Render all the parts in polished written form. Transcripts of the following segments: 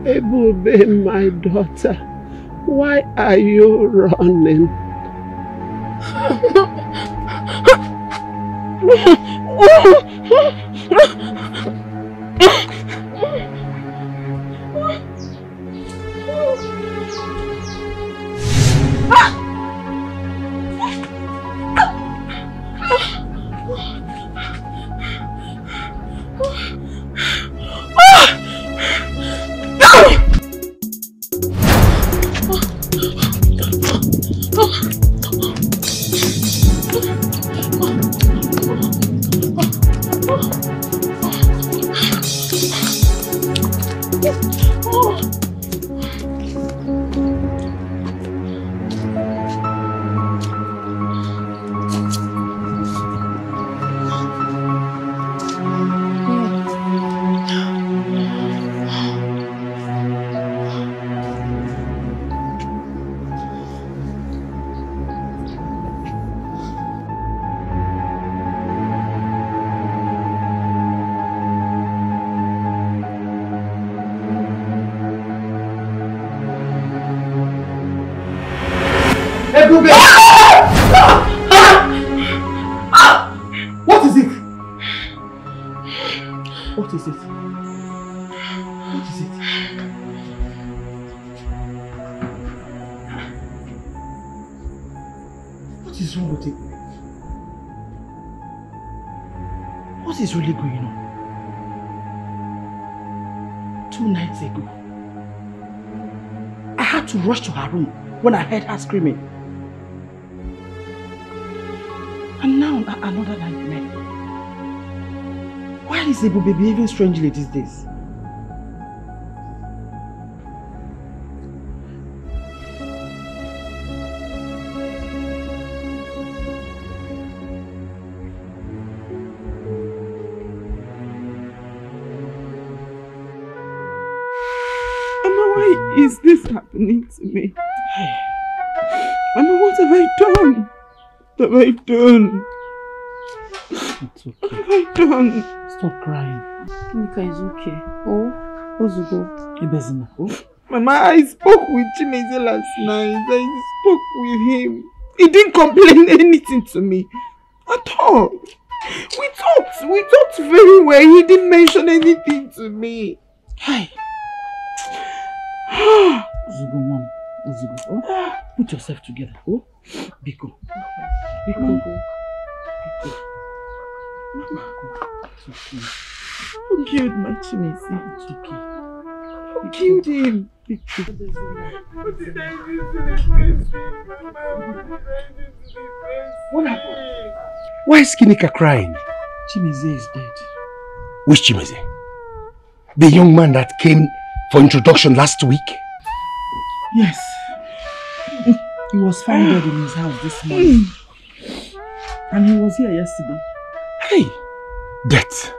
Ebube, my daughter, why are you running? What is it? What is it? What is it? What is wrong with it? What is really going on? 2 nights ago, I had to rush to her room when I heard her screaming. And now another nightmare. Why is Ebube behaving strangely these days? Mama, why is this happening to me? Mama, what have I done? What have I done? It's okay. What have I done? Stop crying. Nika is okay. Oh, Ozugo. Ibezina. Oh. Mama, I spoke with Chimeze last night. I spoke with him. He didn't complain anything to me. At all. We talked very well. He didn't mention anything to me. Hey. Ozugo, Mom. Ozugo. Oh. Put yourself together. Oh. Biko. Biko. Mama. It's okay. Who killed my Chimeze? It's okay. Who killed him? Biko. What did I do to this person? Mama, what did I do to this person? What happened? Why is Kinika crying? Chimeze is dead. Which Chimeze? The young man that came for introduction last week? Yes. He was found dead in his house this morning. And he was here yesterday. Hey! Death.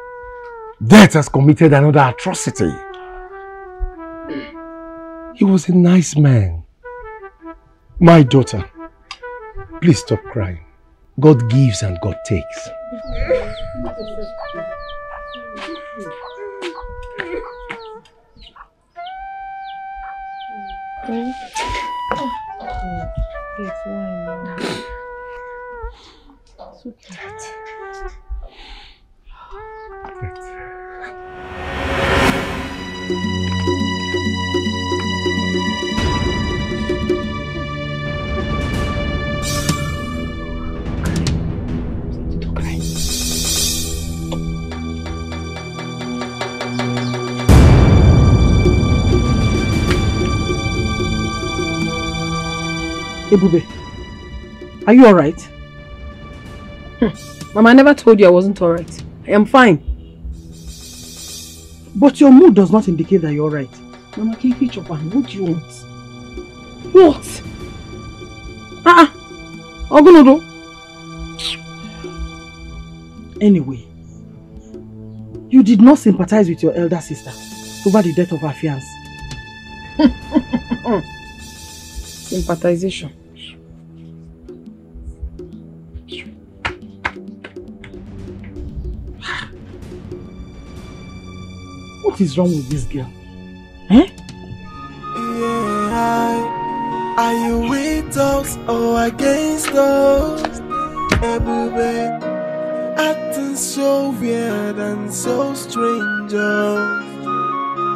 Death has committed another atrocity. He was a nice man. My daughter, please stop crying. God gives and God takes. It's wine. It's okay. Ebube, are you alright? Mama, I never told you I wasn't alright. I am fine. But your mood does not indicate that you're alright. Mama, can you chop on? What do you want? What? Ogunodo. Anyway, you did not sympathize with your elder sister over the death of her fiancé. Sympathization. What is wrong with this girl? Eh? Are you with us or against us? Ebube, acting so weird and so strange.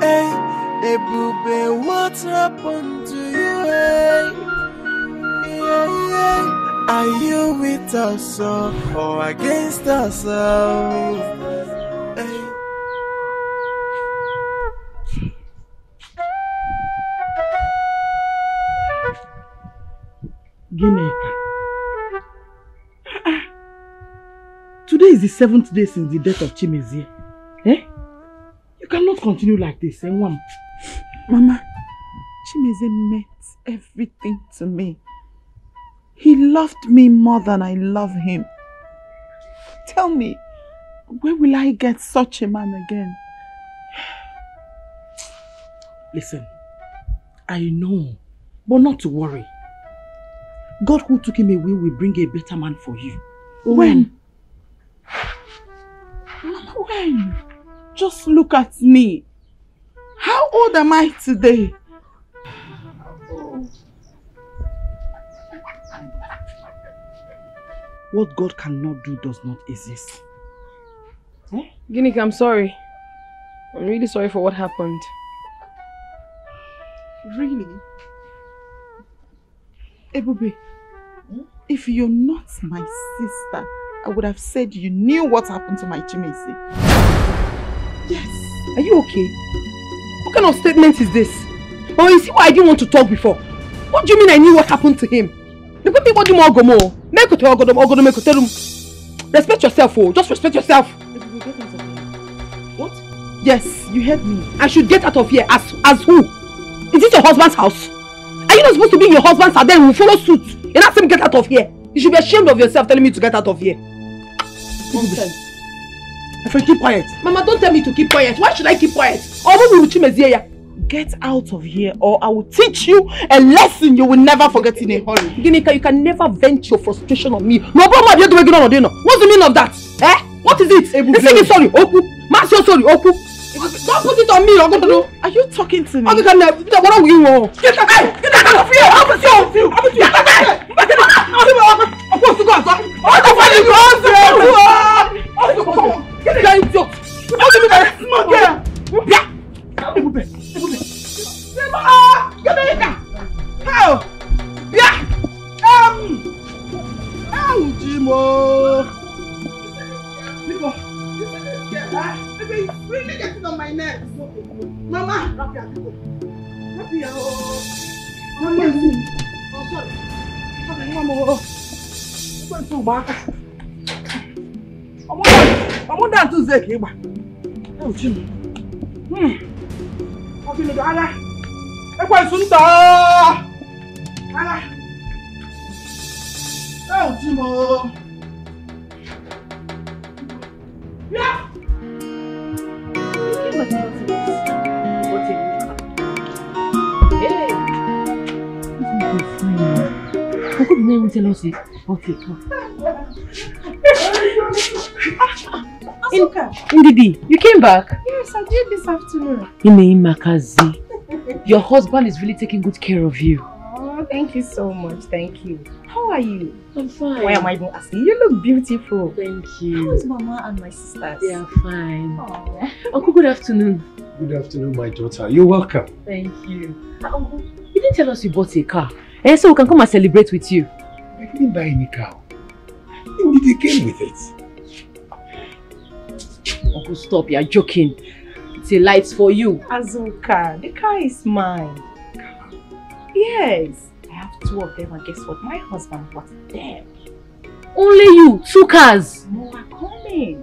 Hey, Ebube, what happened to you? Hey? Yeah. Are you with us or against us? Hey. Gineka. Today is the 7th day since the death of Chimezie. Eh? You cannot continue like this, eh, Mama? Mama, Chimezie meant everything to me. He loved me more than I love him. Tell me, where will I get such a man again? Listen, I know, but not to worry. God who took him away will bring a better man for you. When? Mama, when? Just look at me. How old am I today? What God cannot do does not exist. Eh? Gineka, I'm sorry. I'm really sorry for what happened. Really? Ebube, if you're not my sister, I would have said you knew what happened to my Chimezie. Yes. Are you okay? What kind of statement is this? Or you see why I didn't want to talk before? What do you mean I knew what happened to him? Respect yourself, oh. Just respect yourself. What? Yes, you heard me. I should get out of here. As who? Is this your husband's house? Are you not supposed to be in your husband's house? Then we'll follow suit. And ask him get out of here. You should be ashamed of yourself telling me to get out of here. Nonsense. If I keep quiet. Mama, don't tell me to keep quiet. Why should I keep quiet? Get out of here or I will teach you a lesson you will never forget in a hurry. Gineka, you can never vent your frustration on me. What's the meaning of that? Eh? What is it? Say it sorry, Oku. Mass your sorry, Oku. Don't put it on me. Are you talking to me? What are you doing? Get out of here! I'm going really getting on my nerves. Mama! Oh, sorry. I'm on to Zeki. Oh, Jim. Okay, look, Anna. I'm going to Anna. Oh, Jim. Yeah. Hey. How could you never tell us it? Okay, Ndidi, you came back? Yes, I did this afternoon. Makazi, your husband is really taking good care of you. Oh, thank you so much. Thank you. How are you? I'm fine. Why am I even asking? You look beautiful. Thank you. How is Mama and my sisters? They are fine. Aww. Uncle, good afternoon. Good afternoon, my daughter. You're welcome. Thank you. Uncle, you didn't tell us you bought a car. So we can come and celebrate with you. I didn't buy any car. Indeed, he came with it. Uncle, stop. You're joking. It's a light for you. Azuka, the car is mine. Yes. I have 2 of them and guess what? My husband bought them. Only you? 2 cars? More are coming.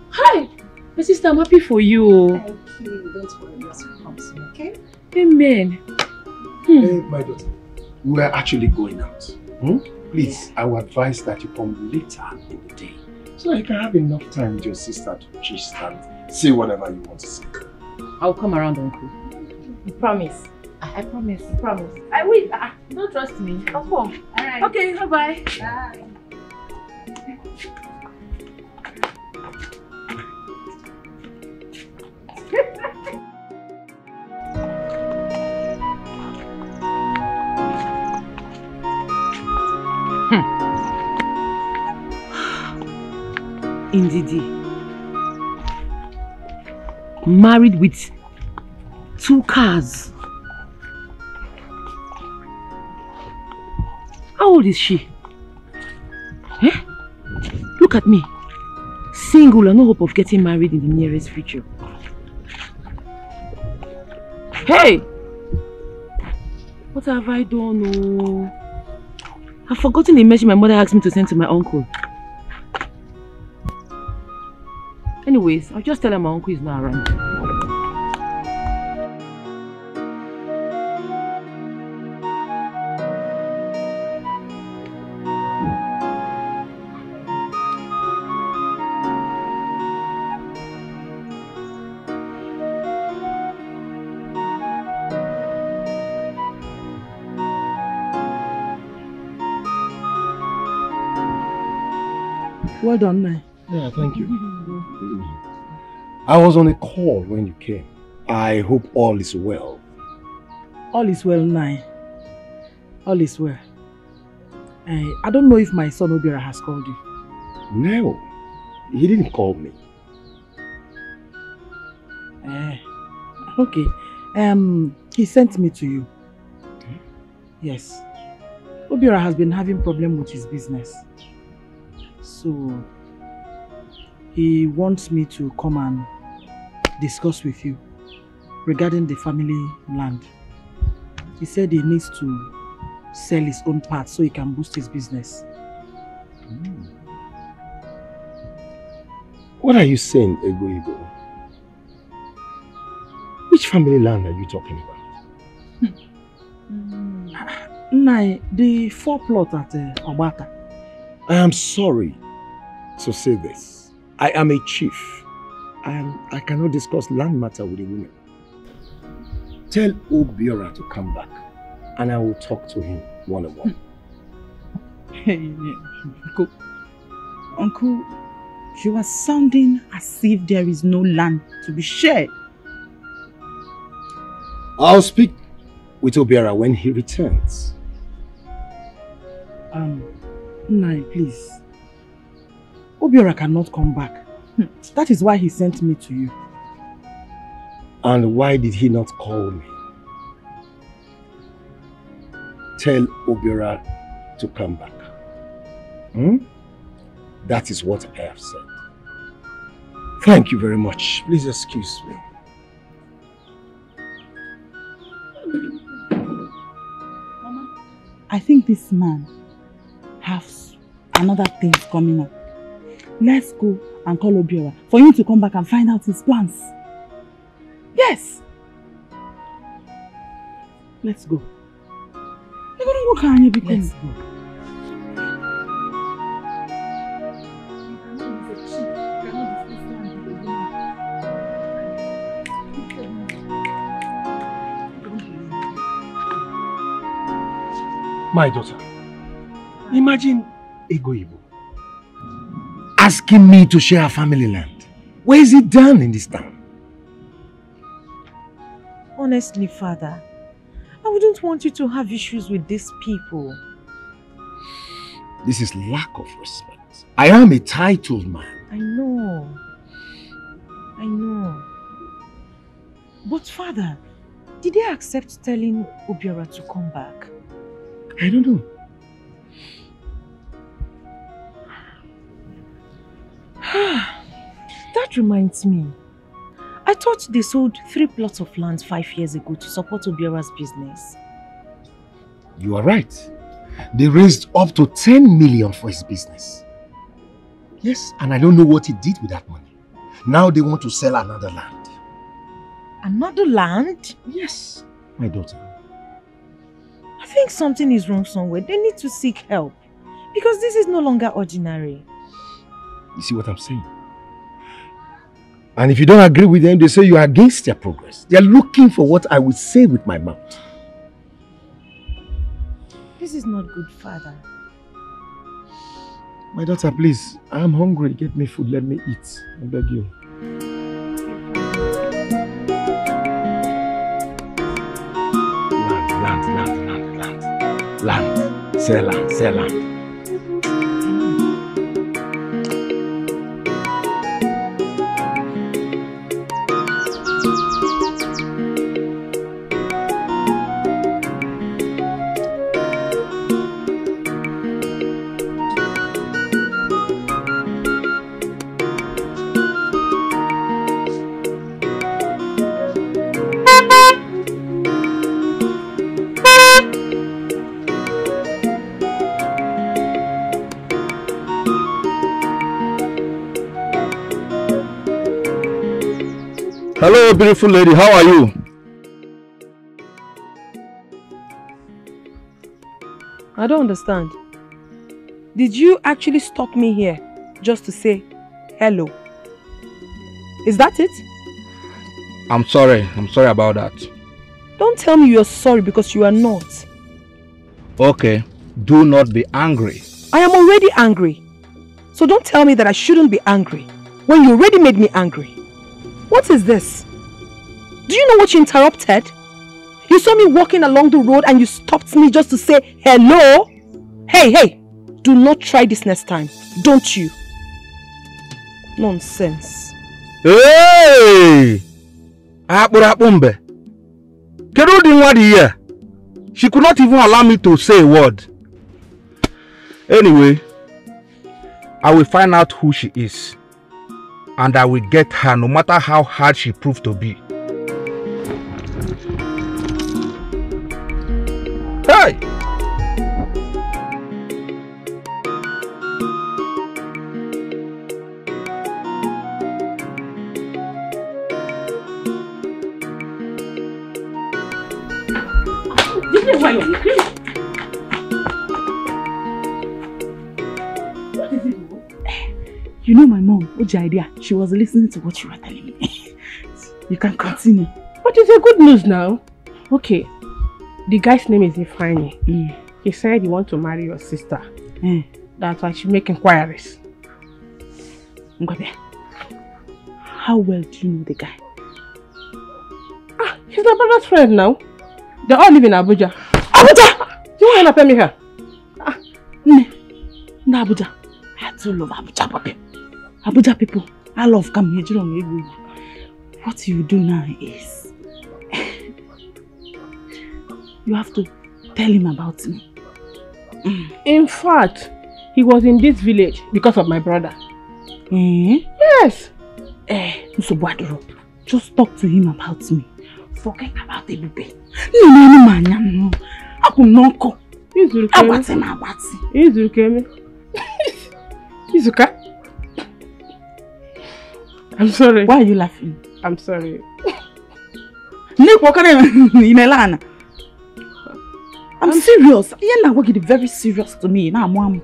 Hi. My sister, I'm happy for you. Thank you. Don't worry, yours will come soon, okay? Amen. Hey, my daughter, we are actually going out. Please, I would advise that you come later in the day so you can have enough time with your sister to gist and say whatever you want to say. I'll come around, Uncle. You promise? I promise. You promise? I will. Don't trust me. I'll come. Alright. Okay, bye-bye. Bye. Indeed. Married with 2 cars. How old is she? Eh? Look at me. Single and no hope of getting married in the nearest future. Hey! What have I done? Oh, I've forgotten the message my mother asked me to send to my uncle. Anyways, I'll just tell her my uncle is not around. Well done, Nai. Yeah, thank you. I was on a call when you came. I hope all is well. All is well, Nai. All is well. I don't know if my son Obiora has called you. No, he didn't call me. Okay. He sent me to you. Yes. Obiora has been having problem with his business. So, he wants me to come and discuss with you regarding the family land. He said he needs to sell his own part so he can boost his business. What are you saying, Ego? Which family land are you talking about? Nai, the 4 plot at Obata. I am sorry to say this. I am a chief and I cannot discuss land matter with a woman. Tell Obiora to come back and I will talk to him one-on-one. Uncle, you are sounding as if there is no land to be shared. I'll speak with Obiora when he returns. Nai, please. Obiora cannot come back. That is why he sent me to you. And why did he not call me? Tell Obiora to come back. That is what I have said. Thank you very much. Please excuse me. Mama, I think this man has another thing coming up. Let's go and call Obiora for him to come back and find out his plans. Yes. Let's go. Let's go. My daughter, imagine Ego asking me to share her family land. Where is it done in this town? Honestly, Father, I wouldn't want you to have issues with these people. This is lack of respect. I am a titled man. I know. But Father, did they accept telling Obiora to come back? I don't know. That reminds me. I thought they sold 3 plots of land 5 years ago to support Obiora's business. You are right. They raised up to 10 million for his business. Yes, and I don't know what he did with that money. Now they want to sell another land. Another land? Yes, my daughter. I think something is wrong somewhere. They need to seek help. Because this is no longer ordinary. You see what I'm saying? And if you don't agree with them, they say you are against their progress. They are looking for what I would say with my mouth. This is not good, Father. My daughter, please. I am hungry. Get me food. Let me eat. I beg you. Land. Sell land. Hello, beautiful lady. How are you? I don't understand. Did you actually stop me here just to say hello? Is that it? I'm sorry. I'm sorry about that. Don't tell me you're sorry because you are not. Okay. Do not be angry. I am already angry. So don't tell me that I shouldn't be angry when you already made me angry. What is this? Do you know what you interrupted? You saw me walking along the road and you stopped me just to say hello? Hey, do not try this next time. Don't you? Nonsense. Hey! She could not even allow me to say a word. Anyway, I will find out who she is. And I will get her no matter how hard she proved to be. Hey! You know my mom, what's your idea? She was listening to what you were telling me. You can continue. But it's a good news now. Okay. The guy's name is Ifeanyi. He said he wants to marry your sister. That's why she make inquiries. Ngwabe, how well do you know the guy? He's my brother's friend now. They all live in Abuja. Abuja! You want to pay me here? No, Abuja. I do love Abuja, Papi. Abuja people, I love coming here. What you do now is you have to tell him about me. In fact, he was in this village because of my brother. Yes. Just talk to him about me. Forget about the baby. No. Izuka. I'm sorry. Why are you laughing? I'm sorry. I'm serious. You're not very serious to me. Now, Mom,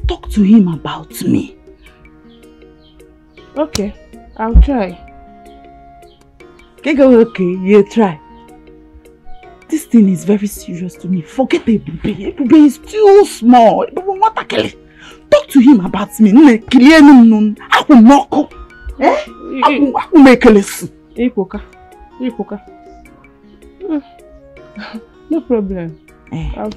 talk to him about me. Okay, I'll try. Okay, you try. This thing is very serious to me. Forget the baby. The baby is too small. Talk to him about me. I will knock. I will make a lesson. Ipoka. No problem. I'll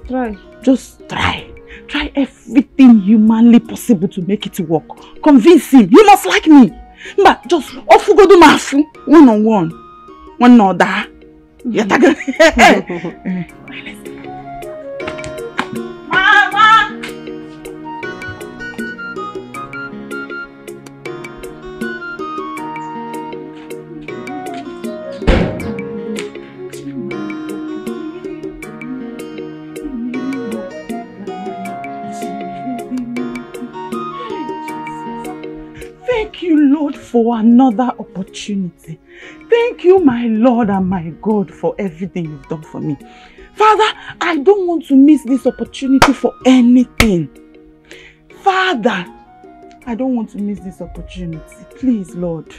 try. Just try. Try everything humanly possible to make it work. Convince him. You must like me. But just off go do mafu. One on one. One another. Mama! Thank you, Lord, for another opportunity. Thank you, my Lord and my God, for everything you've done for me. Father, I don't want to miss this opportunity for anything. Father, I don't want to miss this opportunity. Please, Lord,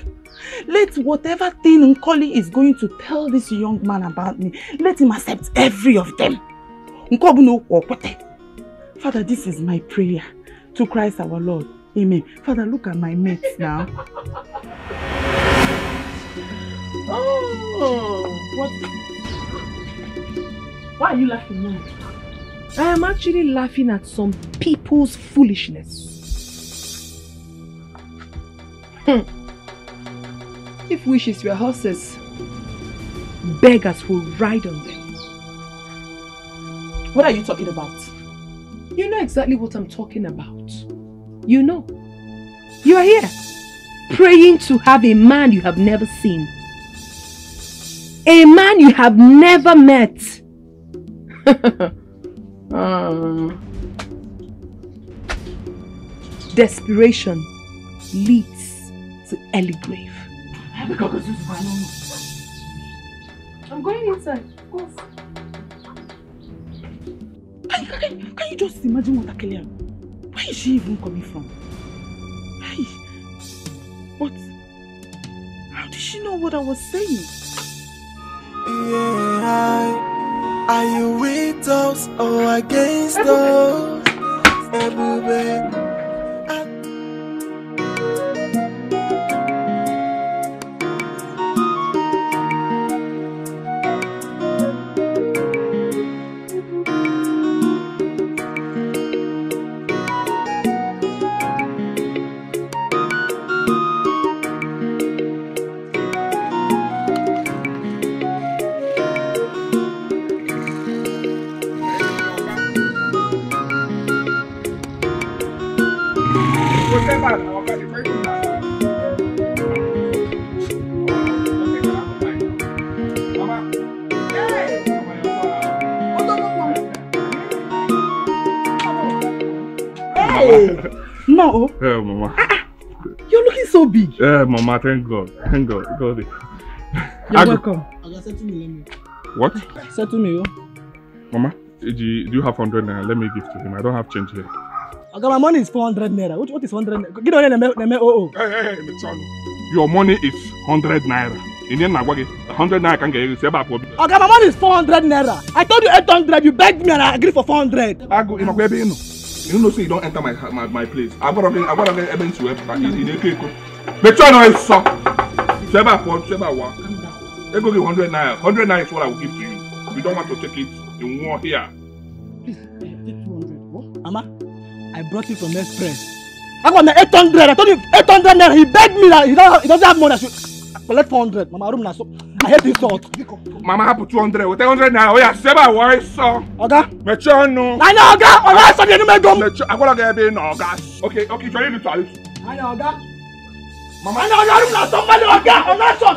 let whatever thing Nkoli is going to tell this young man about me, let him accept every of them. Father, this is my prayer to Christ our Lord. Amen. Father, look at my mates now. Oh, what? Why are you laughing now? I am actually laughing at some people's foolishness. If wishes were horses, beggars will ride on them. What are you talking about? You know exactly what I'm talking about. You know. You are here, praying to have a man you have never seen. A man you have never met. Desperation leads to early grave. I'm going inside, of course. Can you just imagine what Akelia? Where is she even coming from? Hey, but how did she know what I was saying? Yeah, are you with us or against us? Ebube. No. Yeah, Mama. You're looking so big. Yeah, Mama, thank God. Thank God. You're welcome. What? Settle me, Mama, do you have 100 naira? Let me give to him. I don't have change here. Okay, my money is 400 naira. What is 100 naira? Get on Hey, your money is 100 naira. In the end, 100 naira can get you. Okay, my money is 400 naira. I told you 800. You begged me and I agreed for 400. I go in a baby. You know, say you don't enter my place. I got to get evidence to help in a cake. Make sure I saw. Seba 100 naira. 100 naira is what I will give to you. You don't want to take it in war here. Please, take 200. What? Mama, I brought it from Express. I got my 800. I told you 800 naira. He begged me that he doesn't have money. I should collect 400. Mama, room now. So I hate this salt. Mama, have 200. With 100 naira. Oh yeah, Seba, why so? Oga. Make sure no. I know, Oga. Oga, so you make go. I gotta get a no, Oga. Okay, try to do it. I know, Oga. Mama, I know, room now. Somebody, Oga. Oga, son.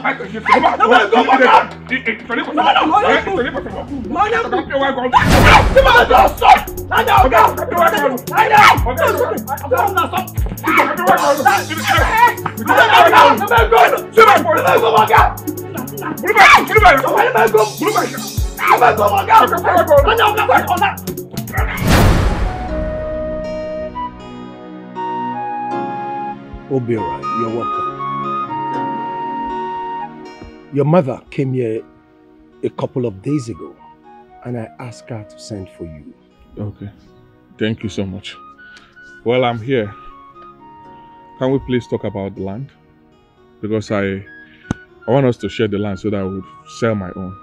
Obiora, you're welcome. Your mother came here a couple of days ago and I asked her to send for you. Okay. Thank you so much. Well, I'm here. Can we please talk about the land? Because I want us to share the land so that I would sell my own.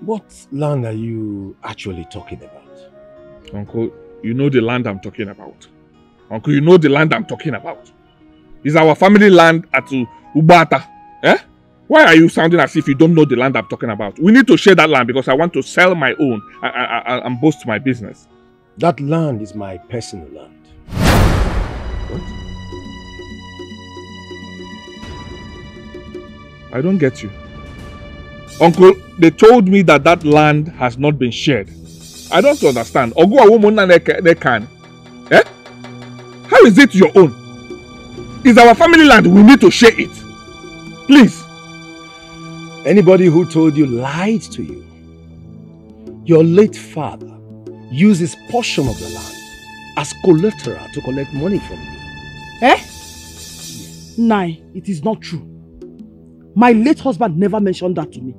What land are you actually talking about? Uncle, you know the land I'm talking about. Uncle, you know the land I'm talking about. It's our family land at Ubata. Eh? Why are you sounding as if you don't know the land I'm talking about? We need to share that land because I want to sell my own and boost my business. That land is my personal land. What? I don't get you. Uncle, they told me that that land has not been shared. I don't understand. Ogu a woman they can. Eh? How is it your own? It's our family land. We need to share it. Please. Anybody who told you lied to you. Your late father used his portion of the land as collateral to collect money from me. Eh? Nai, it is not true. My late husband never mentioned that to me.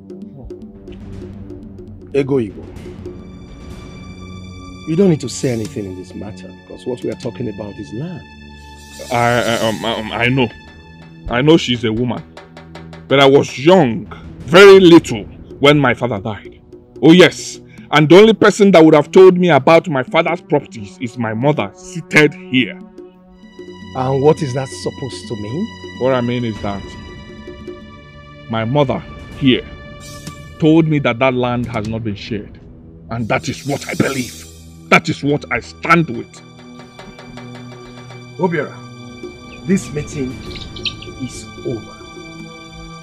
Ego. You don't need to say anything in this matter because what we are talking about is land. I know. I know she's a woman. But I was young, very little, when my father died. Oh yes. And the only person that would have told me about my father's properties is my mother, seated here. And what is that supposed to mean? What I mean is that my mother here told me that that land has not been shared. And that is what I believe. That is what I stand with. Obiora, this meeting is over.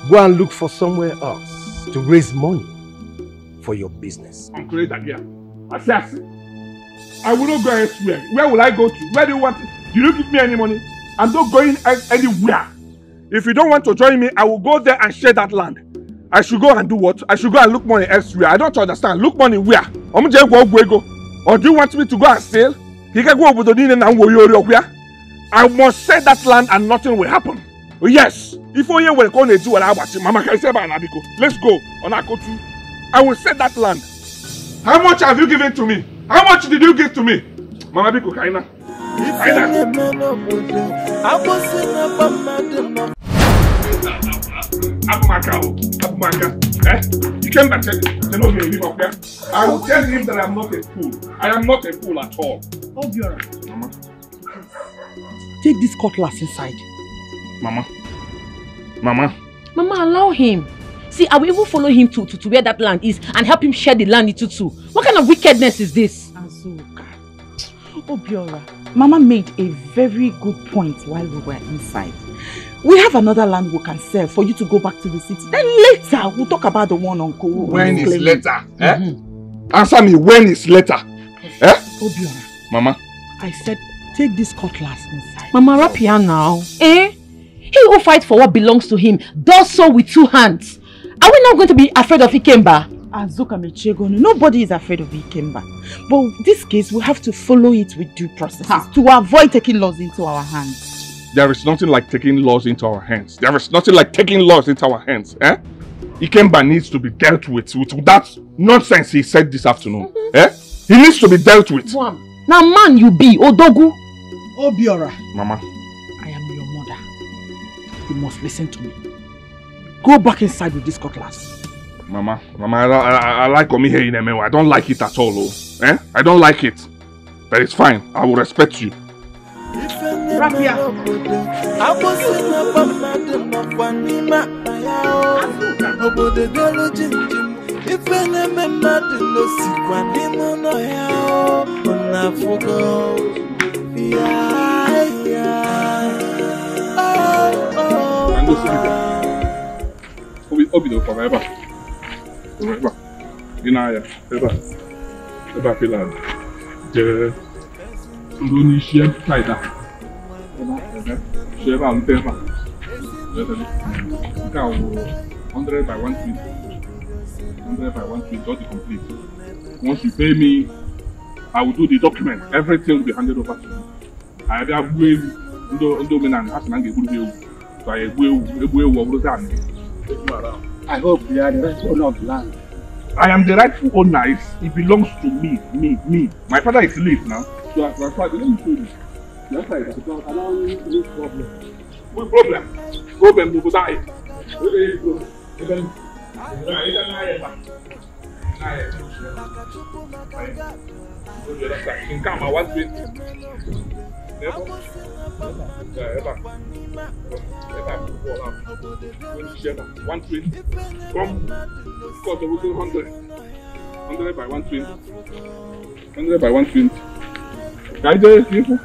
Go and look for somewhere else to raise money for your business. I will not go elsewhere. Where will I go to? Where do you want? You don't give me any money. I'm not going anywhere. If you don't want to join me, I will go there and share that land. I should go and do what? I should go and look money elsewhere. I don't understand. Look money where? Or do you want me to go and sail? I must sell that land and nothing will happen. Yes. If you will go and do what I want, Mama can say, let's go. I will sell that land. How much have you given to me? How much did you give to me? Mama Biko Kaina. You came back and tell me to leave up there. I will tell him that I am not a fool. I am not a fool at all. Obiora. Mama. Take this cutlass inside. Mama. Mama, allow him. See, I will even follow him to where that land is and help him share the land into two. What kind of wickedness is this? Azuka. Obiora, Mama made a very good point while we were inside. We have another land we can sell for you to go back to the city. Then later, we'll talk about the one Uncle. When is later? Answer me, when is later? Obiora. Mama. I said, take this cutlass inside. Mama, rap here now. He who fights for what belongs to him does so with two hands. Are we not going to be afraid of Ikemba? Azuka Mechegonu, nobody is afraid of Ikemba. But in this case, we have to follow it with due processes to avoid taking laws into our hands. There is nothing like taking laws into our hands. There is nothing like taking laws into our hands. Ikemba needs to be dealt with that nonsense he said this afternoon. He needs to be dealt with. Now man you be, Odogu. Obiora. Mama. I am your mother. You must listen to me. Go back inside with this cutlass. Mama, I like Omi here in Emewa. I don't like it at all. I don't like it. But it's fine. I will respect you. Rapia. Obido forever. Inaya, eba pila. The Indonesian fighter. Sheba Mpeva. 100 by 120. 100 by 120, got it complete. Once you pay me, I will do the document. Everything will be handed over to you. I have I hope you are the rightful owner of the land. I am the rightful owner. It belongs to me. My father is late now. So I transferred. Let me show you. That's why because I don't need any problem. What problem? Problem to die. By 120. 100 by 120. Guys, people.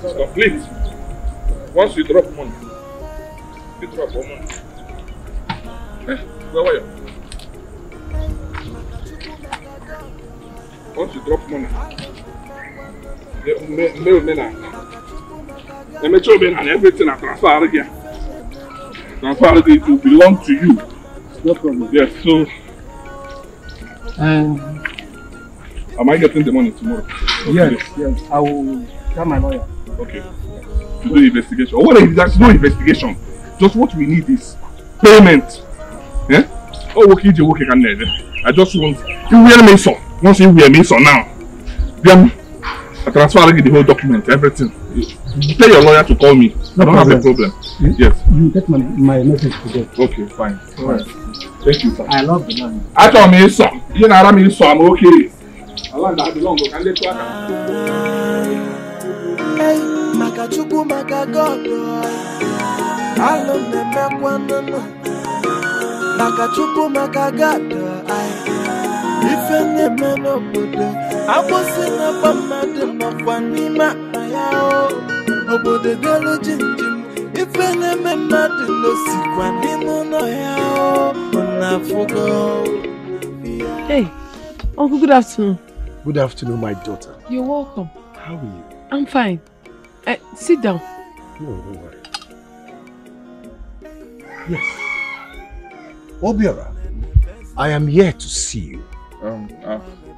It's complete. Once you drop money, you drop more money. Where were you? Once you drop money, everything I transfer again. Transfer it will belong to you. No problem. Yes, so am I getting the money tomorrow? Yes, yes. I will tell my lawyer. Okay. To do investigation. Or what if there's no investigation? Just what we need is payment. Yeah? Oh, okay, I just want you wear me so. Once you wear me so now, then I transfer the whole document, everything. You tell your lawyer to call me. I don't have a problem. Yes. You get my message today. Okay, fine. Alright. Thank you, sir. I love the man. I told me so. You know me so I'm okay. I want that belong. Can they talk? Makachuku makagodo. Alo nemekwanana. Makachuku makagado. Ife nemeno bodo. Abosina bamade mafwanima ayao. Obode galo jinjim. Ifene me made no sikwanimo no yao. Onafugo. Hey, Uncle, good afternoon. Good afternoon, my daughter. You're welcome. How are you? I'm fine. Sit down. No, don't worry. Yes. Obiora, I am here to see you.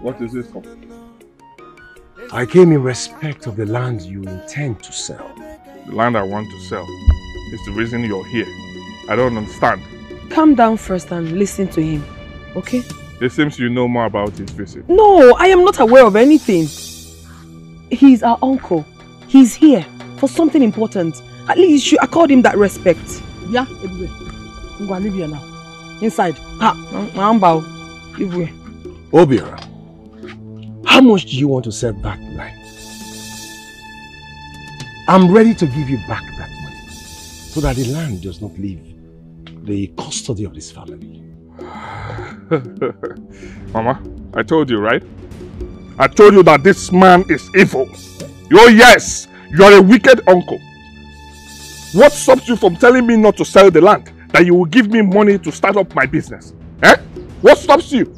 What is this for? I came in respect of the land you intend to sell. The land I want to sell is the reason you're here. I don't understand. Calm down first and listen to him, okay? It seems you know more about his visit. No, I am not aware of anything. He's our uncle. He's here for something important. At least you should accord him that respect. Yeah, everywhere. I'm going to leave here now. Inside. Obiora, how much do you want to sell that land? I'm ready to give you back that money so that the land does not leave the custody of this family. Mama, I told you, right? I told you that this man is evil. Oh yes, you are a wicked uncle. What stops you from telling me not to sell the land? That you will give me money to start up my business? Eh? What stops you?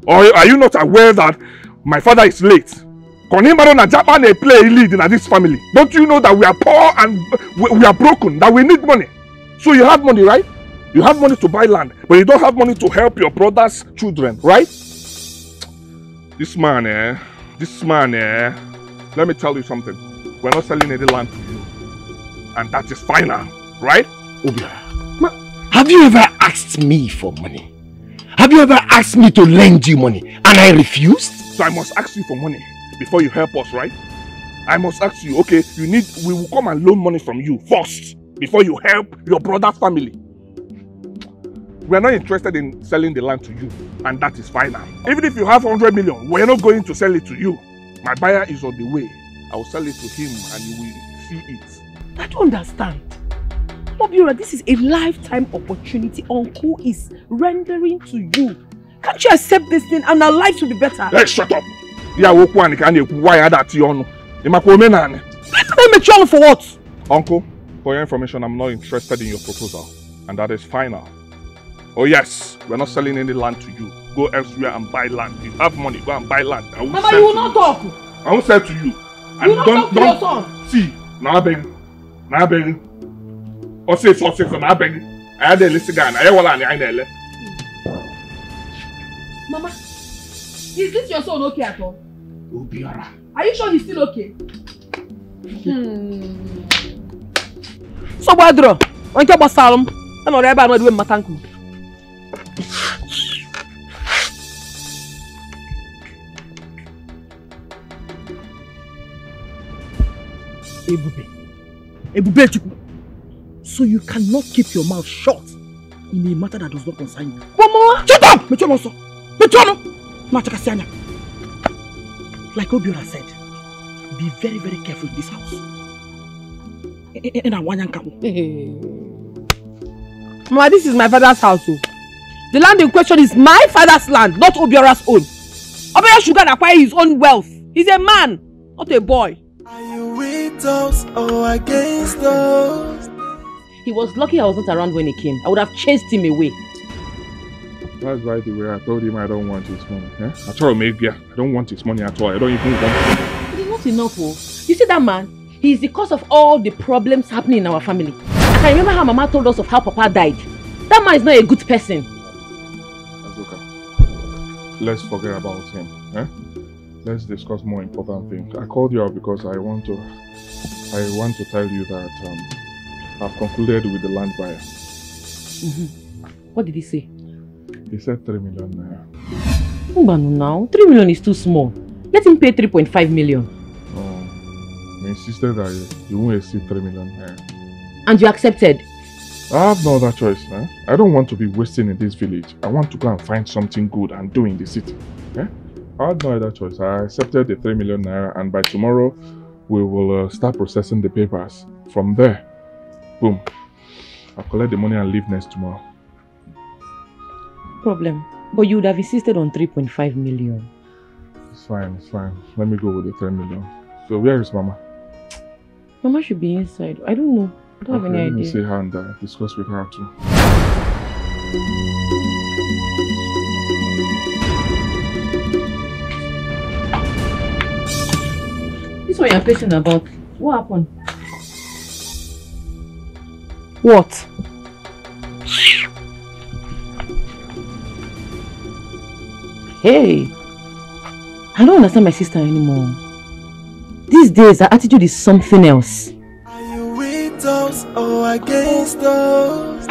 Or are you not aware that my father is late? Konimaro na Japan play a lead in this family. Don't you know that we are poor and we are broken? That we need money. So you have money, right? You have money to buy land, but you don't have money to help your brother's children, right? This man, let me tell you something. We're not selling any land to you. And that is final, right? Obiora, have you ever asked me for money? Have you ever asked me to lend you money and I refused? So I must ask you for money before you help us, right? I must ask you, okay, we will come and loan money from you first before you help your brother's family. We are not interested in selling the land to you, and that is final. Even if you have 100 million, we are not going to sell it to you. My buyer is on the way. I will sell it to him and you will see it. I don't understand. Obiora, this is a lifetime opportunity Uncle is rendering to you. Can't you accept this thing and our lives will be better? Hey, shut up! Why that you for what? Uncle, for your information, I'm not interested in your proposal. And that is final. Oh yes, we're not selling any land to you. Go elsewhere and buy land. If you have money, go and buy land. Mama, you will not talk. I won't sell to you. You will not talk to your son. See, now I beg. Or say so, now I beg. I had a list again. I have Mama, is this your son okay at all? Obiora. Are you sure he's still okay? So, Badro, when you boss Salem, I'm not able to do my thank you. Ebube, so you cannot keep your mouth shut in a matter that does not concern you. Mama, shut up! Like Obiora said, be very, very careful in this house. Mama, this is my father's house. The land in question is my father's land, not Obiora's own. Obiora should go and acquire his own wealth. He's a man, not a boy. Are you with us or against us? He was lucky I wasn't around when he came. I would have chased him away. That's right the way I told him I don't want his money. I told him, I don't want his money at all. I don't even want it. It is not enough, oh. You see that man? He is the cause of all the problems happening in our family. I can remember how Mama told us of how Papa died. That man is not a good person. Azuka, let's forget about him. Let's discuss more important things. I called you out because I want to tell you that I've concluded with the land buyer. What did he say? He said 3 million naira. Now 3 million is too small. Let him pay 3.5 million. Oh, he insisted that you won't exceed 3 million naira. And you accepted? I have no other choice. I don't want to be wasting in this village. I want to go and find something good and do in the city. I had no other choice. I accepted the 3 million naira, and by tomorrow we will start processing the papers. From there, boom, I'll collect the money and leave next tomorrow. Problem. But you would have insisted on 3.5 million. It's fine, it's fine. Let me go with the 10 million. So where is Mama? Mama should be inside. I don't know. I don't have any idea. Let me see her and discuss with her too. This one you're patient about. What happened? What? Hey! I don't understand my sister anymore. These days, her attitude is something else. Are you with us or against us?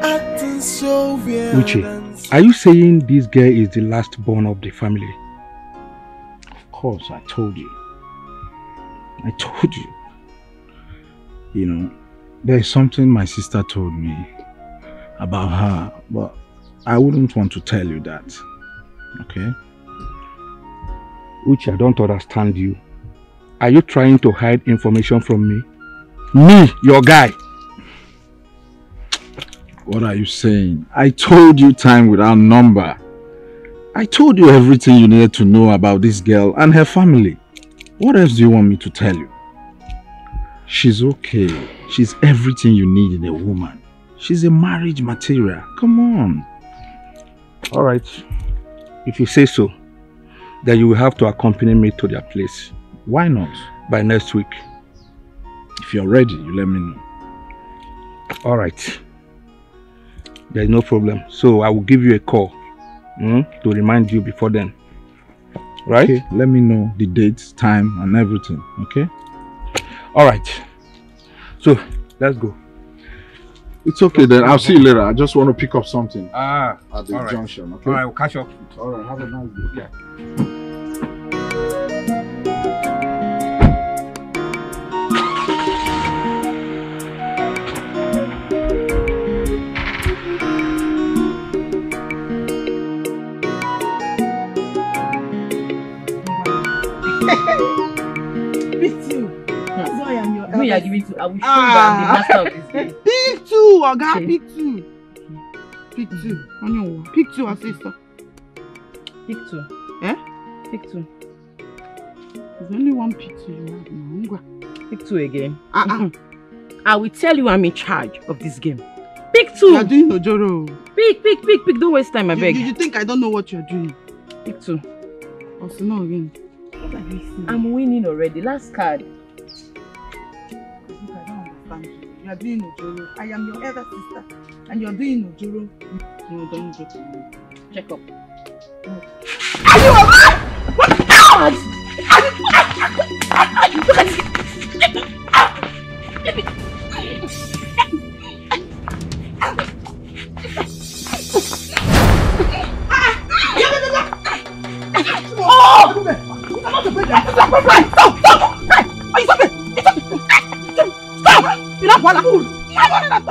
Acting so weird. Uche, are you saying this girl is the last born of the family? Of course, I told you. I told you. You know, there is something my sister told me about her, but I wouldn't want to tell you that. Okay? Uche, I don't understand you. Are you trying to hide information from me? Me, your guy. What are you saying? I told you time without number. I told you everything you needed to know about this girl and her family. What else do you want me to tell you? She's okay. She's everything you need in a woman. She's a marriage material. Come on. Alright. If you say so, then you will have to accompany me to their place. Why not? By next week. If you're ready, you let me know. Alright. There's no problem. So I will give you a call to remind you before then. Right? Okay, let me know the date, time and everything. Okay? Alright. So, let's go. It's okay then. I'll see you later. I just want to pick up something at the junction. Okay? Alright, we'll catch up. Alright, have a nice day. Yeah. Who you are giving to? I will show that the master of this game. Pick two, Oga. Okay. Pick two. Pick two. Pick two, sister. Pick two. Eh? Pick two. There's only one pick two you have. Pick two again. I will tell you I'm in charge of this game. Pick two. You're doing Ojoro. Pick. Don't waste time, I beg. You think I don't know what you're doing? Pick two. Also, no again. What are you saying? I'm winning already. Last card. You are doing Ojoro. I am your elder sister. And you are doing Ojoro. No, don't joke with me. Check up. Are you alive? What the hell? Look at this.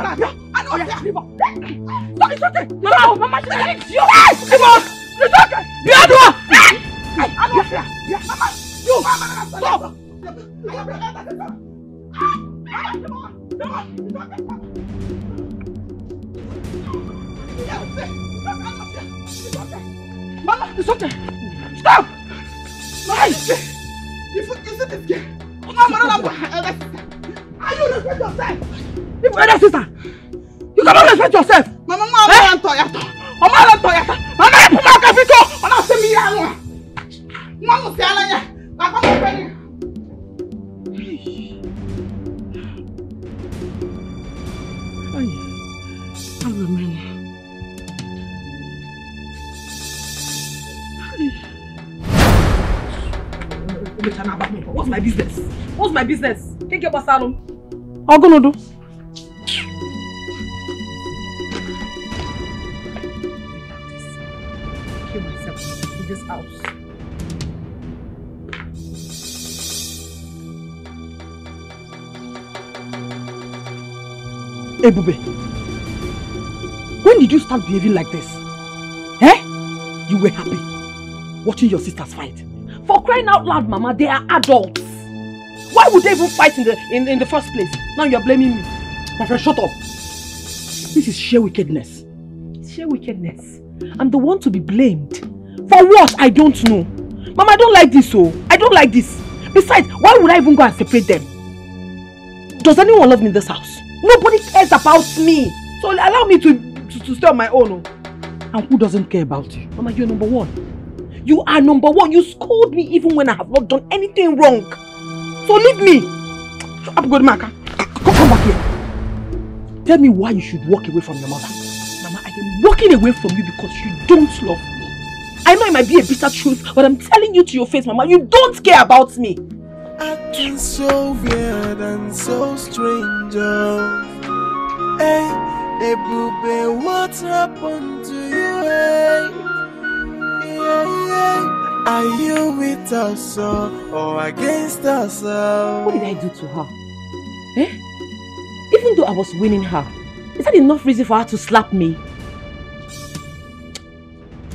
Mama, she's you. It's okay. Mama, it's okay. Stop! Mama, you see this girl? Mama, are you respect yourself? You brother, sister, you cannot respect yourself. Mama, I'm Toyota. Mama, I'm say me ya. Mama, say ala ya. Mama, penny. What's my business? What's my business? Take your basalum. I'm gonna do. Kill myself in this house. Hey, Bube. When did you start behaving like this? Eh? You were happy watching your sisters fight. For crying out loud, Mama, they are adults. Why would they even fight in the first place? Now you're blaming me. My friend, shut up. This is sheer wickedness. Sheer wickedness. I'm the one to be blamed For what? I don't know. Mama, I don't like this, oh. I don't like this. Besides, why would I even go and separate them? Does anyone love me in this house? Nobody cares about me. So allow me to stay on my own. Oh. And who doesn't care about you? Mama, you're number one. You are number one. You scold me even when I have not done anything wrong. So leave me. I'm good, Maka. Come back here. Tell me why you should walk away from your mother. Mama, I am walking away from you because you don't love me. I know it might be a bitter truth, but I'm telling you to your face, Mama, you don't care about me. Acting so weird and so strange. Hey, Ebube, what happened to you? Hey? Yeah. Are you with us or against us? What did I do to her? Eh? Even though I was winning her, is that enough reason for her to slap me?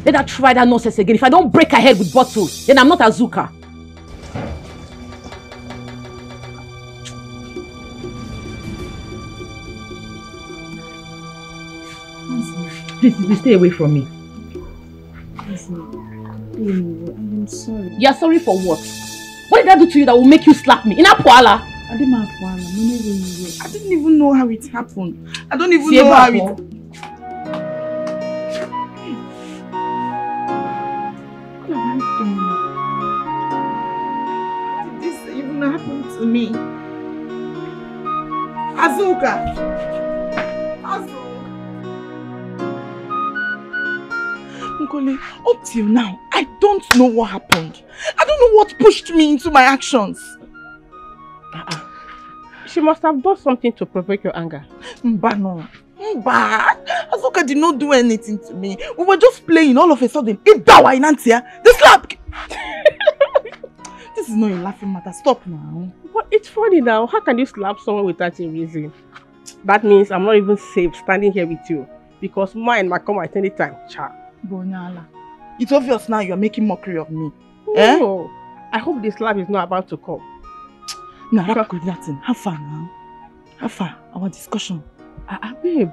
Let her try that nonsense again. If I don't break her head with bottles, then I'm not Azuka. Please stay away from me. I'm sorry. You are sorry for what? What did I do to you that will make you slap me? In Apuala? I didn't even know how it happened. I don't even know how it... This even happened to me. Azuka! Nkole, up till now, I don't know what happened. I don't know what pushed me into my actions. She must have done something to provoke your anger. Mba, no. Mba, Azuka did not do anything to me. We were just playing. All of a sudden, it dawa in Antia. The slap. This is not a laughing matter. Stop now. But it's funny now. How can you slap someone without a reason? That means I'm not even safe standing here with you. Because mine might come at any time. Cha. Bonyala. It's obvious now you're making mockery of me. No. I hope this slap is not about to come. No, nothing. How far now? How far? Our discussion. Babe.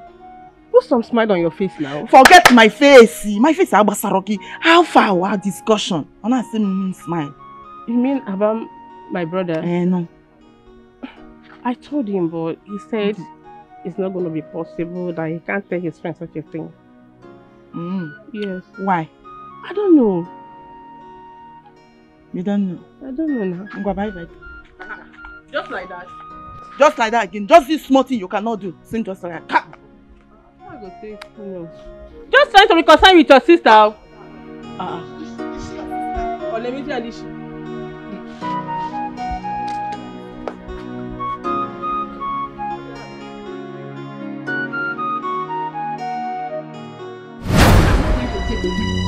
Put some smile on your face now. Forget my face. My face is Abasaroki. How far our discussion? I'm not saying smile. You mean about my brother? No. I told him, but he said it's not going to be possible, that he can't tell his friend such a thing. Yes. Why? I don't know. You don't know? I don't know now. I'm going to buy it. Just like that. Just like that again. Just this small thing you cannot do. Sing just like that. I go say, no. Just trying to reconcile with your sister. Oh, let me tell you. She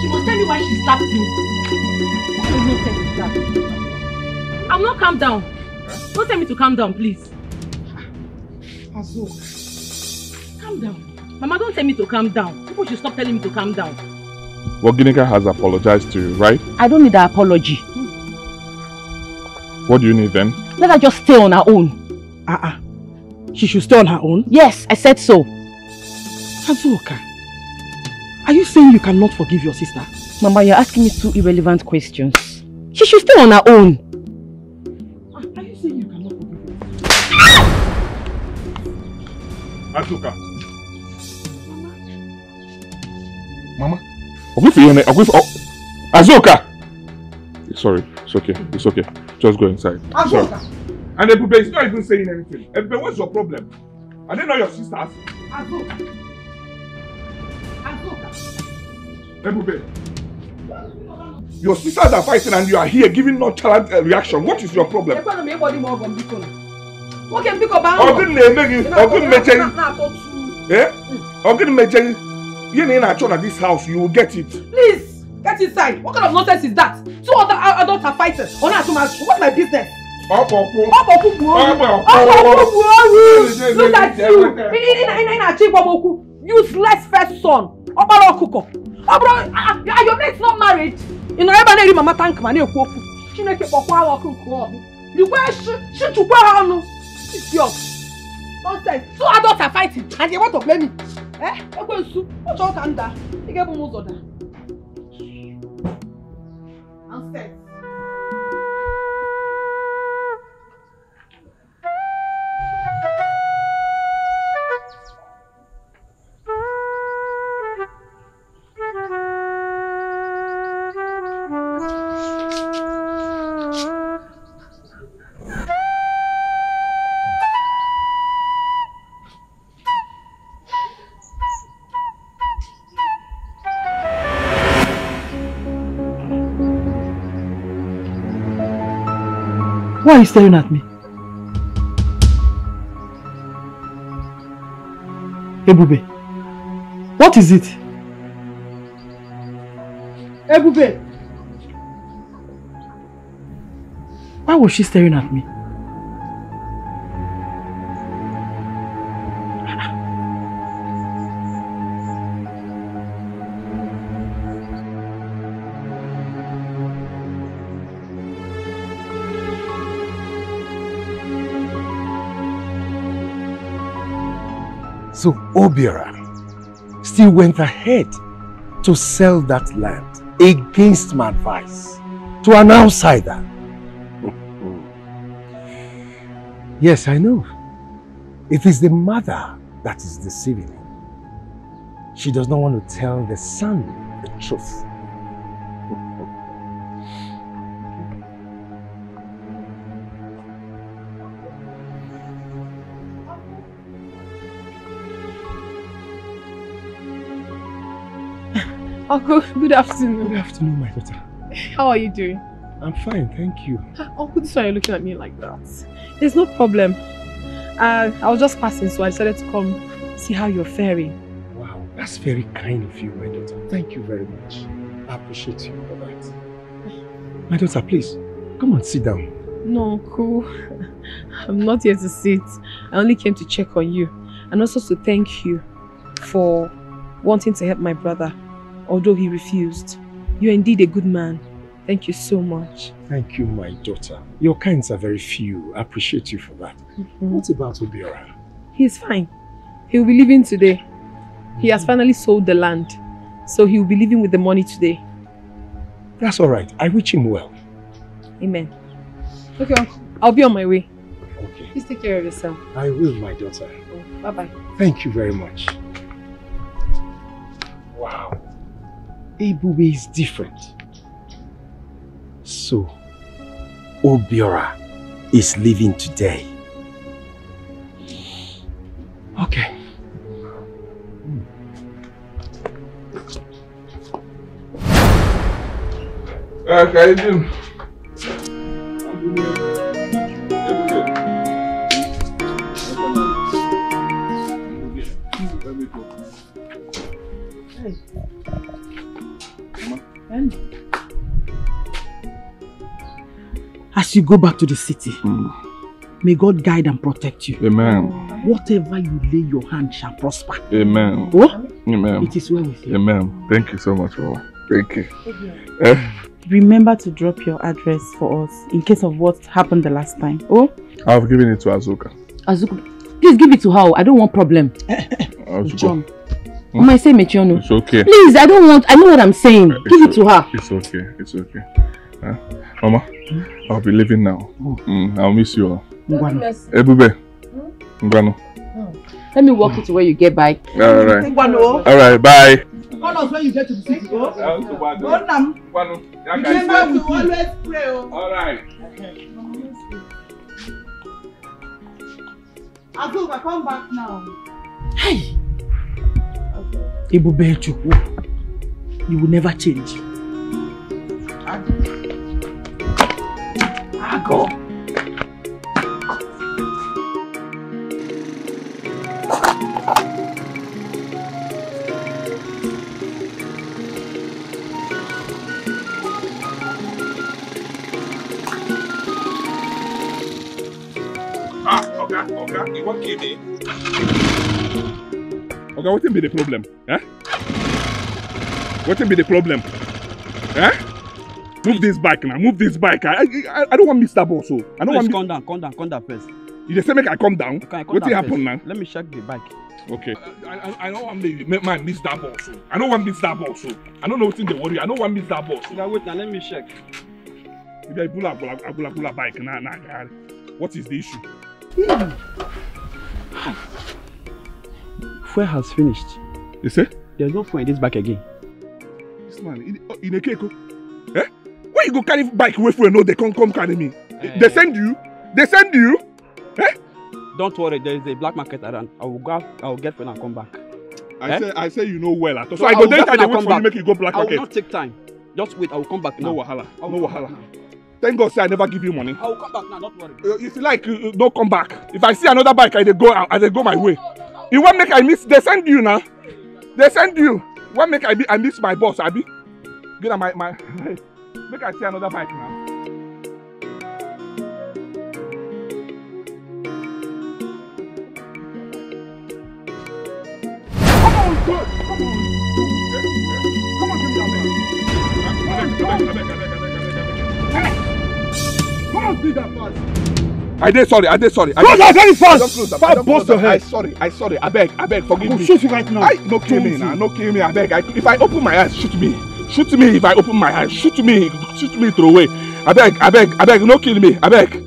must tell me why she slapped me. What does no sense is that? I'm not calm down. Don't tell me to calm down, please. Azuka. Calm down. Mama, don't tell me to calm down. People should stop telling me to calm down. Well, Ginika has apologized to you, right? I don't need an apology. What do you need then? Let her just stay on her own. She should stay on her own? Yes, I said so. Azuka, are you saying you cannot forgive your sister? Mama, you're asking me two irrelevant questions. She should stay on her own. Are you saying you cannot forgive your sister? Azuka. Mama? Azuka! Sorry, it's okay. It's okay. Just go inside. Azuka! And Ebube is not even saying anything. Ebube, what's your problem? I didn't know your sisters. Azuka! Ebube, your sisters are fighting and you are here giving nonchalant reaction. What is your problem? At this house, you will get it. Please, get inside. What kind of nonsense is that? Two other adults are fighting. What's my business? Look at you. Useless first son. Your mate's not married. You know, everybody mama thank man. You nonsense. Two adults are fighting and they want to blame me. Eh? Why are you staring at me? Ebube, what is it? Ebube! Why was she staring at me? So Obiora still went ahead to sell that land against my advice to an outsider. Yes, I know. It is the mother that is deceiving him. She does not want to tell the son the truth. Uncle, good afternoon. Good afternoon, my daughter. How are you doing? I'm fine, thank you. Uncle, this is why you're looking at me like that. There's no problem. I was just passing, so I decided to come see how you're faring. Wow, that's very kind of you, my daughter. Thank you very much. I appreciate you for that. My daughter, please, come and sit down. No, Uncle. I'm not here to sit. I only came to check on you. And also to thank you for wanting to help my brother, although he refused. You're indeed a good man. Thank you so much. Thank you, my daughter. Your kinds are very few. I appreciate you for that. What about Obiora? He's fine. He'll be leaving today. He has finally sold the land. So he'll be leaving with the money today. That's all right. I wish him well. Amen. Okay, Uncle. I'll be on my way. Okay. Please take care of yourself. I will, my daughter. Bye-bye. Thank you very much. Wow. Ebube is different. So, Obiora is leaving today. Okay. Okay, Jim. As you go back to the city, may God guide and protect you. Amen. Whatever you lay your hand shall prosper. Amen. Oh? Amen. It is well with you. Amen. Thank you so much, Mama. Thank you. Remember to drop your address for us in case of what happened the last time. Oh? I've given it to Azuka. Azuka, please give it to her. I don't want problem. John. Mama, I say Mechionu. It's okay. Please, I know what I'm saying. Give it to her. It's okay. It's okay. Mama, I'll be leaving now. I'll miss you all. Ebube. Ngwano. Let me walk you to where you get back. Alright. Alright, bye. Call us when you get to the city. Remember to always pray. Alright. Azuka, come back now. Hey! Ebube Chukwu, you will never change. Ago. Okay, you won't kill me. Okay, what will be the problem? Eh? What will be the problem? Eh? Move this bike now. Move this bike. I don't want Mr. Bosso. I don't want. Calm down first. You just say make I calm down. Okay, what will happen now? Let me check the bike. Okay. I don't want man Mr. Bosso. I don't want Mr. Bosso. I don't know what's in the worry. I don't want Mr. Bosso. Now wait, now let me check. If I pull a bike now, what is the issue? Fuel has finished. You say? There's no fuel in this bike again. This man, in a cake. Eh? Why you go carry bike away for no? They can't come carry me. They send you? They send you? Eh? Don't worry, there is a black market around. I will get fuel and come back. I say you know well. So I go there and wait for you make you go black market. I will not take time. Just wait, I will come back now. No wahala. No wahala. Thank God, say I never give you money. I will come back now, don't worry. If you like, don't come back. If I see another bike, I dey go my way. You want make I miss? They send you now. They send you. What make I miss my boss, Abi? Get on my make I see another bike now. Come on, good. Come on. Come on, give me that bag. Come on, speed that fast. I did sorry. Close that very fast. Don't bust your head. I sorry. I beg, forgive me. Shoot you right now. No kill me now. No kill me. I beg. If I open my eyes, shoot me. Shoot me if I open my eyes. Shoot me throw away. I beg. No kill me. I beg.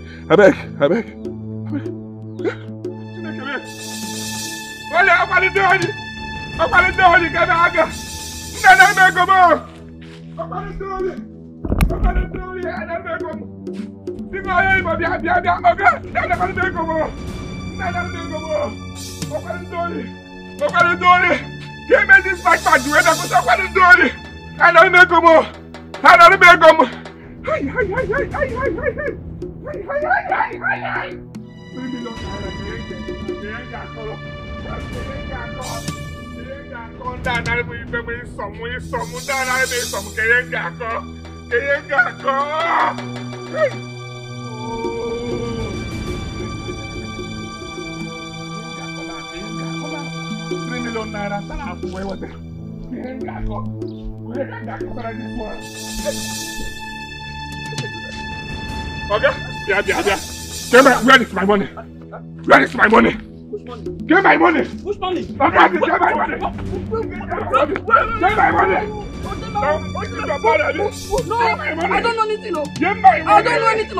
Give me this backpack, you end up with somebody doing it. And I'll make them. Okay? Yeah. Where is my money? Where is my money? Which money? Get my money! Which money? Okay, get my money! Get my money! No, I don't know anything. Get my money! I don't know anything.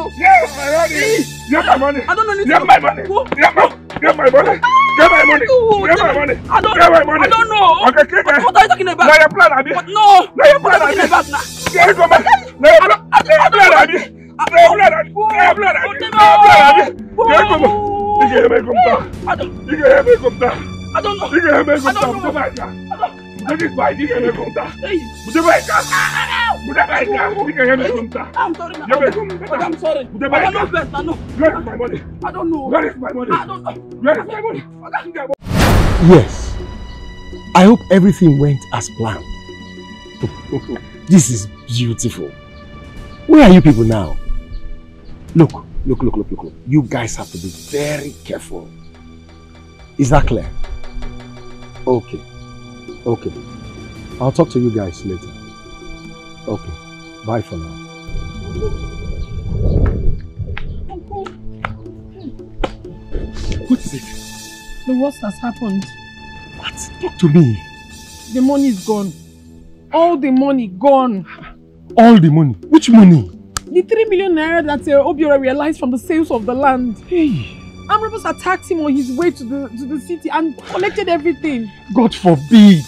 Get my money! I don't know anything. Get my money! Get my money! Get my money! Get my money! I don't know. Okay, get it. What are you talking about? Now your plan, Abi. No. Now your plan, Abi. About now. Get it, go back. Now your plan, Abi. Now your plan, Abi. You can hear me come down. I don't know. You can hear me come down. Go back now. This is why you can hear me come down. You can hear me come down. I'm sorry. I'm sorry. Where is my money? I don't know. Where is my money? I don't know. Where is my money? Yes. I hope everything went as planned. This is beautiful. Where are you people now? Look. You guys have to be very careful. Is that clear? Okay. I'll talk to you guys later. Okay. Bye for now. What is it? The worst has happened. What? Talk to me. The money is gone. All the money gone. All the money? Which money? The 3 million naira that Obiora realized from the sales of the land. Hey. Armed robbers attacked him on his way to the city and collected everything. God forbid.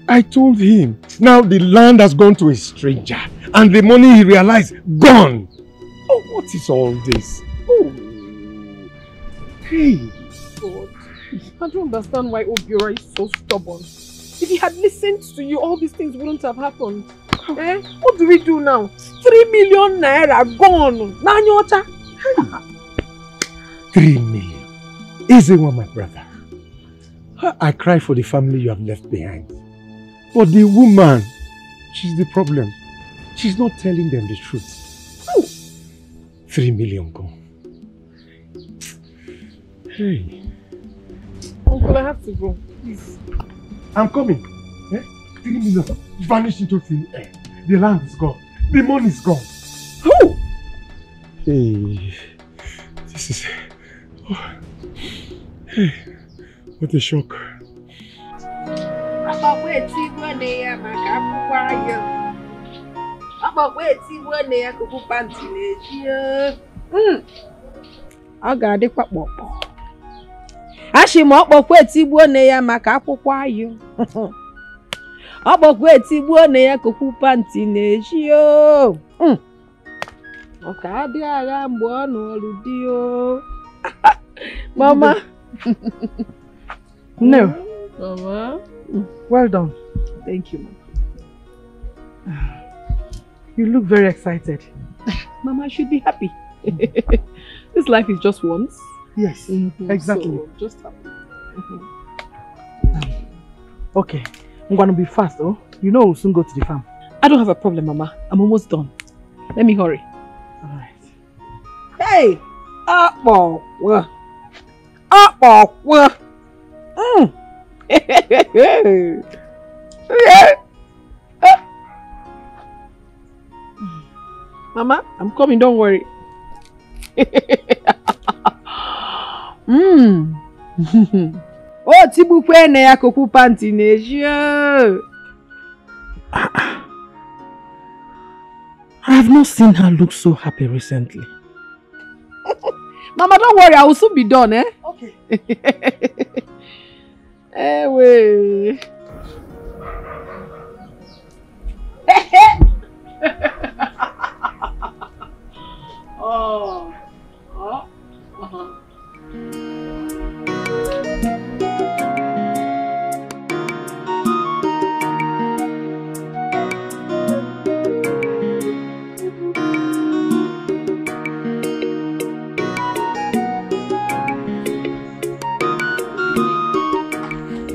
I told him. Now the land has gone to a stranger and the money he realized gone. Oh, what is all this? Oh. Hey. God. I don't understand why Obiora is so stubborn. If he had listened to you, all these things wouldn't have happened. What do we do now? 3 million naira gone. Nanyocha. 3 million. Easy one, my brother. I cry for the family you have left behind. But the woman, she's the problem. She's not telling them the truth. 3 million gone. Hey. Uncle, I have to go. Please. I'm coming. 3 million vanished into thin air. The land is gone. The money is gone. Oh! Hey. This is... Oh. Hey. What a shock. Ashimokpokwe etigbuo nne ya maka akwụkwọ ayụ. Ọkpokwe etigbuo nne ya kuku panti na-eji o. Ọka adị agha mgbe ọ nọrụ di o. Mama. No. Mama. Well done. Thank you, Mom. You look very excited. Mama, I should be happy. This life is just once. Yes, exactly. So just happy. Okay, I'm going to be fast, oh? You know we'll soon go to the farm. I don't have a problem, Mama. I'm almost done. Let me hurry. Alright. Hey! Apple! Mama, I'm coming, don't worry. Oh, Tibu ne ya koku panty nejo. I have not seen her look so happy recently. Mama, don't worry, I will soon be done, eh? Okay. Eh, wait. Oh. Oh.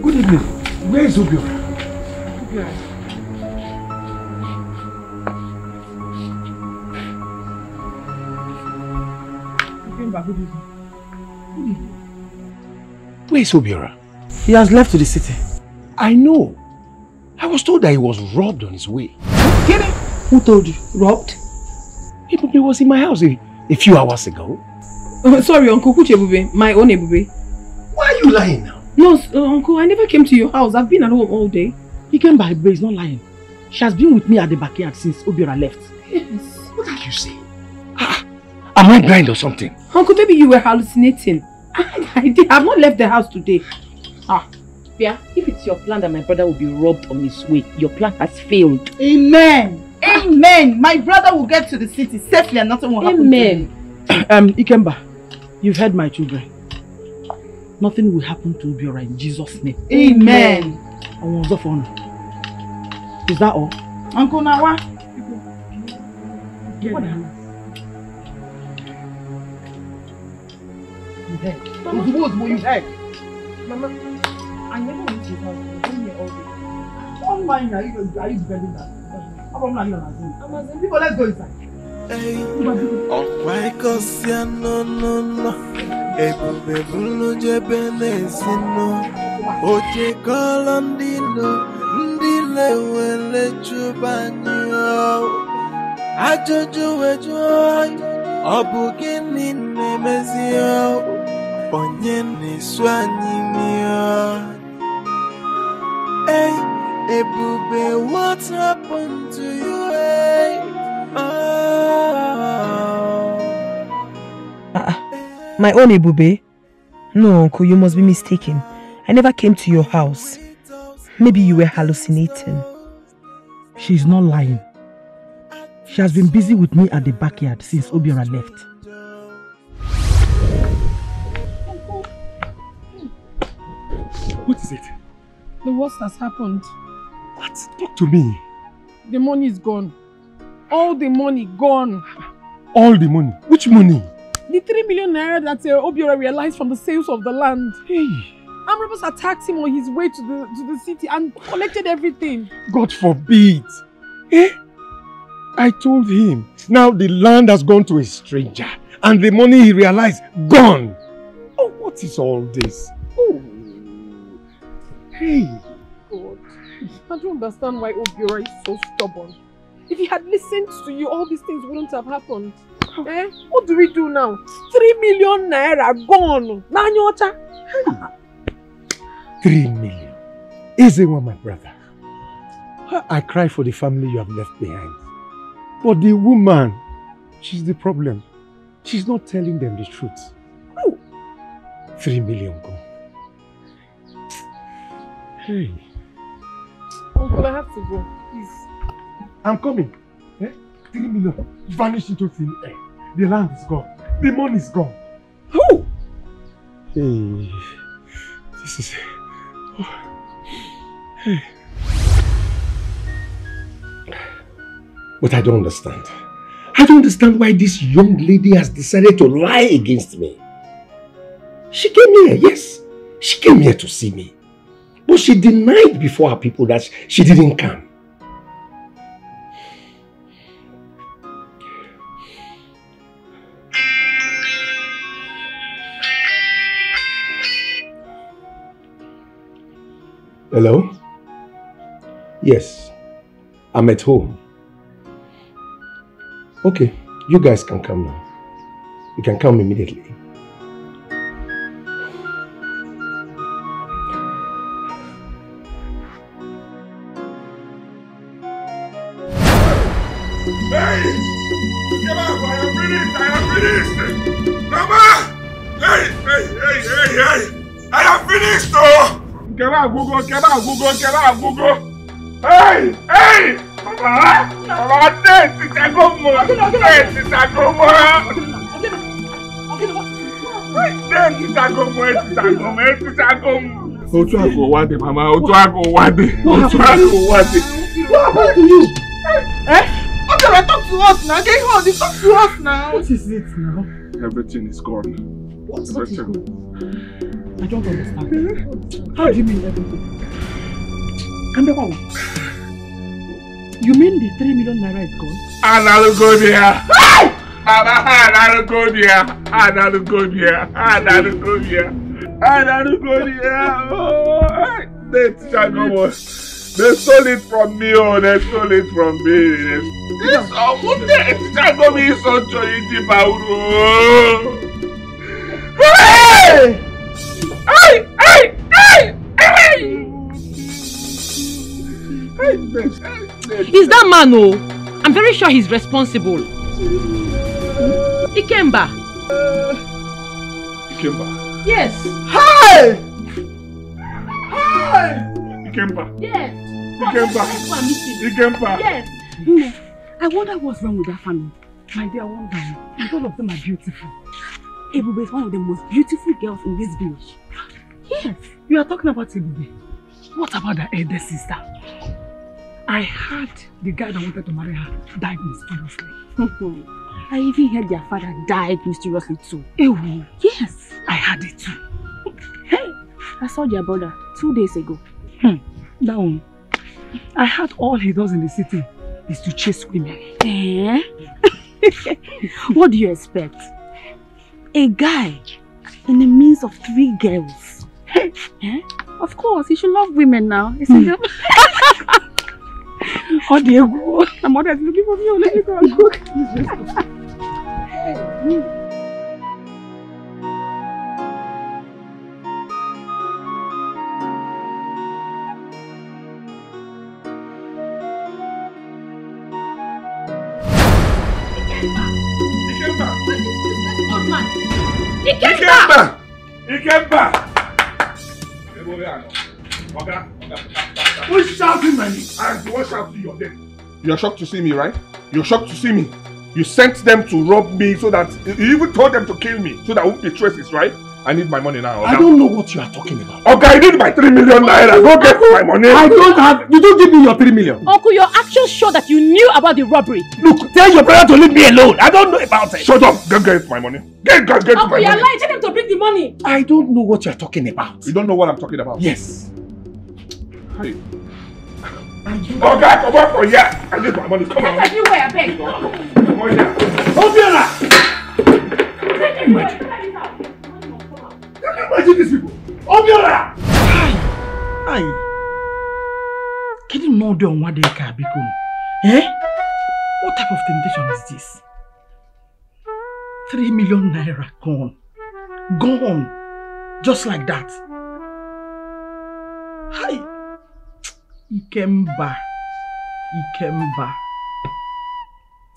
Good evening. Where is Obiora? Where is Obiora? He has left to the city. I know. I was told that he was robbed on his way. Kidding? Who told you? Robbed? He was in my house a few hours ago. Sorry, Uncle Kuchebube, my own Ebube. Why are you lying now? No, Uncle, I never came to your house. I've been at home all day. He came by, but he's not lying. She has been with me at the backyard since Obiora left. Yes. What are you saying? Am I blind or something? Uncle, maybe you were hallucinating. I've not left the house today. Pia, if it's your plan that my brother will be robbed on his way, your plan has failed. Amen. Amen. My brother will get to the city safely and nothing will happen to him. Ikemba, you've heard my children. Nothing will happen to Obiora in Jesus' name. Amen. Is that all? Uncle Nawa? You heard. Mama, you heard. Mama, I never went to your house. I've been here all day. Don't mind, are you defending that? People, let's go inside. Oh my God, no. Ebube bulu jebe nesino. Oche kolondino. Ndile wele chubanyo. Ajojo wejoy. Obugini nemezio. Onye niswanyimio. Hey, Ebube, what happened to you? Hey? My own Ebube? No, Uncle, you must be mistaken. I never came to your house. Maybe you were hallucinating. She's not lying. She has been busy with me at the backyard since Obiora left. What is it? The worst has happened. What? Talk to me. The money is gone. All the money gone. All the money? Which money? The 3 million naira that Obiora realized from the sales of the land. Hey. Armed robbers attacked him on his way to the city and collected everything. God forbid. Eh? I told him. Now the land has gone to a stranger. And the money he realized, gone. Oh, what is all this? Oh. Hey. God. I don't understand why Obiora is so stubborn. If he had listened to you, all these things wouldn't have happened. Eh? What do we do now? 3 million naira gone. Nanyota. 3 million. Easy one, my brother. I cry for the family you have left behind. But the woman, she's the problem. She's not telling them the truth. Oh. 3 million gone. Hey. Uncle, I have to go. Please. I'm coming. Eh? 3 million vanished into thin air. The land is gone. The money is gone. Oh! Hey. This is... Oh. Hey. But I don't understand. I don't understand why this young lady has decided to lie against me. She came here, yes. She came here to see me. But she denied before her people that she didn't come. Hello? Yes, I'm at home. Okay, you guys can come now. You can come immediately. Hey! Come on, I am finished! Mama! Hey! I am finished, oh! Come on, Google! Hey! Mama! Otu ago wade, Mama. Otu ago wade. What happened to you? Eh? Okay, talk to us now. Get hold. Talk to us now. What is it now? Everything is gone. What is gone? I don't understand. How do you mean everything? You mean the 3 million naira is gone? Another go there. Mama, another go there. Oh, they stole it from me. This is so joyful. Is that man, oh? I'm very sure he's responsible. Ikemba. Yes. Hi! Ikemba. Yes. Ikemba. Yes. I wonder what's wrong with that family. My dear, I wonder. All of them are beautiful. Ebube is one of the most beautiful girls in this village. Yes. You are talking about Ebube. What about the elder sister? I heard the guy that wanted to marry her died mysteriously. I even heard their father died mysteriously too. Ew. Yes. I heard it too. Hey, I saw their brother 2 days ago. That one. I heard all he does in the city is to chase women. Eh? What do you expect? A guy in the midst of 3 girls. Eh? Of course, he should love women now. It's a Oh dear God. My mother is looking for me. Let me go and cook. Ikemba! Who's shouting my name? I'm the one shouting your name. You're shocked to see me, right? You're shocked to see me. You sent them to rob me so that you even told them to kill me so that I won't be traces, right? I need my money now. I don't know what you are talking about. Okay, I need my 3 million naira. Go get my money. I don't have. You don't give me your 3 million. Uncle, your actions show that you knew about the robbery. Look, tell your brother to leave me alone. I don't know about it. Shut up. Go get my money. Get my money. Uncle, you're lying. Tell them to bring the money. I don't know what you're talking about. You don't know what I'm talking about? Yes. Hey. Okay, come on for here. I need my money. Come on. That's everywhere, I beg. Come on here. Obiora! Imagine these people. Obiora! Hi. Can you know them what they can become? Eh? What type of temptation is this? 3 million naira gone. Gone. Just like that. Hi. Ikemba.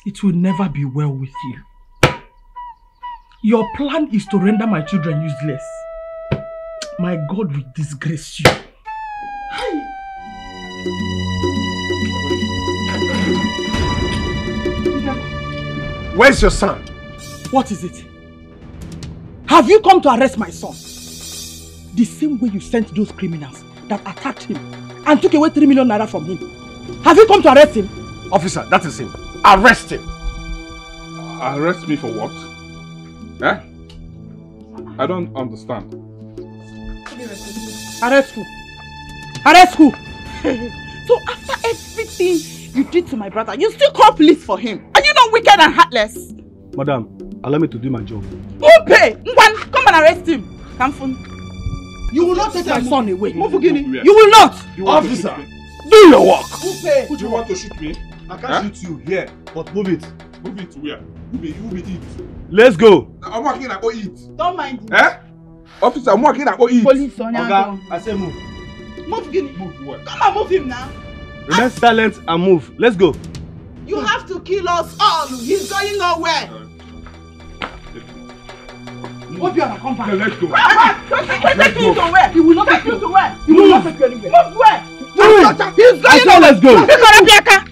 It will never be well with you. Your plan is to render my children useless. My God will disgrace you. Where's your son? What is it? Have you come to arrest my son? The same way you sent those criminals that attacked him and took away 3 million naira from him. Have you come to arrest him? Officer, that is him. Arrest him. Arrest me for what? Eh? I don't understand. Arrest who? Arrest who? So after everything you did to my brother, you still call police for him? Are you not wicked and heartless? Madam, allow me to do my job. Who pay? Ngwan, come and arrest him. Kamfun. You will not take my son away. Mufugini. You will not. Officer, do your work. Do you want to shoot me? I can't shoot you here, but move it. Move it to where? You be eat. Let's go. I'm working, I go eat. Don't mind him. Eh? Officer, I'm working, I go eat. Police on your Oga, I say move. Move, Guinea. Move what? Come and move him now. Remain silent and move. Let's go. You have to kill us all. He's going nowhere. Hope you are come back. Let's go. Take you to where? He will not take you to where? He will not take you anywhere. Move where? He's going nowhere. Let's go.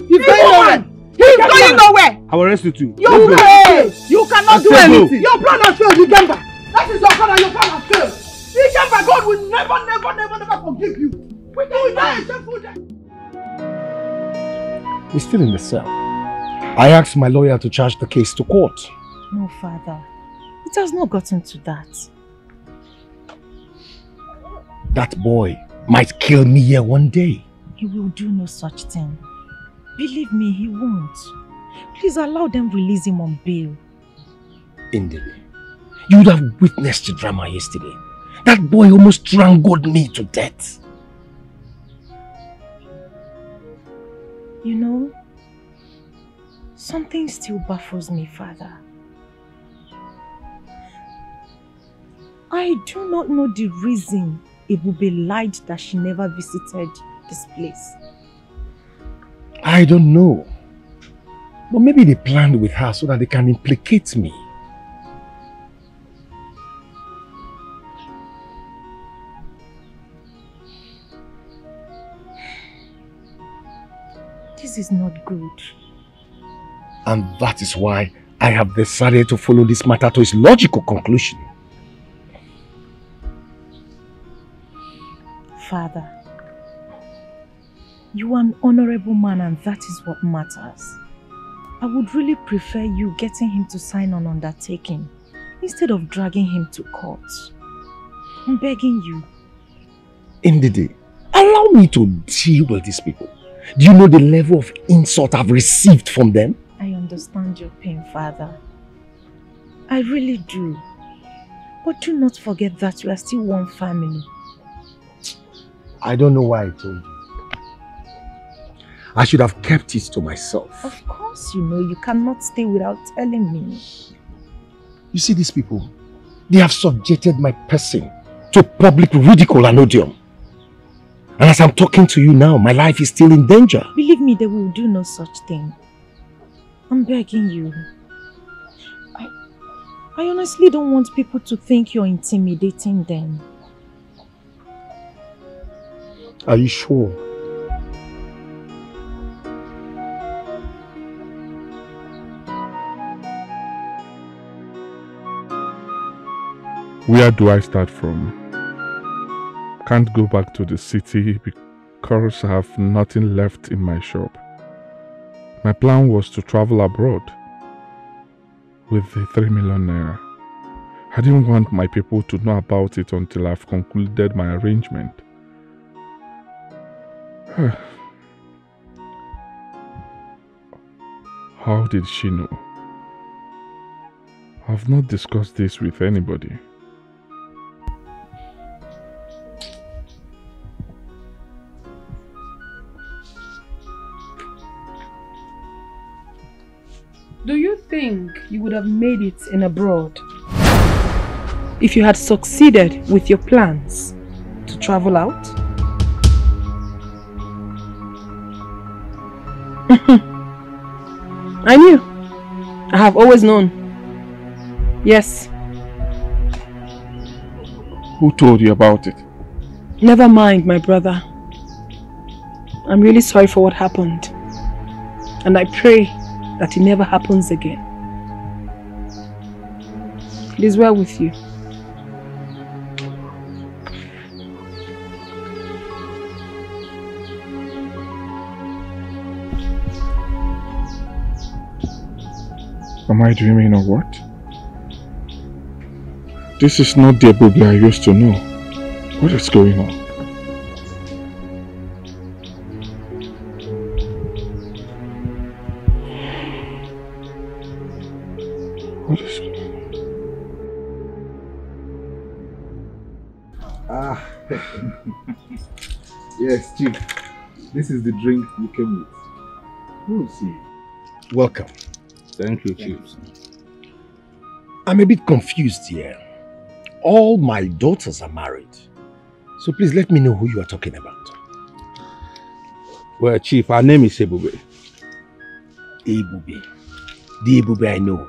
He's going nowhere. He's going nowhere. I will arrest you too. You pay. You cannot do anything. Your brother failed, Dikemba. That is your brother. Your brother failed. Dikemba, God will never forgive you. We will die. He's still in the cell. I asked my lawyer to charge the case to court. No, Father. It has not gotten to that. That boy might kill me here one day. He will do no such thing. Believe me, he won't. Please allow them release him on bail. Indele, you would have witnessed the drama yesterday. That boy almost strangled me to death. You know, something still baffles me, Father. I do not know the reason Ebube lied that she never visited this place. I don't know. But maybe they planned with her so that they can implicate me. This is not good. And that is why I have decided to follow this matter to its logical conclusion. Father, you are an honorable man and that is what matters. I would really prefer you getting him to sign an undertaking instead of dragging him to court. I'm begging you. Ndidi, allow me to deal with these people. Do you know the level of insult I've received from them? I understand your pain, Father. I really do. But do not forget that you are still one family. I don't know why I told you. I should have kept it to myself. Of course, you know you cannot stay without telling me. You see these people? They have subjected my person to public ridicule and odium. And as I'm talking to you now, my life is still in danger. Believe me, they will do no such thing. I'm begging you. I honestly don't want people to think you're intimidating them. Are you sure? Where do I start from? Can't go back to the city because I have nothing left in my shop. My plan was to travel abroad with the 3 million naira. I didn't want my people to know about it until I've concluded my arrangement. How did she know? I've not discussed this with anybody. Do you think you would have made it in abroad if you had succeeded with your plans to travel out? I knew. I have always known. Yes. Who told you about it? Never mind, my brother. I'm really sorry for what happened. And I pray that it never happens again. It is well with you. Am I dreaming or what? This is not the Ebube I used to know. What is going on? What is going on? Yes, Chief. This is the drink you came with. We'll see. Welcome. Thank you, Chief. I'm a bit confused here. All my daughters are married. So please let me know who you are talking about. Well, Chief, our name is Ebube. Ebube. The Ebube I know.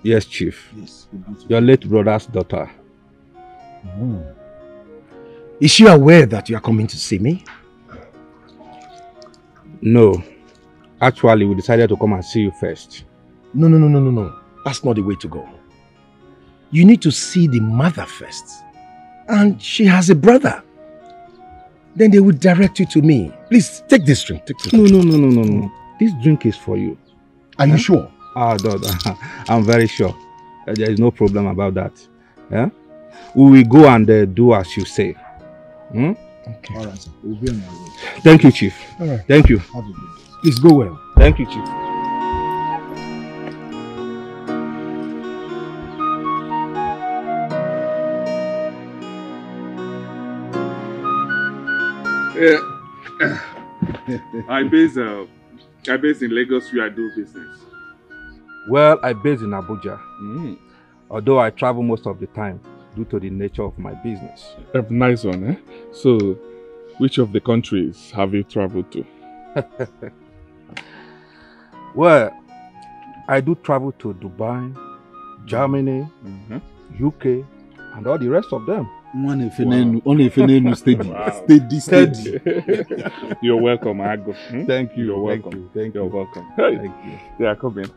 Yes, Chief. Yes. Your late brother's daughter. Is she aware that you are coming to see me? No. Actually, we decided to come and see you first. No. That's not the way to go. You need to see the mother first. And she has a brother. Then they will direct you to me. Please, take this drink. Take this No. This drink is for you. Are you sure? No, I'm very sure. There is no problem about that. Yeah? We will go and do as you say. Okay. All right, sir. We'll be on our way. Thank you, Chief. All right. Thank you. Have a good day. Please go well. Thank you, Chief. I base in Lagos where I do business. Well, I base in Abuja. Although I travel most of the time due to the nature of my business. Nice one, eh? So, which of the countries have you traveled to? Well, I do travel to Dubai, Germany, UK, and all the rest of them. Only steady. You're welcome, Ago. Thank you. You're welcome. Thank you. You're welcome. Hey. Thank you. They are coming.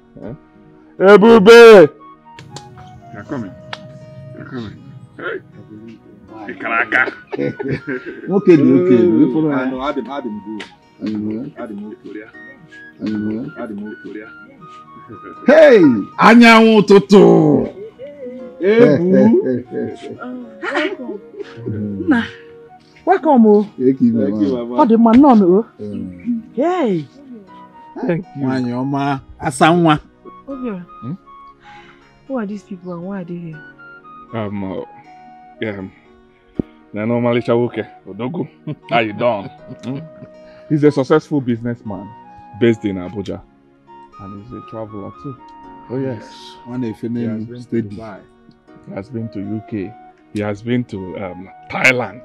Hey, Bube! They are coming. They're coming. Hey. Ikaraka. Okay. Hey, Anyanwụ ụtụtụ. Nna, welcome. Thank you, Mama. Oh, the man, no. Hey. Thank you. Nwanyị ọma, asa nwa. Obiora, who are these people and why are they here? They're normally Chawoke, Odogu. How you doing? He's a successful businessman based in Abuja. And he's a traveler too. Oh yes. One if you name steady. He has been to UK. He has been to Thailand.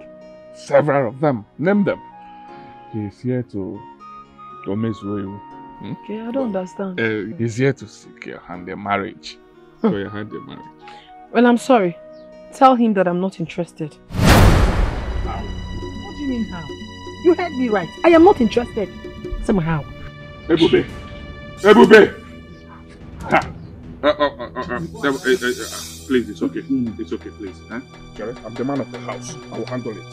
Several of them. Name them. He's here to miss you. Okay, I don't understand. He's here to seek your hand in marriage. So your hand in marriage. Well, I'm sorry. Tell him that I'm not interested. How? What do you mean how? You heard me right. I am not interested. Somehow. Ebube! Ebube! Please, it's okay. It's okay, please. I'm the man of the house. I will handle it.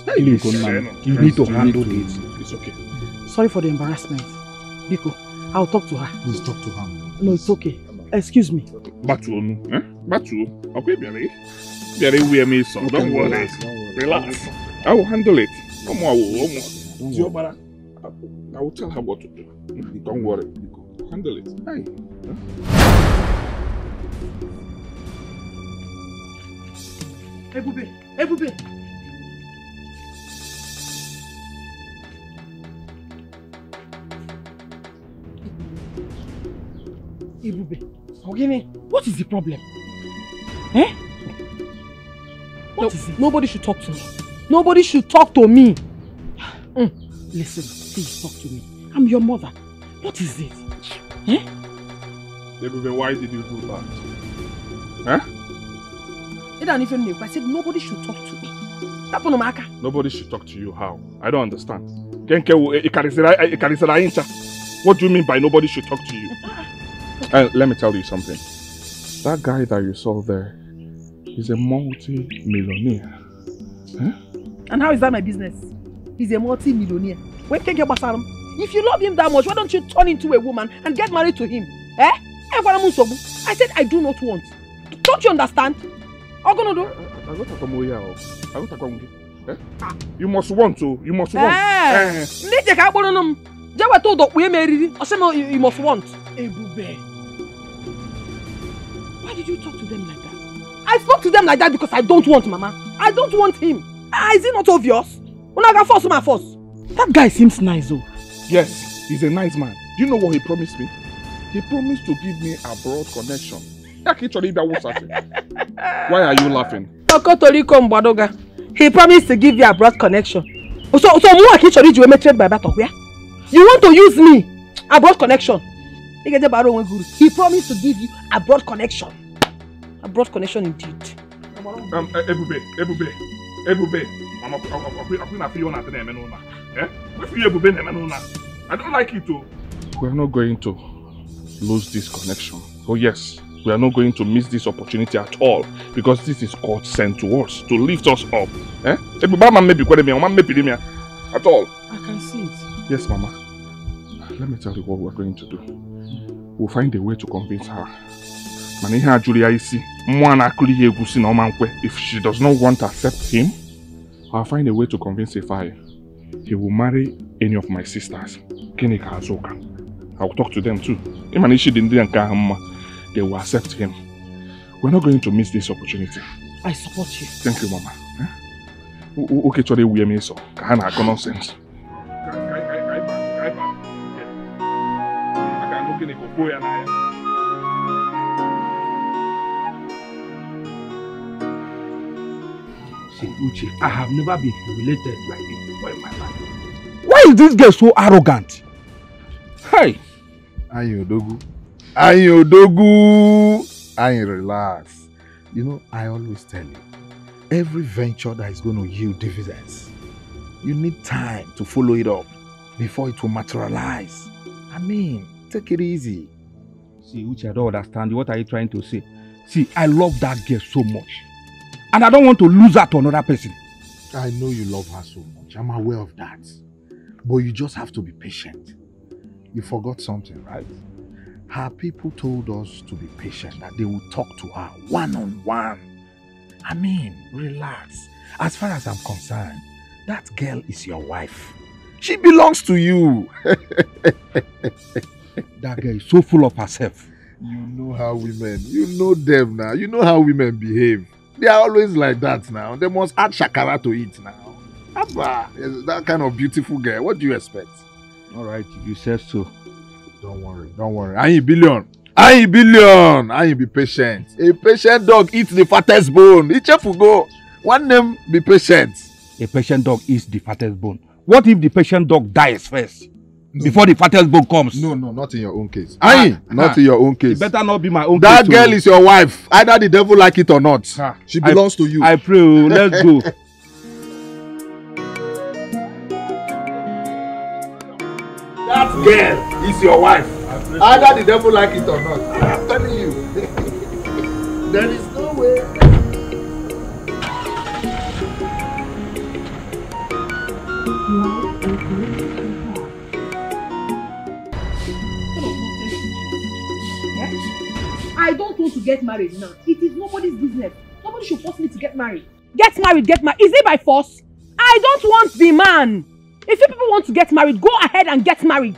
You need to handle it. It's okay. Sorry for the embarrassment. Biko, I'll talk to her. Please talk to her. No, it's okay. Excuse me. Batu, Batu. Okay, Biari. Biari, we are me, son. Don't worry. Relax. I will handle it. I will tell her what to do. Don't worry. Handle it. Hey. Ebube! Ebube! Ebube, Ogini, what is the problem? Eh? What is it? Nobody should talk to me. Nobody should talk to me. Listen, please talk to me. I'm your mother. What is it? Eh? Ebube, why did you do that? Huh? I said nobody should talk to me. Nobody should talk to you. How? I don't understand. What do you mean by nobody should talk to you? Let me tell you something. That guy that you saw there is a multi-millionaire. Huh? And how is that my business? He's a multi-millionaire. When can you get him? If you love him that much, why don't you turn into a woman and get married to him? Eh? I said I do not want. Don't you understand? You must want to. You must want. You must want. Why did you talk to them like that? I spoke to them like that because I don't want Mama. I don't want him. Is it not obvious? That guy seems nice though. Yes, he's a nice man. Do you know what he promised me? He promised to give me a broad connection. Why are you laughing? He promised to give you a broad connection. So you want to use me? A broad connection. He promised to give you a broad connection. A broad connection indeed. Ebube. I don't like it too. We are not going to lose this connection. Oh yes, we are not going to miss this opportunity at all because this is God sent to us to lift us up. At all. I can see it. Yes, Mama. Let me tell you what we're going to do. We'll find a way to convince her. If she does not want to accept him, I'll find a way to convince Ifai. He will marry any of my sisters. I'll talk to them too. They will accept him. We're not going to miss this opportunity. I support you. Thank you, Mama. Okay, today we are so. Nonsense. See, Uche, I have never been humiliated like this before in my life. Why is this girl so arrogant? Hey! Ayodogu, relax. You know, I always tell you, every venture that is going to yield dividends, you need time to follow it up before it will materialize. I mean, take it easy. See, Uche, I don't understand. What are you trying to say? See, I love that girl so much. And I don't want to lose her to another person. I know you love her so much. I'm aware of that. But you just have to be patient. You forgot something, right? Her people told us to be patient, that they will talk to her one-on-one. I mean, relax. As far as I'm concerned, that girl is your wife. She belongs to you. That girl is so full of herself. You know how women, you know them now. You know how women behave. They are always like that now. They must add shakara to it now. Abba, that kind of beautiful girl. What do you expect? All right, if you say so. Don't worry. I ain't billion. Be patient. A patient dog eats the fattest bone. Each will go. One name, be patient. A patient dog eats the fattest bone. What if the patient dog dies first? No. Before the fattest bone comes? No, not in your own case. Not in your own case. It better not be my own that case. That girl is your wife. Either the devil like it or not. She belongs to you. I pray. Let's go. That girl is your wife. Either the devil like it or not. I'm telling you. There is no way. I don't want to get married now. It is nobody's business. Nobody should force me to get married. Get married. Is it by force? I don't want the man. If you people want to get married, go ahead and get married.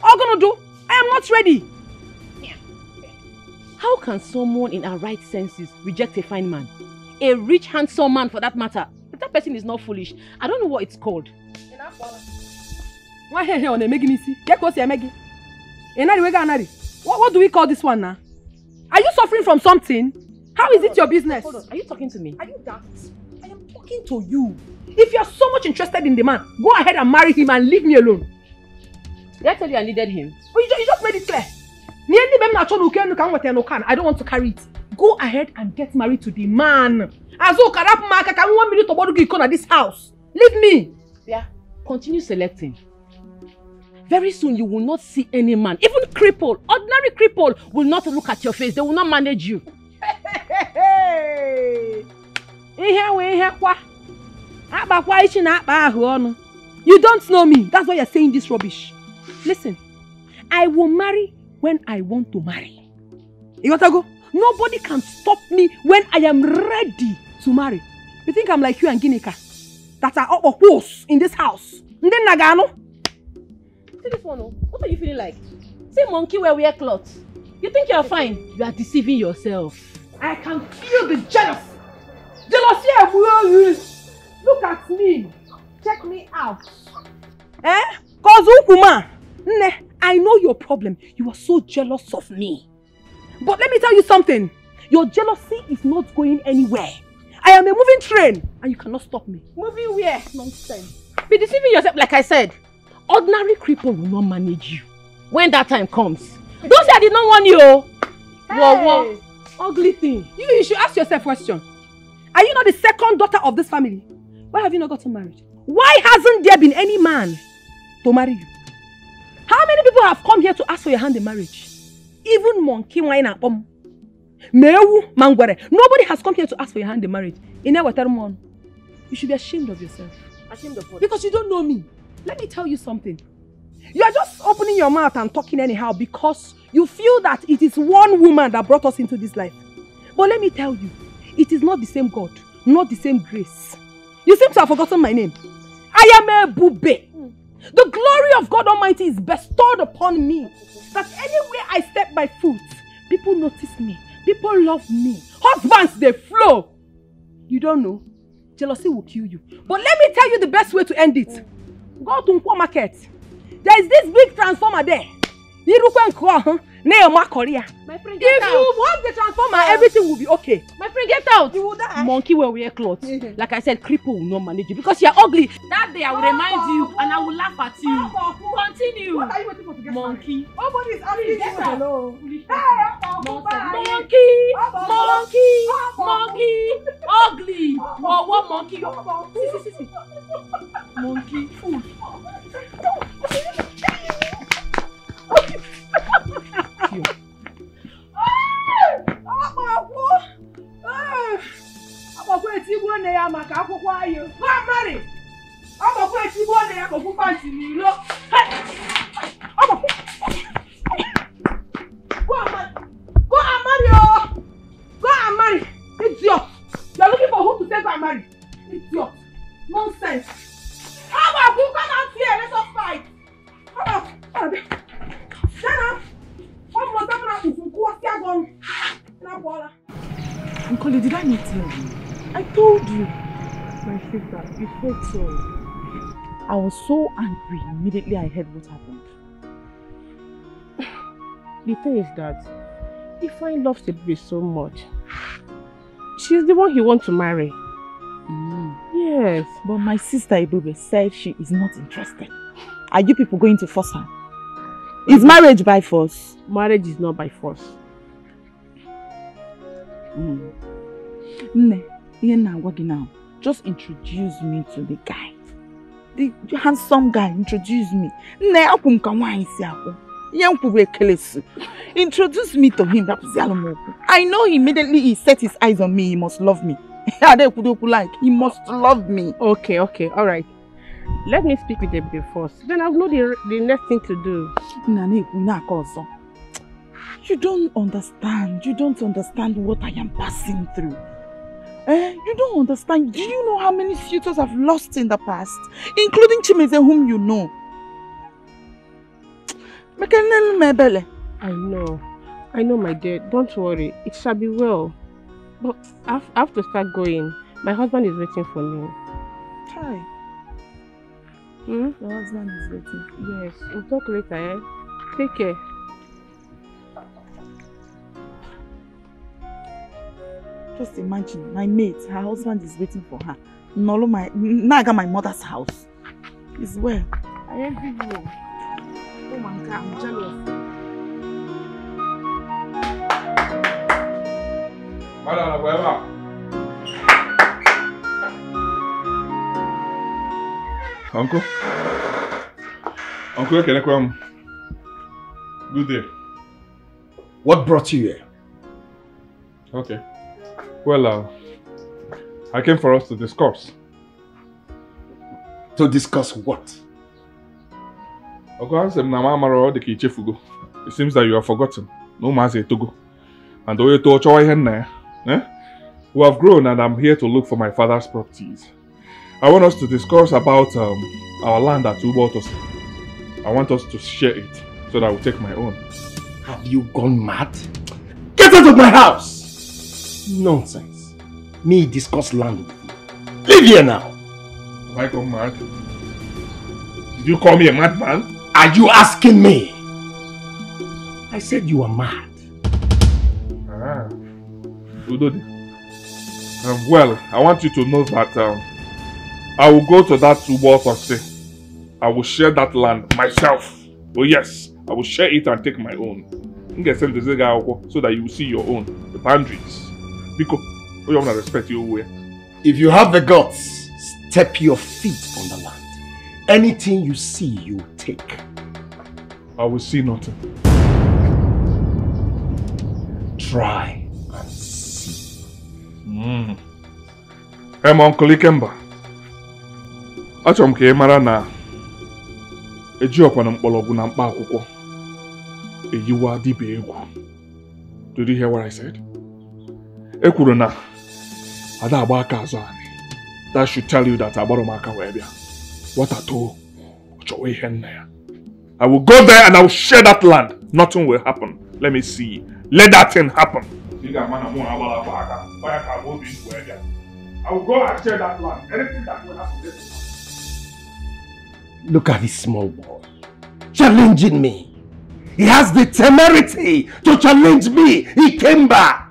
All gonna do? I am not ready. How can someone in our right senses reject a fine man? A rich, handsome man for that matter. If that person is not foolish, I don't know what it's called. What do we call this one now? Are you suffering from something? How is it your business? Hold on. Are you talking to me? Are you daft? I am talking to you. If you are so much interested in the man, go ahead and marry him and leave me alone. Did I tell you I needed him? Well, you just made it clear. I don't want to carry it. Go ahead and get married to the man. This house. Leave me. Yeah. Continue selecting. Very soon you will not see any man, even cripple, ordinary cripple, will not look at your face. They will not manage you. You don't know me. That's why you're saying this rubbish. Listen, I will marry when I want to marry. Nobody can stop me when I am ready to marry. You think I'm like you and Ginika that are up of course in this house? And then Nagano. See this one, what are you feeling like? Say monkey wear clothes. You think you're fine? You are deceiving yourself. I can feel the jealousy. Jealousy of you. Look at me. Check me out. Cause Ukuma, I know your problem. You are so jealous of me. But let me tell you something. Your jealousy is not going anywhere. I am a moving train and you cannot stop me. Moving where? Nonsense. Be deceiving yourself, like I said. Ordinary cripple will not manage you when that time comes. Don't say I did not warn you. Hey. Whoa. Ugly thing. You should ask yourself a question. Are you not the second daughter of this family? Why have you not gotten married? Why hasn't there been any man to marry you? How many people have come here to ask for your hand in marriage? Even monkey wine and pom. Mewu mangwere. Nobody has come here to ask for your hand in marriage. You should be ashamed of yourself. Ashamed of what? Because you don't know me. Let me tell you something. You are just opening your mouth and talking anyhow because you feel that it is one woman that brought us into this life. But let me tell you, it is not the same God, not the same grace. You seem to have forgotten my name. I am a bube. The glory of God Almighty is bestowed upon me. That anywhere I step my foot, people notice me. People love me. Husbands, they flow. You don't know. Jealousy will kill you. But let me tell you the best way to end it. Go to Nkwo Market. There is this big transformer there. My friend, get out. If you want the transformer, everything will be okay. My friend, get out. You will die. Monkey will wear clothes. Like I said, cripple will not manage you because you are ugly. That day I will remind you and I will laugh at you. Continue. What are you waiting for to get monkey? Nobody is asking you hello. Monkey. Ugly. What monkey? See. Monkey. Fool. Go and marry. Idiot. You are looking for who to take and marry. Idiot. Nonsense. How about you come out here? Let us fight. Nkoli, did I not tell you? I told you. My sister, you said so. I was so angry immediately I heard what happened. The thing is that Ifeanyi loves the baby so much. She's the one he wants to marry. Yes. But my sister Ebube said she is not interested. Are you people going to force her? Is marriage by force? Marriage is not by force. Now, just introduce me to the guy. The handsome guy, introduce me. Introduce me to him. I know immediately he set his eyes on me, he must love me. He must love me. Okay, alright. Let me speak with them first. Then I'll know the next thing to do. You don't understand. You don't understand what I am passing through. You don't understand. Do you know how many suitors I've lost in the past? Including Chimeze, whom you know. I know, my dear. Don't worry. It shall be well. But I have to start going. My husband is waiting for me. Hi. Your husband is waiting? Yes. We'll talk later, eh? Take care. Just imagine, my mate, her husband is waiting for her. Now I got my mother's house. It's well. I envy you. Oh my God, I'm jealous. Uncle, can I come? Good day. What brought you here? Okay. Well, I came for us to discuss. To discuss what? It seems that you have forgotten. No man's a Togo. And we have grown and I'm here to look for my father's properties. I want us to discuss about our land at Ubotos. I want us to share it so that I will take my own. Have you gone mad? Get out of my house! Nonsense. Me discuss land with you. Leave here now. Have I gone mad? Did you call me a madman? Are you asking me? I said you are mad. Udodi. Well, I want you to know that I will go to that Ubotos. I will share that land myself. Oh yes, I will share it and take my own. So that you will see your own, the boundaries. Because you want to respect your way. If you have the guts, step your feet on the land. Anything you see, you take. I will see nothing. Try and see. Hey, Uncle Ikemba. Achọrọ m ka ị mara na eji ọkwana mkpọrọgwụ na mkpa akwụkwọ eyiwa dibịa egwu. Did you hear what I said? E kwuru na ada agba aka azụ anyị. That should tell you that agbara m aka wee bịa. What I told, chọwa ihe nna ya. I will go there and I will share that land. Nothing will happen. Let me see. Let that thing happen. I will go and share that land. Anything that will happen. Look at this small boy. Challenging me. He has the temerity to challenge me. He came back.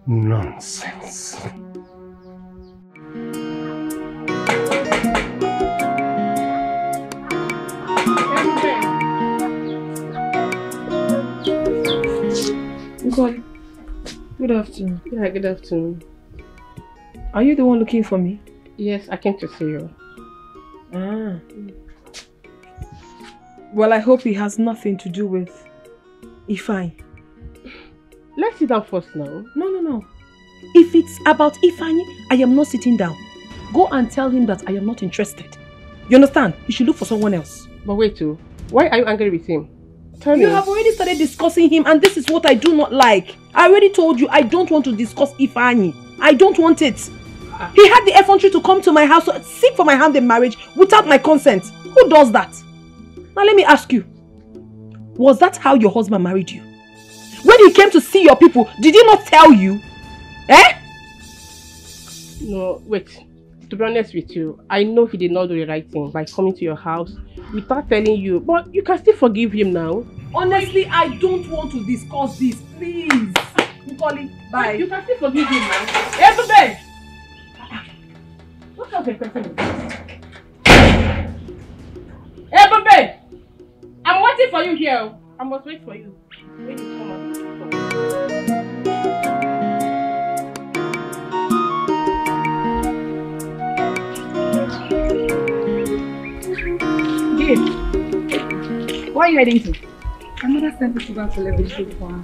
Nonsense. Good afternoon. Yeah, good afternoon. Are you the one looking for me? Yes, I came to see you. Ah. Well, I hope it has nothing to do with Ifeanyi. Let's sit down first now. No. If it's about Ifeanyi, I am not sitting down. Go and tell him that I am not interested. You understand? You should look for someone else. But wait, why are you angry with him? Tell me. You have already started discussing him and this is what I do not like. I already told you I don't want to discuss Ifeanyi. I don't want it. He had the effrontery to come to my house to seek for my hand in marriage without my consent. Who does that? Now let me ask you. Was that how your husband married you? When he came to see your people, did he not tell you? Eh? No, wait. To be honest with you, I know he did not do the right thing by coming to your house without telling you. But you can still forgive him now. Honestly, I don't want to discuss this. Please. Nicole, bye. You can still forgive him now. Hey, babe! What kind of person is this? Hey, babe! I'm waiting for you here. I must wait for you. Wait, come on. Where are you heading to? My mother sent me to go and collect vegetable for her.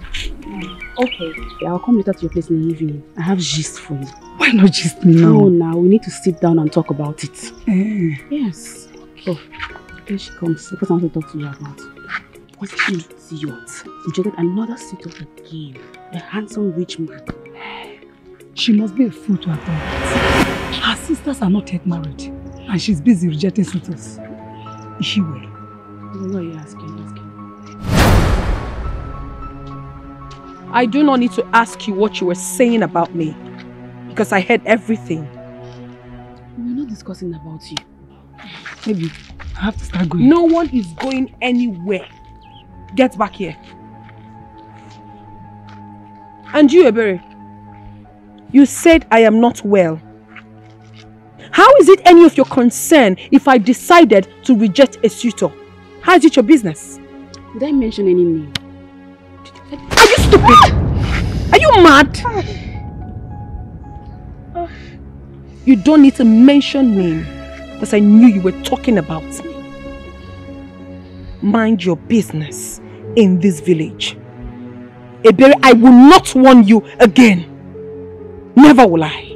Okay. I'll come later to your place in the evening. I have gist for you. Why not gist me now? No, now we need to sit down and talk about it. Yes. Oh, here she comes. Because I want to talk to you about. Was she idiot? Rejected another suitor again. A handsome rich man. She must be a fool to have done that. Her sisters are not yet married. And she's busy rejecting suitors. Is she well? What are you asking? I do not need to ask you what you were saying about me. Because I heard everything. We're not discussing about you. Maybe I have to start going. No one is going anywhere. Get back here. And you, Ebere, you said I am not well. How is it any of your concern if I decided to reject a suitor? How is it your business? Did I mention any name? Are you stupid? Are you mad? You don't need to mention name because I knew you were talking about me. Mind your business in this village. Ebere, I will not warn you again. Never will I.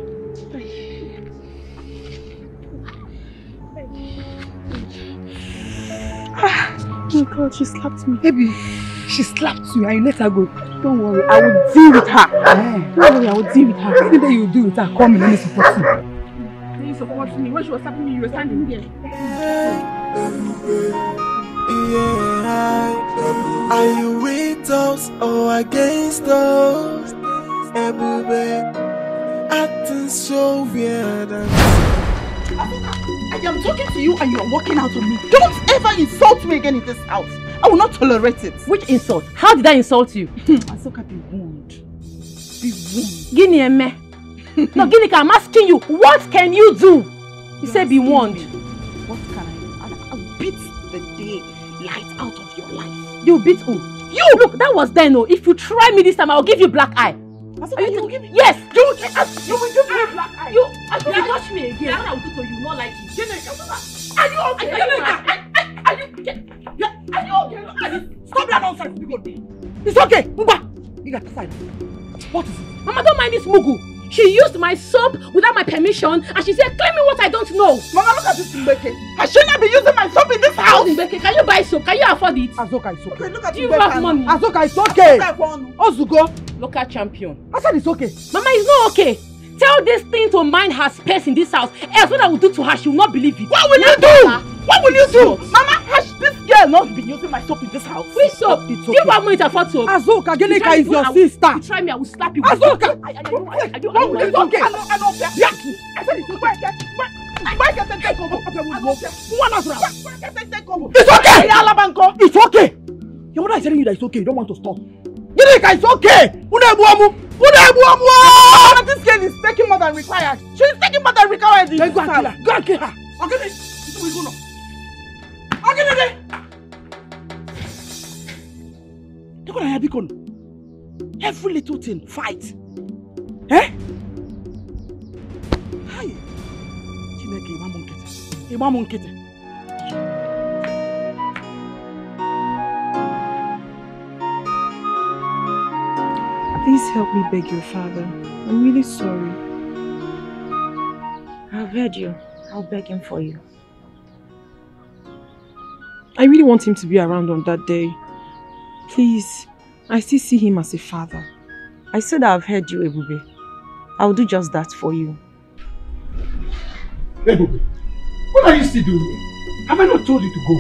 Oh God, she slapped me. Baby, she slapped you and you let her go. Don't worry, I will deal with her. Don't worry, I will deal with her. Anything you do with her, call me, let me support you. You support me. When she was tapping me, you were standing there. Yeah, are you with us or against us? Everywhere, acting so weird. I am talking to you and you are walking out on me. Don't ever insult me again in this house. I will not tolerate it. Which insult? How did I insult you? Asoka, be warned. Be warned. Guinea and me. No, Guinea, I'm asking you, what can you do? You say be warned. What can I do? I'll beat the day light out of your life. You beat who? You! Look, that was then. If you try me this time, I'll give you black eye. Asoka, you will give me? Yes! You will give me black eye. You touch me again. That's what I will do to you, not like you. Are you okay? Are you okay? Stop that nonsense, people. It's okay. Mba. You got to fight. What is it? Mama, don't mind this mugu. She used my soap without my permission and she said, claim me what I don't know. Mama, look at this Mbeke. I should not be using my soap in this house. Mbeke, can you buy soap? Can you afford it? Azoka, it's okay. Look at Do you have money? Azoka, it's okay. Ozugo. Local champion. I said it's okay. Mama, it's not okay. Tell this thing to mind her space in this house. Else what I will do to her, she will not believe it. What will you do? What will you do? Mama, has this girl not been using my soap in this house? Which soap? It's okay. Do you have money to afford soap? Azoka, Genika is your sister. You try me, I will slap you. Azoka! It's okay. I said it's okay. It's okay. Your mother is telling you that it's okay. You don't want to stop. Genika, it's okay. This girl is taking more than required. She is taking more than required. Then go and kill her. Go and kill her. Every little thing, fight. Eh? Hi. Please help me beg your father. I'm really sorry. I've heard you. I'll beg him for you. I really want him to be around on that day. Please, I still see him as a father. I said I've heard you, Ebube. I'll do just that for you. Ebube, what are you still doing? Have I not told you to go?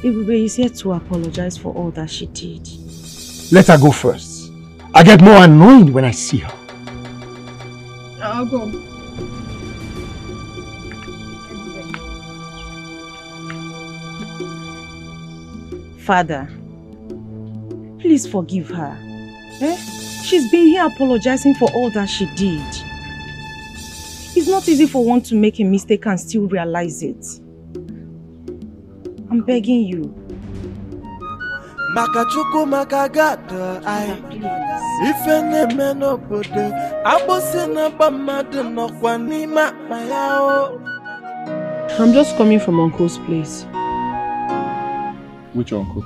Ebube is here to apologize for all that she did. Let her go first. I get more annoyed when I see her. I'll go. Father, please forgive her. Eh? She's been here apologizing for all that she did. It's not easy for one to make a mistake and still realize it. I'm begging you. Makachuku makagada ai ifene meno bode abose na bamade no kwani mayao. I'm just coming from Uncle's place. Which uncle?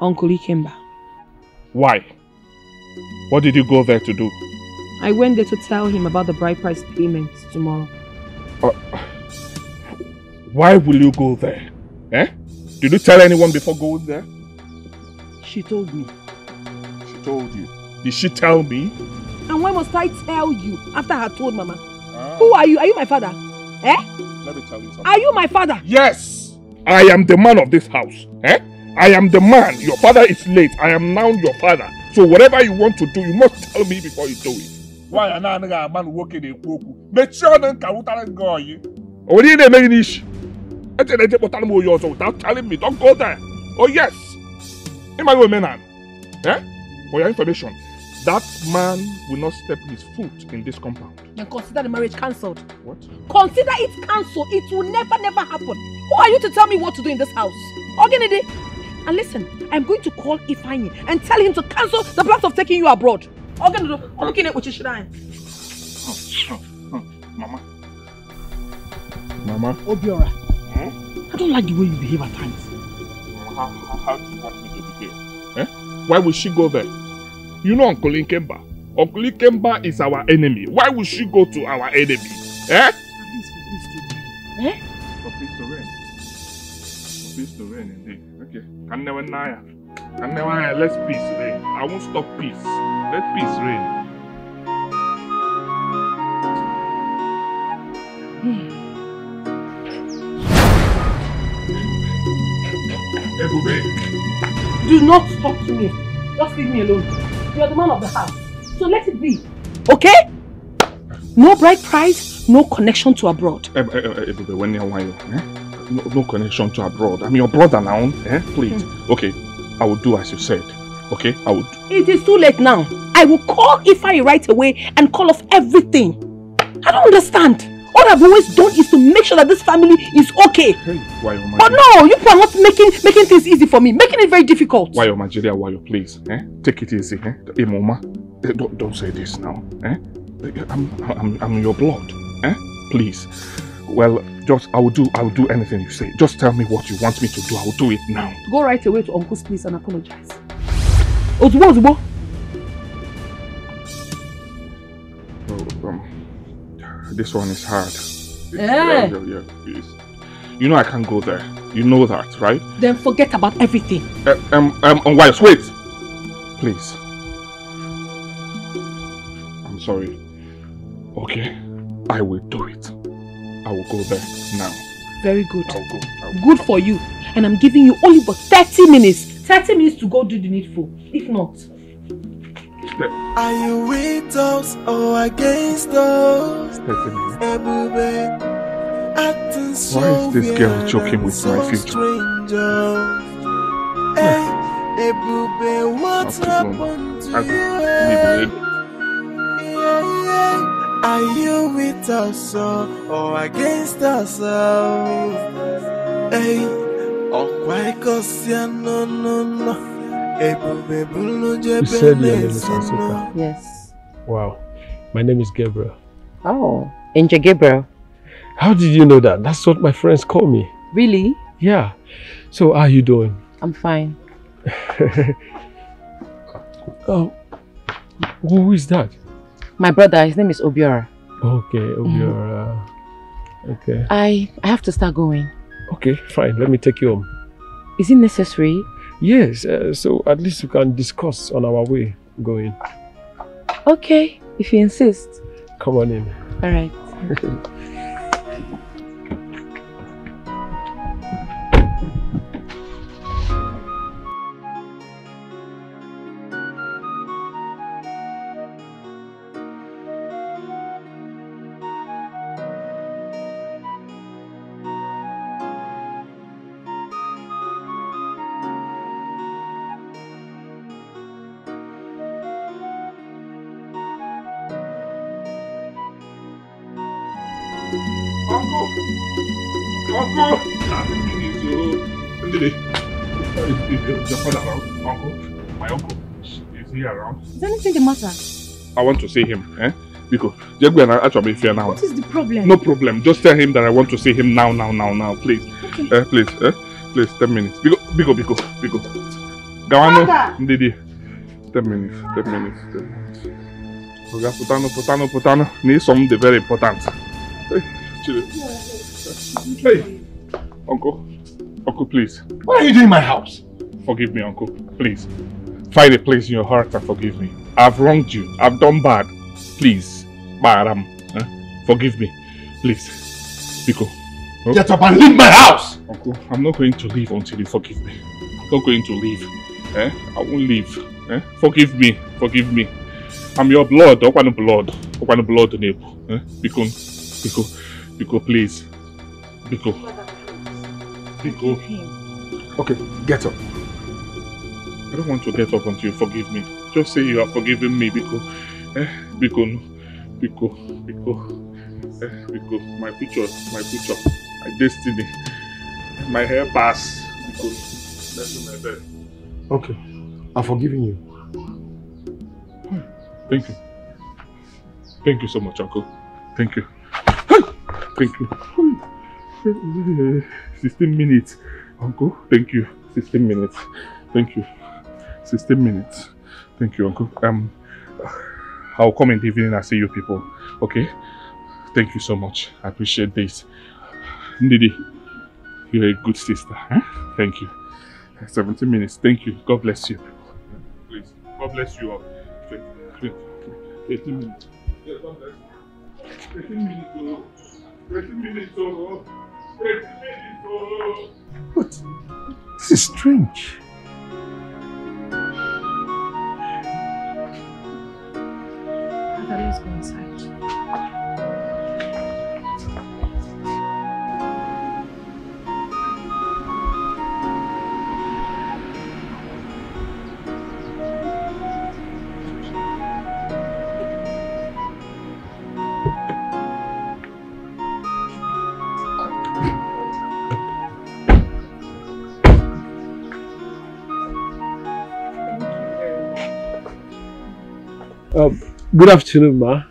Uncle Ikemba. Why? What did you go there to do? I went there to tell him about the bride price payment tomorrow. Why will you go there? Eh? Did you tell anyone before going there? She told me. She told you. Did she tell me? And why must I tell you after I had told Mama? Who are you? Are you my father? Eh? Let me tell you something. Are you my father? Yes! I am the man of this house. Eh? I am the man. Your father is late. I am now your father. So whatever you want to do, you must tell me before you do it. Why are you a man working in Kuku? Make sure you can't go. What are you making this? Without telling me, don't go there. Oh yes. Eh? For your information, that man will not step his foot in this compound. Then consider the marriage cancelled. What? Consider it cancelled. It will never happen. Who are you to tell me what to do in this house? Ogenede. And listen, I'm going to call Ifeanyi and tell him to cancel the plans of taking you abroad. Ogenede, I'm looking at what you should have. Mama. Obiora. I don't like the way you behave at times. How do you want me to behave? Eh? Why would she go there? You know Uncle Ikemba. Uncle Ikemba is our enemy. Why would she go to our enemy? Eh? Eh? For peace to reign. For peace to reign. Can never naya. Can never naya. Let peace reign. I won't stop peace. Let peace reign. Do not talk to me. Just leave me alone. You are the man of the house. So let it be. Okay? No bride price, no connection to abroad. No connection to abroad. I'm your brother now. Please. Okay, I will do as you said. Okay, I will. It is too late now. I will call Ifeanyi right away and call off everything. I don't understand. All I've always done is to make sure that this family is okay. Why, but no, you are not making things easy for me, making it very difficult. Why, Nigeria? Why, please? Take it easy. Mama, don't say this now. I'm your blood. Please. Well, I will do anything you say. Just tell me what you want me to do. I will do it now. Go right away to Uncle's place and apologize. Ozubo. This one is hard. Yeah, please. You know I can't go there. You know that, right? Then forget about everything. Wait, please. I'm sorry. Okay, I will do it. I will go there now. Very good. I'll go. Good for you. And I'm giving you only but 30 minutes. 30 minutes to go do the needful. If not. Are you with us or against us? 30 minutes. Why is this girl joking with my future? Hey, what's happened to you? Are you with us or against us? Hey, no. You said your name is Asuka? Yes. Wow. My name is Gabriel. Oh, Angel Gabriel. How did you know that? That's what my friends call me. Really? Yeah. So how are you doing? I'm fine. Oh, who is that? My brother, his name is Obiora. Okay, Obiora. Okay. I have to start going. Okay, fine. Let me take you home. Is it necessary? Yes, so at least we can discuss on our way going. Okay, if you insist. Come on in. All right. My uncle, is he around? Is anything the matter? I want to see him, Because actually fear now. What is the problem? No problem. Just tell him that I want to see him now, please. Okay. Please, 10 minutes. Biko. Gawano, Ndidi. 10 minutes. Oga, putano. Need something very important. Hey, Uncle, please. What are you doing in my house? Forgive me, Uncle, please. Find a place in your heart and forgive me. I've wronged you. I've done bad. Please, Baram, forgive me, please. Biko. Get up and leave my house! Uncle, I'm not going to leave until you forgive me. I'm not going to leave. I won't leave. Forgive me. I'm your blood. Open blood. Biko, please. Biko. Okay, get up. I don't want to get up until you forgive me. Just say you have forgiven me, Biko. Biko, my future, my destiny, my hair pass. Biko, okay, I've forgiven you. Thank you so much, Uncle. Thank you. 16 minutes, Uncle. Thank you. 16 minutes. Thank you. 16 minutes. Thank you, Uncle. I'll come in the evening and see you people. Okay? Thank you so much. I appreciate this. Ndidi, you're a good sister. Thank you. 17 minutes. Thank you. God bless you. Please. God bless you all. 18 minutes. Yeah, God bless you. 18 minutes. 18 minutes. 18 minutes. But this is strange. Let's go inside. Good afternoon, ma.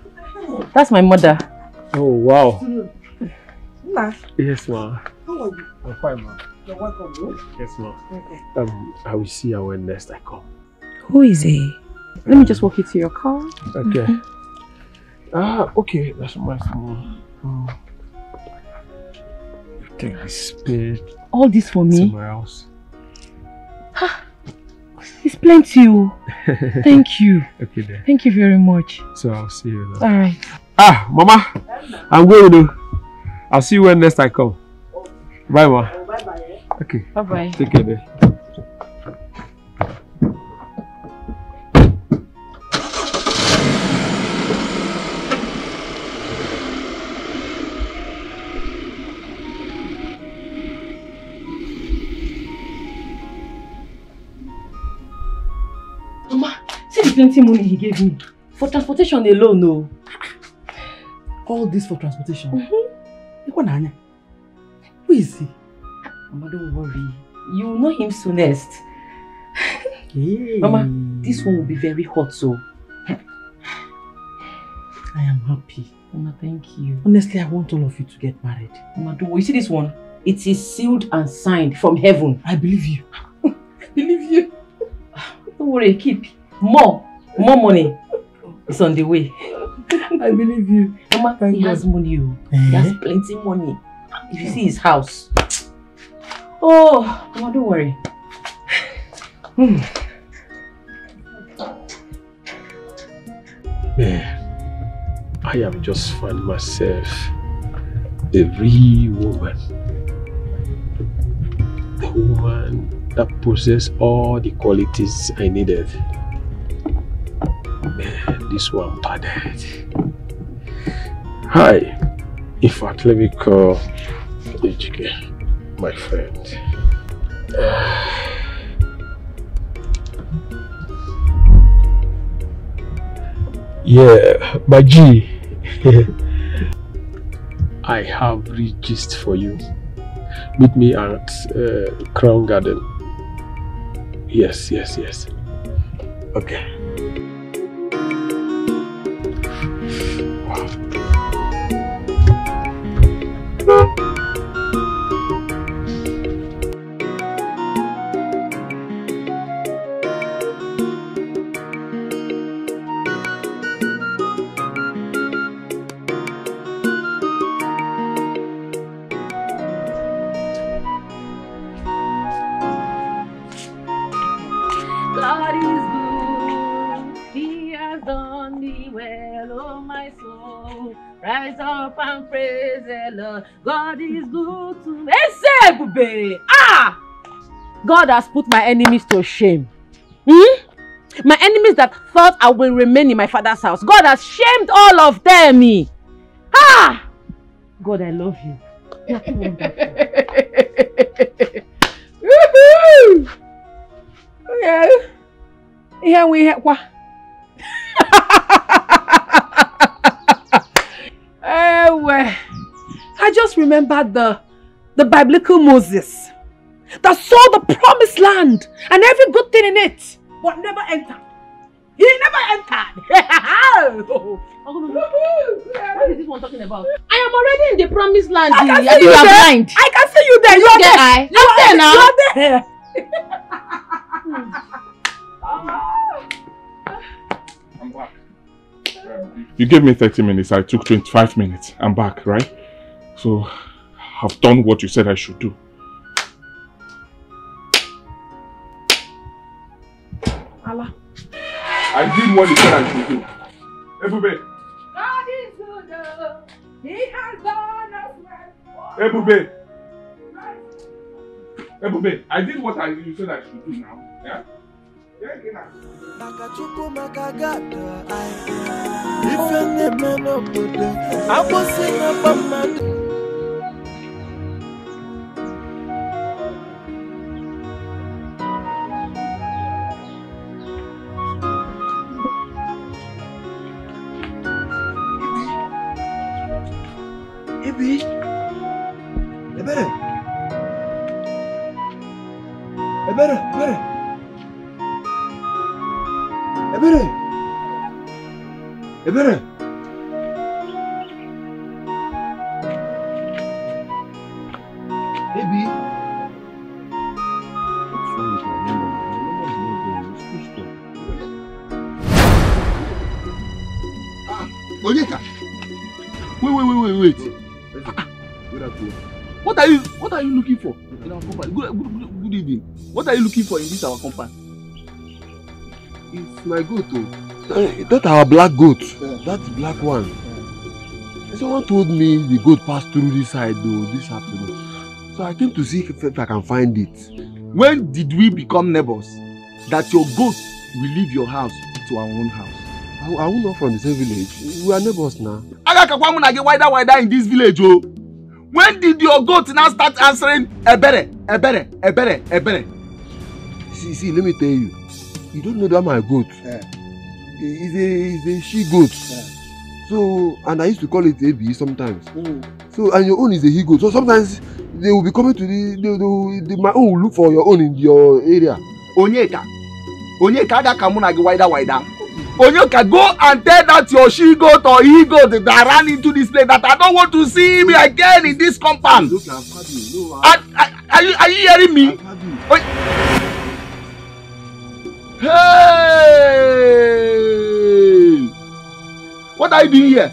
That's my mother. Oh, wow. Ma. Yes, ma. How are you? I'm fine, ma. You're welcome, bro. Yes, ma. Okay. I will see you when next I come. Who is he? Let me just walk you to your car. Okay. Okay. That's my phone. Take this spade. All this for me? Somewhere else. It's plenty. Thank you. Okay then. Thank you very much. So I'll see you now. Alright. Mama. I'm going to. I'll see you when next I come. Bye, ma. Bye-bye. Okay. Bye-bye. Take care then. See the plenty money he gave me. For transportation alone, no. All this for transportation? Who is he? Mama, don't worry. You will know him soonest. Mama, this one will be very hot, so. I am happy. Mama, thank you. Honestly, I want all of you to get married. Mama, don't worry. You see this one? It is sealed and signed from heaven. I believe you. I believe you. Don't worry, keep. More money is on the way. I believe you. Mama, he has money. He has plenty money. If you see his house. Oh, Mama, don't worry. Man, I have just found myself a real woman. The woman that possesses all the qualities I needed. Man, this one padded. Hi. In fact, let me call Dikeh, my friend. Yeah, my G. I have registered for you. Meet me at Crown Garden. Yes. Okay. God is good, He has done me well, oh my soul. Rise up and praise the Lord. God is good to me. God has put my enemies to shame. My enemies that thought I will remain in my father's house. God has shamed all of them. God, I love you. You're too wonderful. Here we have what? I just remembered the biblical Moses that saw the promised land and every good thing in it, but never entered. He never entered. What is this one talking about? I am already in the promised land. I can see you there. Blind. I can see you there. You are there. I'm there now. You are there. I'm back. You gave me 30 minutes. I took 25 minutes. I'm back, right? So, I've done what you said I should do. I did what he said I should do. Ebube. God is good. He has done us well. Ebube. Ebube, I did what you said I should do now. Yeah? Ebi. Ebere. Ebere. Ebi. What's wrong with my number? Onyeka. Wait. What are you looking for in our company? Good evening. What are you looking for in this our company? It's my goat. That's our black goat. That's the black one. Someone told me the goat passed through this side this afternoon. So I came to see if I can find it. When did we become neighbors? That your goat will leave your house to our own house. I will not from the same village. We are neighbors now. I get wider in this village. Oh. When did your goat now start answering ebere? See, let me tell you. You don't know that my goat. It's a she goat. So, and I used to call it Ebi sometimes. So, and your own is a he goat. So sometimes they will be coming to my own will look for your own in your area. Onyeka aga kamuna ge wider. Onyeka, go and tell that your she goat or he goat that ran into this place that I don't want to see me again in this compound. Okay, I've had you. No, are you hearing me? Hey! What are you doing here?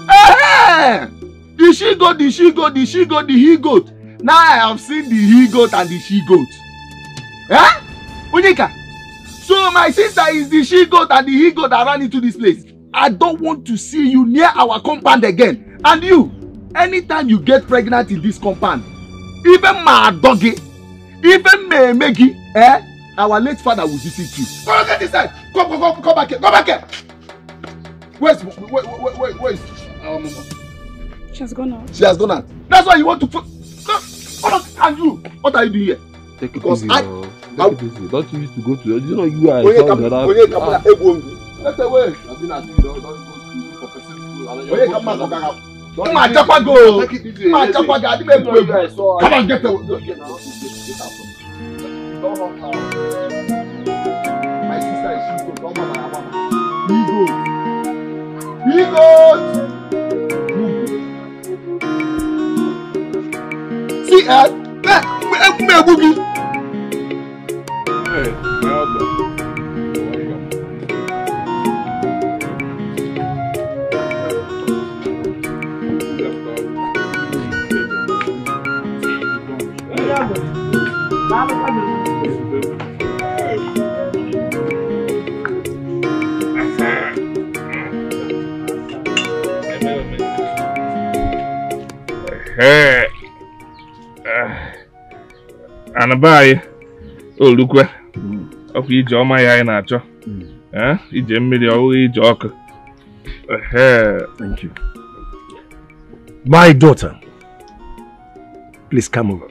Hey! The she goat, the he goat. Now I have seen the he goat and the she goat. Eh? Onyeka. So my sister is the she goat and the he goat that ran into this place. I don't want to see you near our compound again. And you, anytime you get pregnant in this compound, even my doggy, even me Meggy, our late father will visit you. Go get this side. Come back here. Go back here. Where's our mama? She has gone out. She has gone out. That's why you want to put. And you, what are you doing here? Take it easy. Take it easy. Don't you used to go to. You know you are. Let's away. I've been asking you. Don't go for person. Come on, Japa go. Come on, Japa go. Come on, get away. My sister is she goat. Don't bother her mama. He goat. See, me boogie. Hey, Anabai, oh look where of you draw my eye nacho. You generally always joke. Thank you. My daughter, please come over.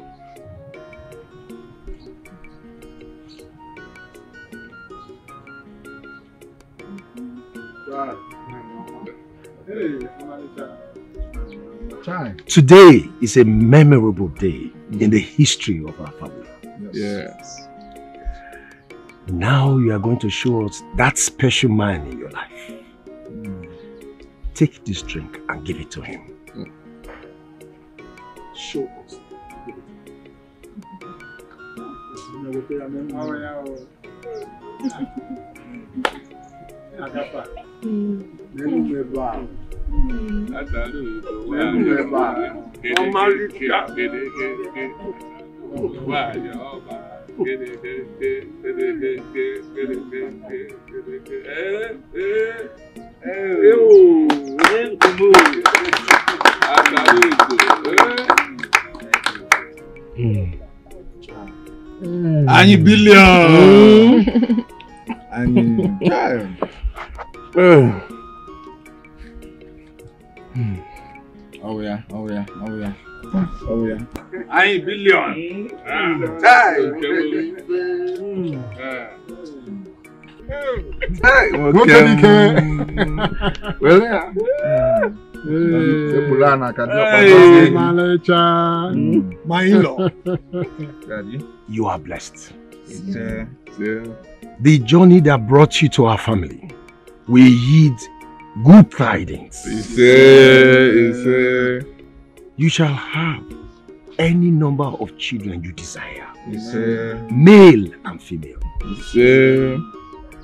Today is a memorable day in the history of our family. Yes. Now you are going to show us that special man in your life. Take this drink and give it to him. Show us. Any billion. Any child. Oh yeah. Any billion. Child. Well, yeah. My in-law. You are blessed. The journey that brought you to our family will yield good tidings. You shall have any number of children you desire, male and female.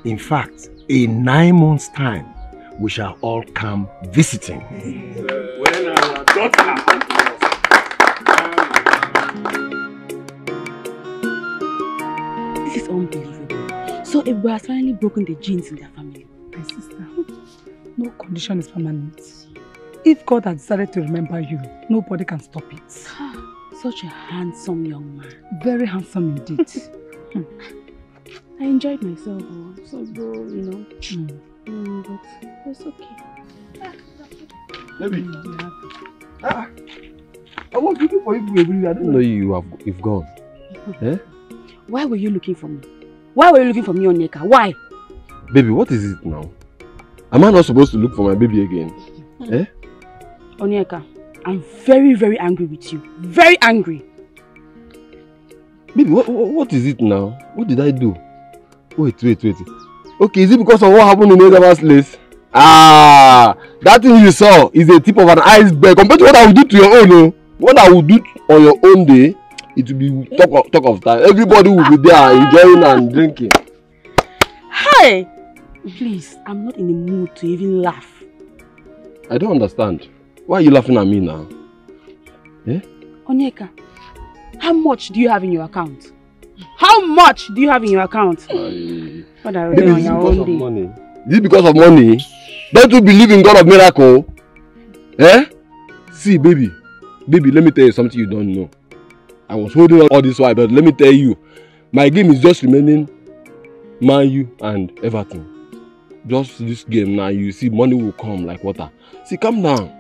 In fact, in 9 months' time, we shall all come visiting. When our daughter. This is unbelievable. So Ebu has finally broken the genes in their family. My sister, no condition is permanent. If God has decided to remember you, nobody can stop it. Such a handsome young man. Very handsome indeed. I enjoyed myself, so bro, you know. But it's okay. Baby. I was looking for you, baby. I didn't know you've gone. Eh? Why were you looking for me? Why were you looking for me, Onyeka? Why? Baby, what is it now? Am I not supposed to look for my baby again? Eh? Onyeka, I'm very, very angry with you. Very angry. Baby, what is it now? What did I do? Wait. Okay, is it because of what happened in Edaba's place? Ah, that thing you saw is a tip of an iceberg compared to what I will do to your own. No? What I will do on your own day, it will be talk of time. Everybody will be there enjoying and drinking. Hey! Please, I'm not in the mood to even laugh. I don't understand. Why are you laughing at me now? Eh? Onyeka, how much do you have in your account? How much do you have in your account? What are you on your own day? Money? Is it because of money? Don't you believe in God of miracle? Eh? See, baby, let me tell you something you don't know. I was holding on all this while, but let me tell you, my game is just remaining Man U and Everton. Just this game now, you see money will come like water. See, calm down.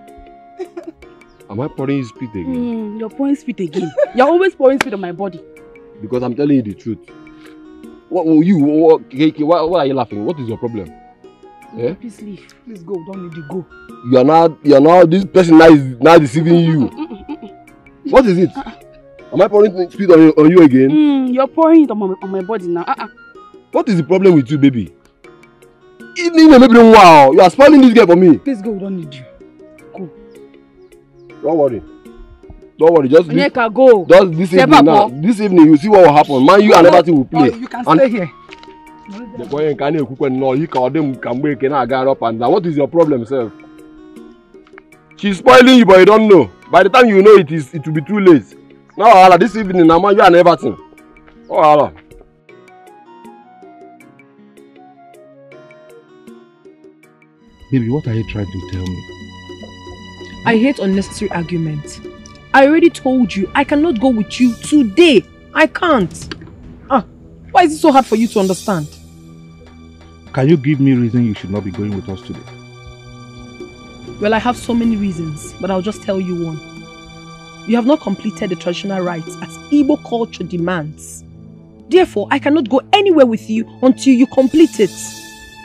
Am I pouring spit again? You're pouring spit again. You're always pouring spit on my body. Because I'm telling you the truth. What are you laughing? What is your problem? Yeah? Please leave. Please go. Don't need to go. You are now this person now is now deceiving you. What is it? Am I pouring spit on you again? You're pouring it on my body now. What is the problem with you, baby? Wow, you are spoiling this girl for me. Please go. Don't need you. Go. Don't worry, just Onyeka, go. Just this evening now. This evening you see what will happen. Man, you and everything will play. You can stay here. The boy can't no, he called them can wake and I got up and down. What is your problem, sir? She's spoiling you, but you don't know. By the time you know it will be too late. Now, this evening, now man, you and everything. Oh, hello. Baby, what are you trying to tell me? I hate unnecessary arguments. I already told you, I cannot go with you today. I can't. Why is it so hard for you to understand? Can you give me a reason you should not be going with us today? Well, I have so many reasons, but I'll just tell you one. You have not completed the traditional rites as Igbo culture demands. Therefore, I cannot go anywhere with you until you complete it.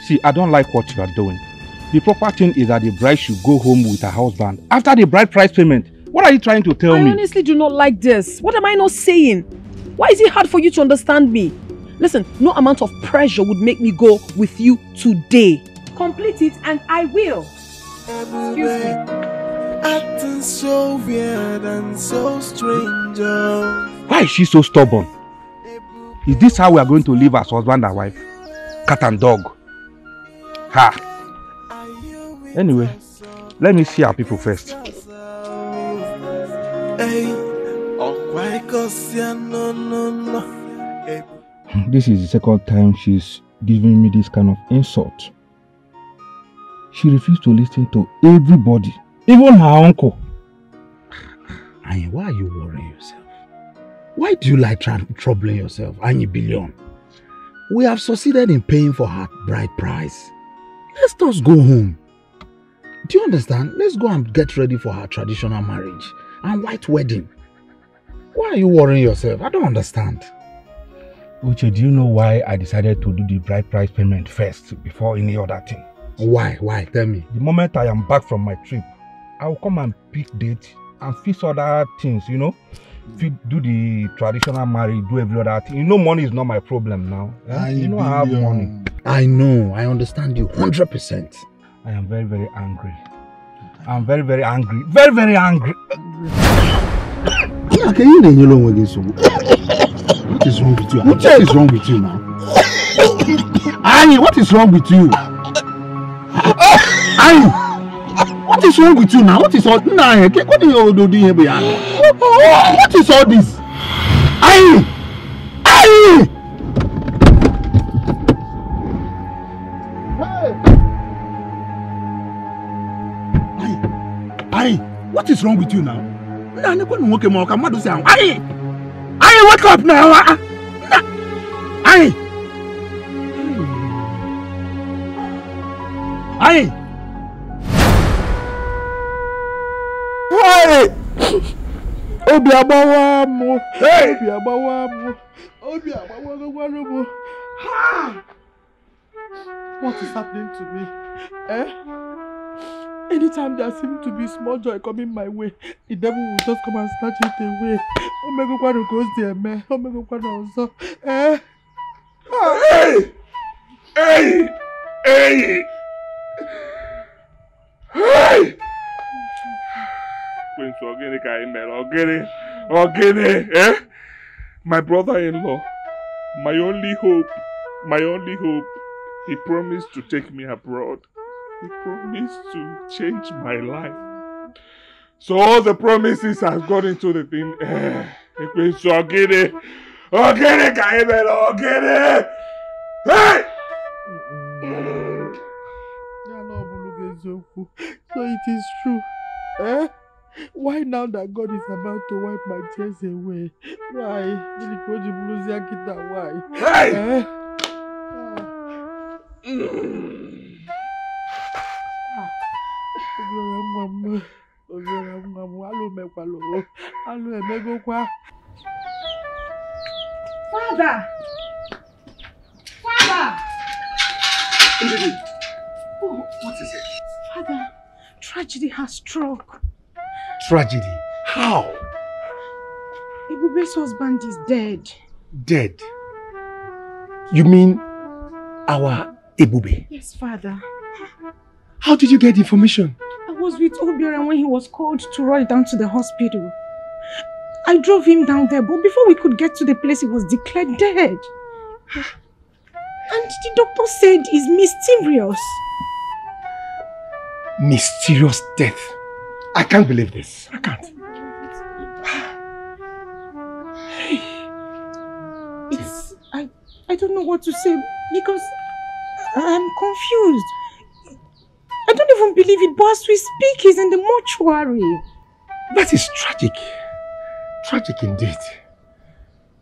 See, I don't like what you are doing. The proper thing is that the bride should go home with her husband after the bride price payment. What are you trying to tell me? I honestly do not like this. What am I not saying? Why is it hard for you to understand me? Listen, no amount of pressure would make me go with you today. Complete it and I will. Excuse me. Acting so weird and so strange. Why is she so stubborn? Is this how we are going to live as husband and wife? Cat and dog. Ha! Anyway, let me see our people first. Hey, oh, why cause no. This is the second time she's giving me this kind of insult. She refused to listen to everybody, even her uncle. Anyi, why are you worrying yourself? Why do you like troubling yourself, Anyi Billion? We have succeeded in paying for her bride price. Let's just go home. Do you understand? Let's go and get ready for her traditional marriage and white wedding. Why are you worrying yourself? I don't understand. Uche, do you know why I decided to do the bride price payment first before any other thing? Why? Why? Tell me. The moment I am back from my trip, I will come and pick date and fix other things, you know? Do the traditional marriage, do every other thing. You know, money is not my problem now. You know, I have money. I know. I understand you 100%. I am very, very angry. I'm very, very angry. Very, very angry. What is wrong with you? What is wrong with you now? Annie, what is wrong with you? Annie, what is wrong with you now? What is all this? What is all this? Annie! Annie! Annie, what is wrong with you now? Annie, wake up now! Annie! Annie! Hey! Obi abawa mo. Hey! Obi abawa mo. Obi abawa mo. Ha! What is happening to me? Anytime there seems to be small joy coming my way, the devil will just come and snatch it away. Oh my God, what goes there, man? Oh my God, what also? Hey! Hey! Hey! Hey! My brother-in-law, my only hope, he promised to take me abroad. He promised to change my life. So all the promises have got into the thing. Hey! So it is true. Why now that God is about to wipe my tears away? Why? Why? Father! Father! Oh, what is it? Father, tragedy has struck. Tragedy? How? Ibube's husband is dead. Dead? You mean our Ebube? Yes, Father. How did you get the information? I was with Obiora when he was called to rush down to the hospital. I drove him down there, but before we could get to the place, he was declared dead. And the doctor said it's mysterious. Mysterious death? I can't believe this. I can't. I don't know what to say because I'm confused. I don't even believe it, but as we speak, he's in the mortuary. That is tragic. Tragic indeed.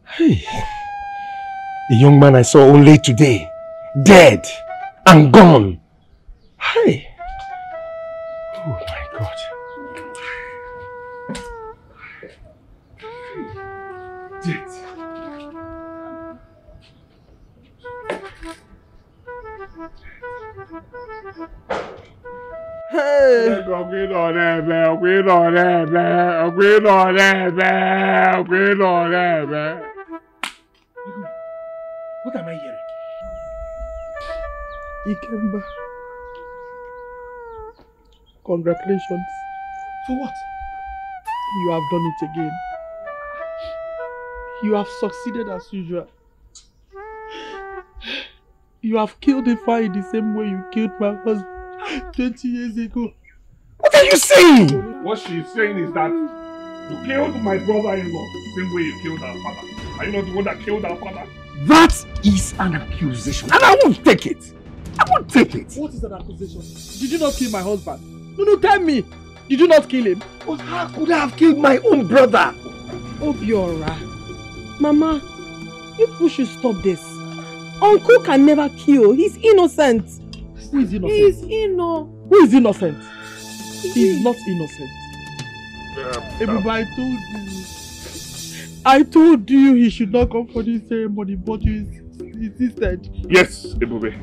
Hey. The young man I saw only today, dead and gone. Hey. Oh my God. Dead. Hey! What am I hearing? Ikemba. Congratulations. For what? You have done it again. You have succeeded as usual. You have killed a fire in the same way you killed my husband 20 years ago. What are you saying? What she's saying is that you killed my brother-in-law the same way you killed our father. Are you not the one that killed our father? That is an accusation, and I won't take it. I won't take it. What is an accusation? Did you not kill my husband? No, tell me. Did you not kill him? But how could I have killed my own brother? Obiora. Mama, you people should stop this. Uncle can never kill. He's innocent. Who is innocent? He's innocent. Who is innocent? He is not innocent. Everybody I told you he should not come for this ceremony, but you insisted. Yes, Ebube.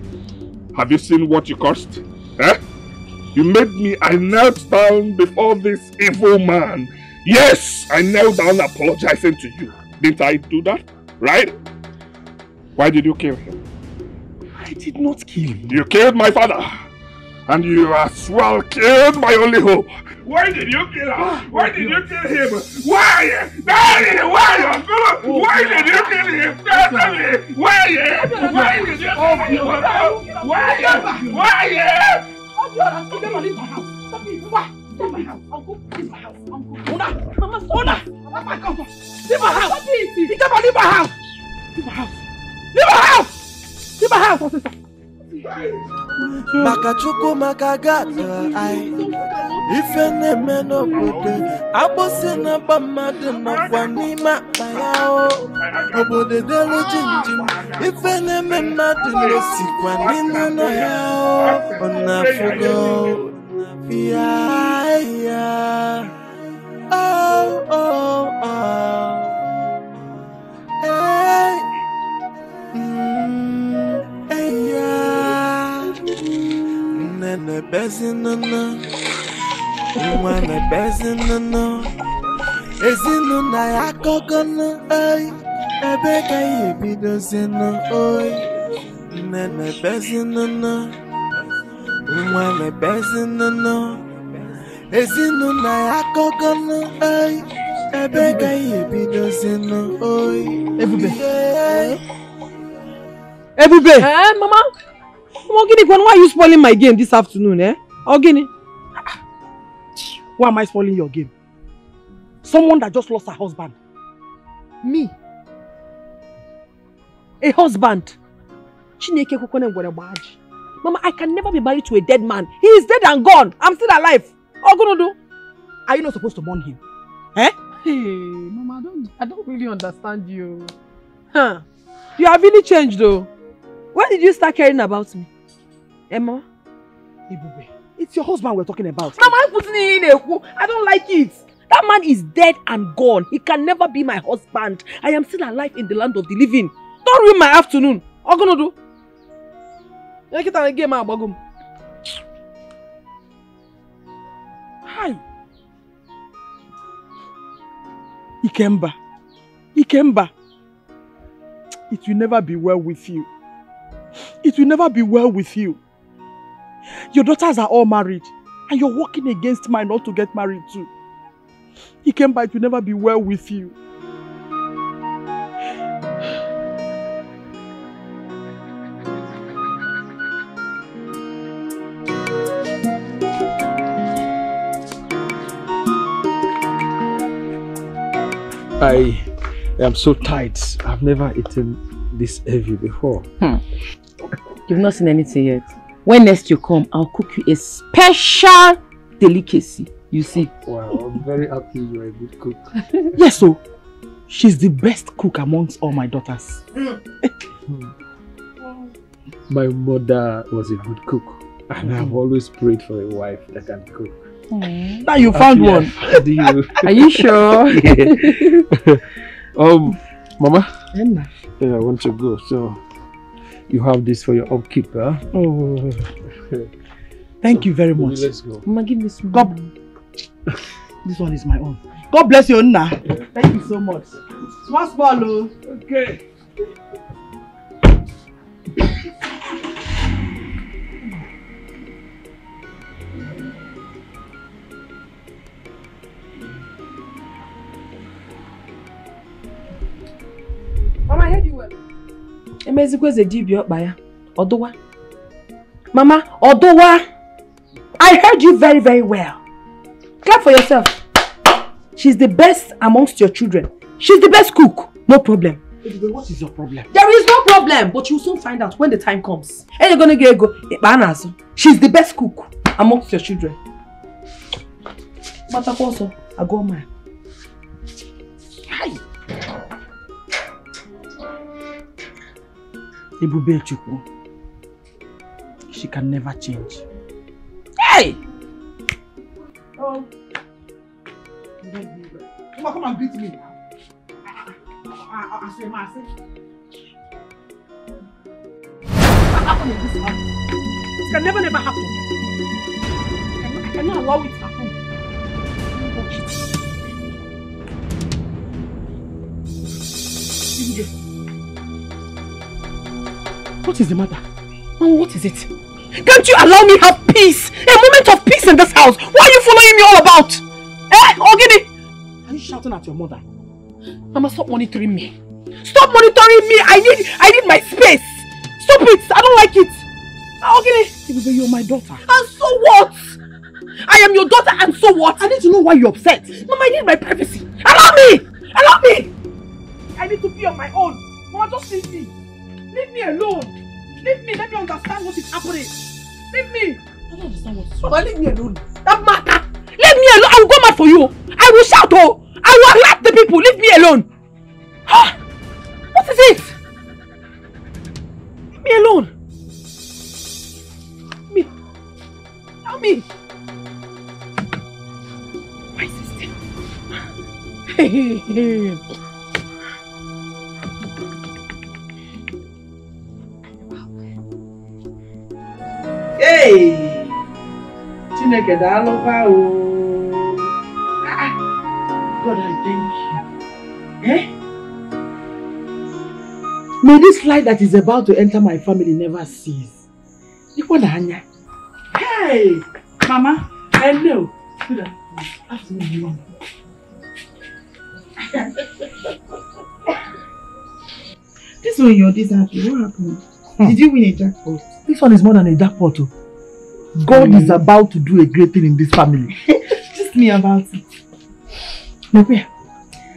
Have you seen what you caused? Eh? You made me, I knelt down before this evil man. Yes, I knelt down apologizing to you. Didn't I do that? Right? Why did you kill him? I did not kill him. You killed my father. And you as well killed my only hope. Why did you kill him? Why did you kill him? Why? Why did you kill him? Tell me. Why did you kill him? Why? Leave my house. Leave my house. Uncle, leave my house. Uncle. Mama, leave my house. Leave my house. Leave my house. Leave my house. Leave my house. Leave my house. Makachuku makagata ai ifene meno bote abose na bamade na kwanima bayao obode delu jinjim ifene memade no sikwanina no yao ona fugo yeah oh hey Nene bezinana, mwane bezinana, ezinuna yakogana, ay, ebeka yebidozina, oy. Nene bezinana, mwane bezinana, ezinuna yakogana, ay, ebeka yebidozina, oy. Ebube! Mama! Ogini, why are you spoiling my game this afternoon, eh? Ogini. Why am I spoiling your game? Someone that just lost her husband. Me? A husband? Mama, I can never be married to a dead man. He is dead and gone. I'm still alive. Ogunodo. Are you not supposed to mourn him? Eh? Hey, Mama, I don't really understand you. Huh? You have really changed though. When did you start caring about me? Emma? Ibube, it's your husband we're talking about. Mama, I'm putting it in a coup. I don't like it. That man is dead and gone. He can never be my husband. I am still alive in the land of the living. Don't ruin my afternoon. Ogunodo. Hi. Ikemba. It will never be well with you. It will never be well with you. Your daughters are all married and you're working against mine not to get married too. Ikemba, it will never be well with you. I am so tight. I've never eaten this heavy before. You've not seen anything yet. When next you come, I'll cook you a special delicacy. You see. Wow, I'm very happy you're a good cook. Yes, so she's the best cook amongst all my daughters. My mother was a good cook, and I've always prayed for a wife that can cook. Now you found one. Do you? Are you sure? Yeah. Mama. Emma. I want to go, so you have this for your upkeep, huh? Oh. Thank you very much. Let's go. Mama, give me some. This one is my own. God bless you, Nna. Thank you so much. Small. Okay. Mama, I heard you well. Mama, Odowa, I heard you very, very well. Clap for yourself. She's the best amongst your children. She's the best cook. No problem. What is your problem? There is no problem, but you'll soon find out when the time comes. And you're gonna get go. She's the best cook amongst your children. Matakoso, I go man. Hi. Ebube Chukwu. She can never change. Hey! Oh. Come and beat me now. I say, what happened in this house? It can never happen. I cannot allow it to happen. What is the matter? Mama, what is it? Can't you allow me have peace? A moment of peace in this house. Why are you following me all about? Eh, Ogini? Are you shouting at your mother? Mama, stop monitoring me. Stop monitoring me. I need my space. Stop it. I don't like it. Ogini. You're my daughter. And so what? I am your daughter and so what? I need to know why you're upset. Mama, I need my privacy. Allow me. Allow me. I need to be on my own. Mama, just leave me. Leave me alone. Leave me. Let me understand what is happening. Leave me. I don't understand what is happening. Mama, leave me alone. That matter. Leave me alone. I will go mad for you. I will shout. Oh. I will alert the people. Leave me alone. What is it? Leave me alone. Me. Help me. My sister. Hey! Chineke daalụkwa o. God, I thank you. Eh? May this light that is about to enter my family never cease. Hey! Mama, hello. Good afternoon. This one you're this happy. What happened? Did you win a jackpot? This one is more than a jackpot. God is about to do a great thing in this family. Just me about it. Nepe,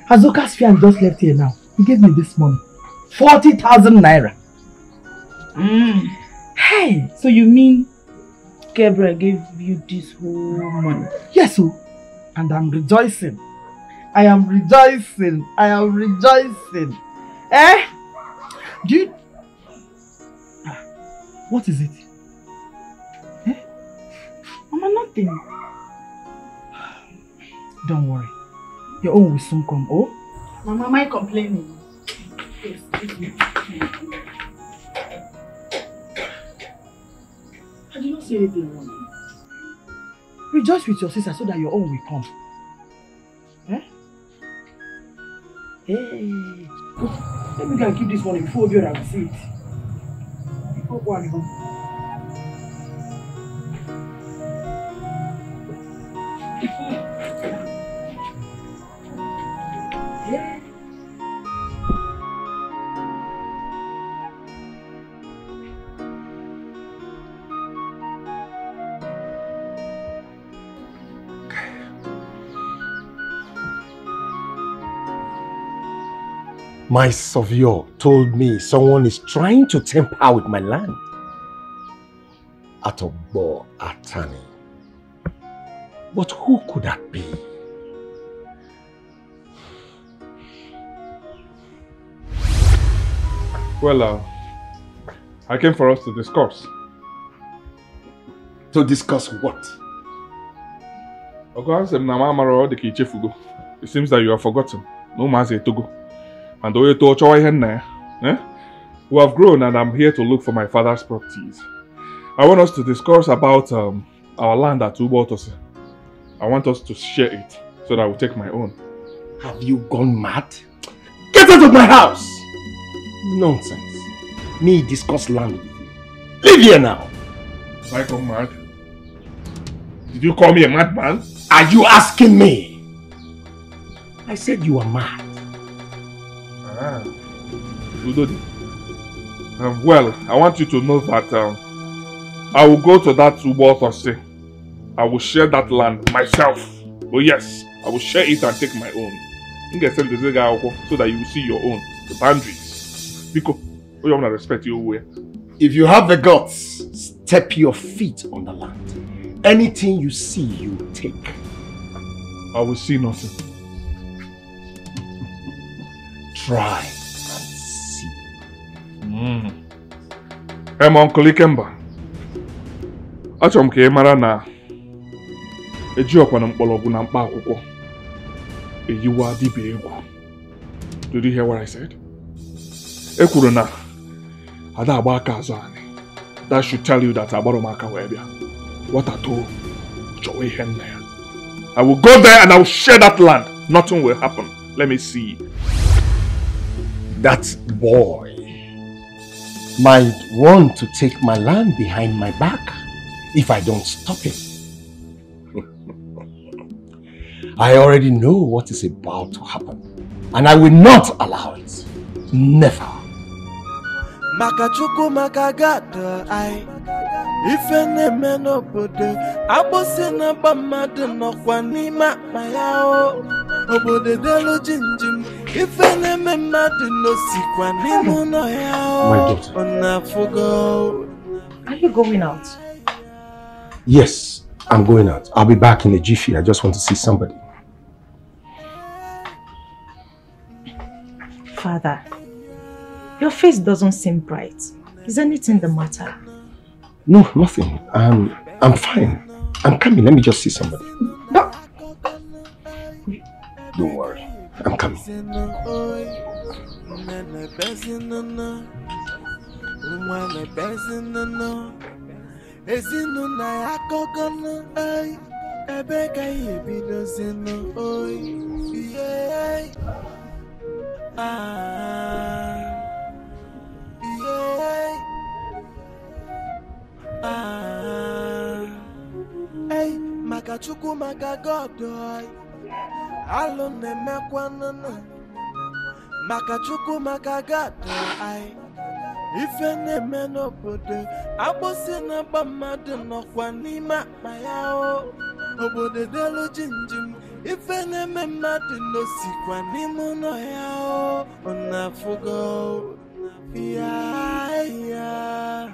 Azoka's fiance just left here now. He gave me this money. 40,000 naira. Hey, so you mean Gabriel gave you this whole money? Yes, sir. And I'm rejoicing. I am rejoicing. I am rejoicing. Eh? Do you... What is it? Eh? Mama, nothing. Don't worry. Your own will soon come, oh? Mama, am I complaining? Yes, I did not say anything wrong. Rejoice with your sister so that your own will come. Eh? Hey! Let me go and keep this money before you will see it. Go on, go. Yeah. My surveyor told me someone is trying to tamper with my land. Atogbo Atani. But who could that be? Well, I came for us to discuss. To discuss what? It seems that you have forgotten. No man's a Togo. And we have grown and I'm here to look for my father's properties. I want us to discuss about our land at Ubotose. I want us to share it so that I will take my own. Have you gone mad? Get out of my house! Nonsense. Me discuss land with you. Leave here now! Have I gone mad? Did you call me a madman? Are you asking me? I said you are mad. Well, I want you to know that I will go to that Ubotose. I will share that land myself. Oh yes, I will share it and take my own. You can send the Zega so that you will see your own. the boundaries. Because we want to respect your way. If you have the guts, step your feet on the land. Anything you see, you take. I will see nothing. Try and see. My Uncle Ikemba. Achọrọ m ka ị mara na eji ọkwa na mkpọrọgwụ na mkpa akwụkwọ eyiwa dibịa egwu. Did you hear what I said? E kwuru na ada agba aka azụ anyị. That should tell you that agbara m aka wee bịa. What I told chọwa ihe nna ya. I will go there and I will share that land. Nothing will happen. Let me see. That boy might want to take my land behind my back if I don't stop him. I already know what is about to happen, and I will not allow it. Never. Makachuku makagada ai ifene menobodo abose na bamade nokwa nima mayao obode delo jinjim ifene memade no sikwa nimu no yao. My daughter. Onafugo. Are you going out? Yes, I'm going out. I'll be back in a jiffy. I just want to see somebody. Father, your face doesn't seem bright. Is anything the matter? No, nothing. I'm fine. I'm coming. Let me just see somebody. No. Don't worry. I'm coming. Hey, Makachuku Makagodoy. Allo ne mekwanana. Makachuku Makagadoy. Ifene menobodo. Abose na bamade nokwa nima mayao. Obode delo jinjim. Ifene memade no sikwa nimu no yao. Onafugo. Yeah.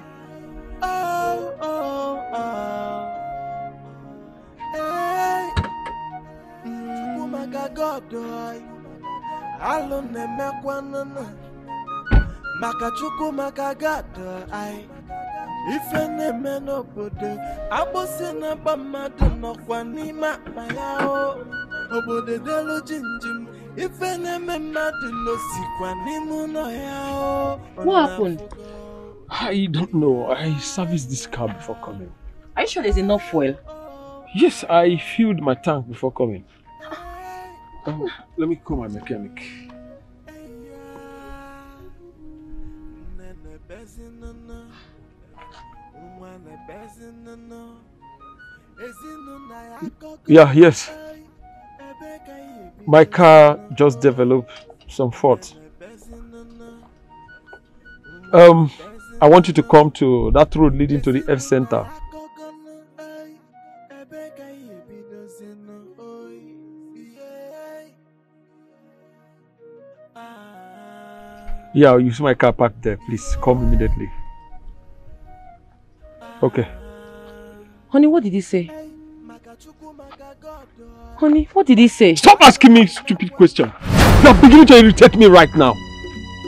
Oh, oh, oh. Hey. Magagodoy. Allo ne mekwanana. Makachuku makagadoy. Ifene menobodo. Abose na bamade nokwa nima mayao. Obode delo jinjim. Ifene memade no sikwa nimu no yao. What happened? I don't know. I serviced this car before coming. Are you sure there's enough fuel? Yes, I filled my tank before coming. Let me call my mechanic. Yeah, yes. My car just developed some fault. I want you to come to that road leading to the health center. Yeah, you see my car parked there. Please come immediately. Okay. Honey, what did he say? Honey, what did he say? Stop asking me stupid questions. You are beginning to irritate me right now.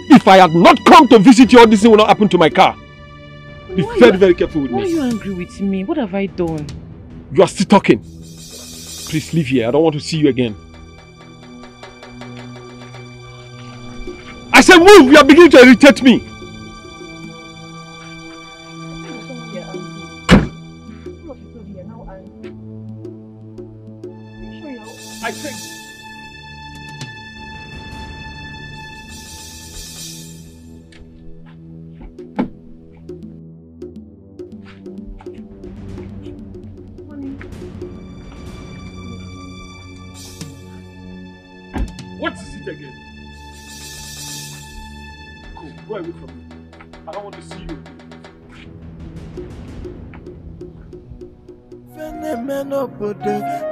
If I had not come to visit you, all this thing will not happen to my car. Be very careful with me. Why are you angry with me? What have I done? You are still talking. Please leave here. I don't want to see you again. I said move! You are beginning to irritate me. I said... What is it again? Cool, go away from me. I don't want to see you.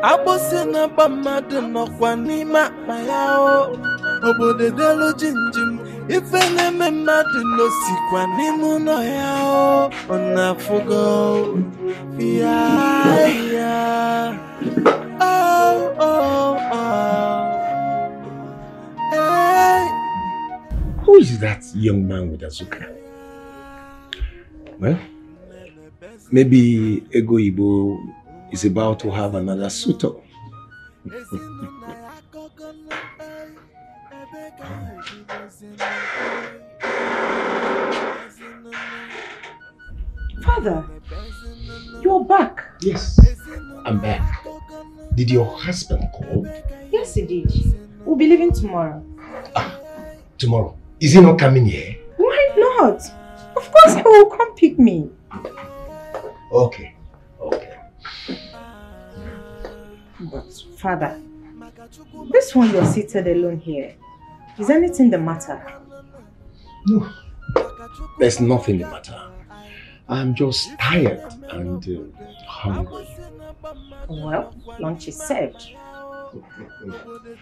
Abose na bamade nokwa nima mayao. Obode delo jinjim. If any member do no seek one name no ya on a fogo. Yeah. Oh. Hey. Who is that young man with Azuka? Well, maybe Ego Ibo is about to have another suitor. Father, you're back. Yes, I'm back. Did your husband call? Yes, he did. We'll be leaving tomorrow. Tomorrow? Is he not coming here? Why not? Of course he will come pick me. Okay. But, Father, this one you're seated alone here, is anything the matter? No. There's nothing the matter. I'm just tired and hungry. Well, lunch is served.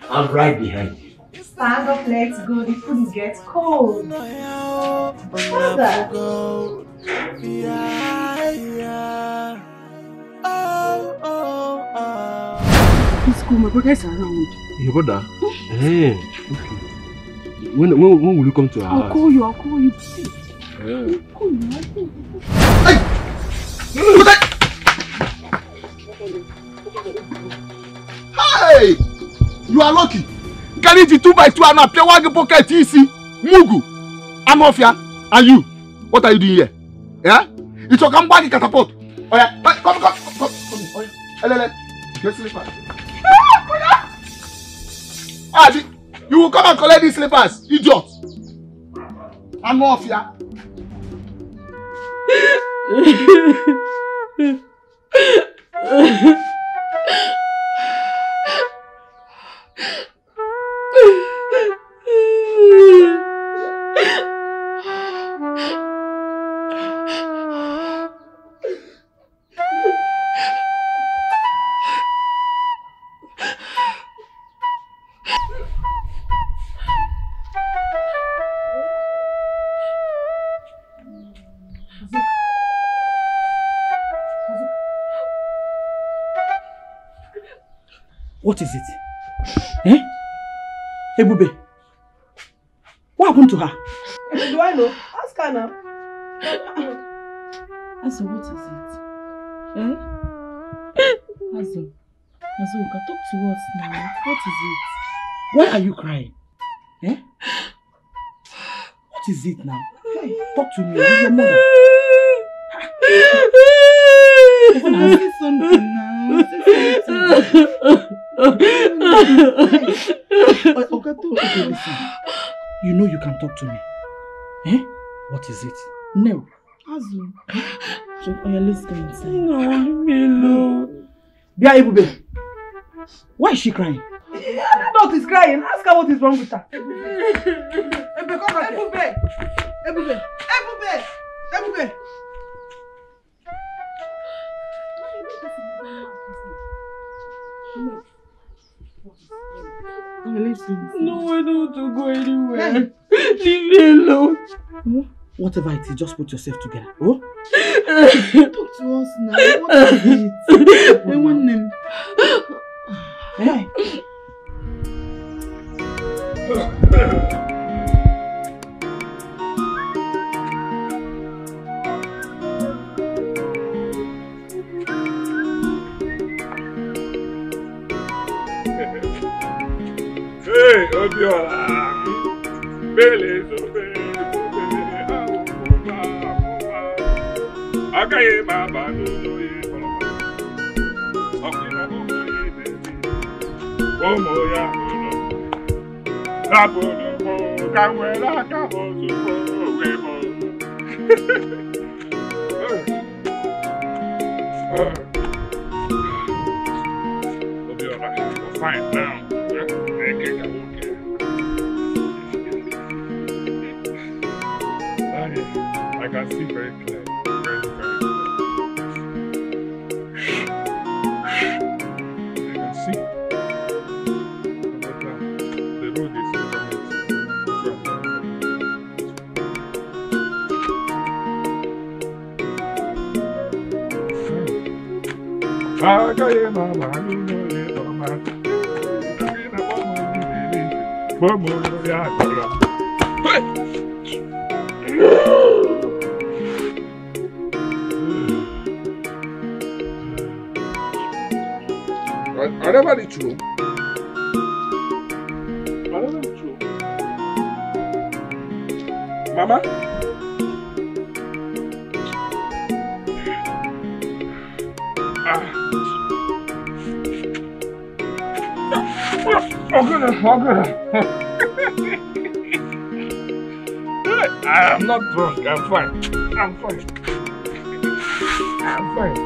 I'm right behind you. Stand up, let's go. The food gets cold. Father. Please go, my brother is around. Your brother? Hey, okay. When will you come to our house? I'll call you, please. Yeah. Call you. Hey! You are lucky. Carry the 2x2 and appear one pocket easy. Mugu. Amofia. And you? What are you doing here? Yeah? It's your come back catapult. Oh yeah. Come. Oh yeah. Get slippers. You will come and collect these slippers, idiot. Amofia. What is it? Eh? Ebube, what happened to her? Do I know? Ask her now. Azu, what is it? Eh? Azu, talk to us now. What is it? Why are you crying? Eh? What is it now? Hey, talk to me. I'm your mother. Say something now. Okay, listen. You know you can talk to me. Eh? What is it? No. Azu. Let's go inside. No, leave me alone. Bia Ebube, why is she crying? Adult is crying. Ask her what is wrong with her. Ebube, come back here. Ebube. No, I don't want to go anywhere. Leave me alone. Whatever it is, just put yourself together. Oh? Talk to us now. What is it? I want them. Hey. Hey, Obiola, Bele, Akaye Baba, Omoya, Rabono, Kawela, Kabozo, Webo. Obiola, you're fine now. I can see very clear. Very clear. You can see. But the road is coming. I never did you. Mama? I'm not drunk. I'm fine. I'm fine. I'm fine.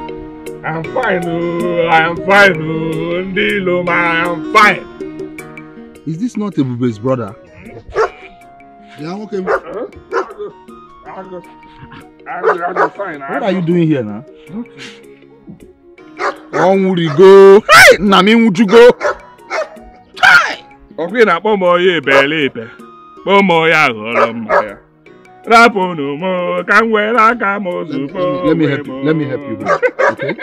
I'm fine. Oh, I am fine. Oh, Ndiloma, I am fine. Is this not Ebube's brother? Yeah, okay. I'm fine. What are you doing here now? On would you go? Hey, Nami, would you go? Hey! Okay, now, Pomo, ye belly. Pomo, ya, Holomaya. Rapono, mo, can wear a camo. Let me help you. Let me help you. Okay?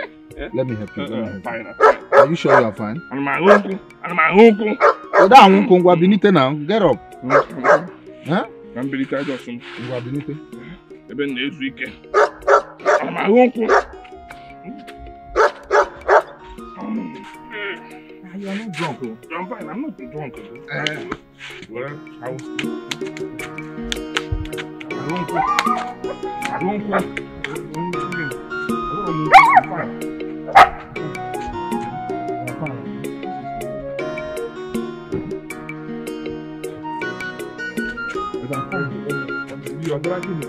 Let me help you. Fine. Are you sure you are fine? And my uncle. So that uncle will be beneath now. Get up. Huh? I'm beneath I just some. You are beneath it? Even this weekend. And my uncle. You are not drunk. I'm fine. I'm not drunk. Well, I was. I won't cry. You are dragging it.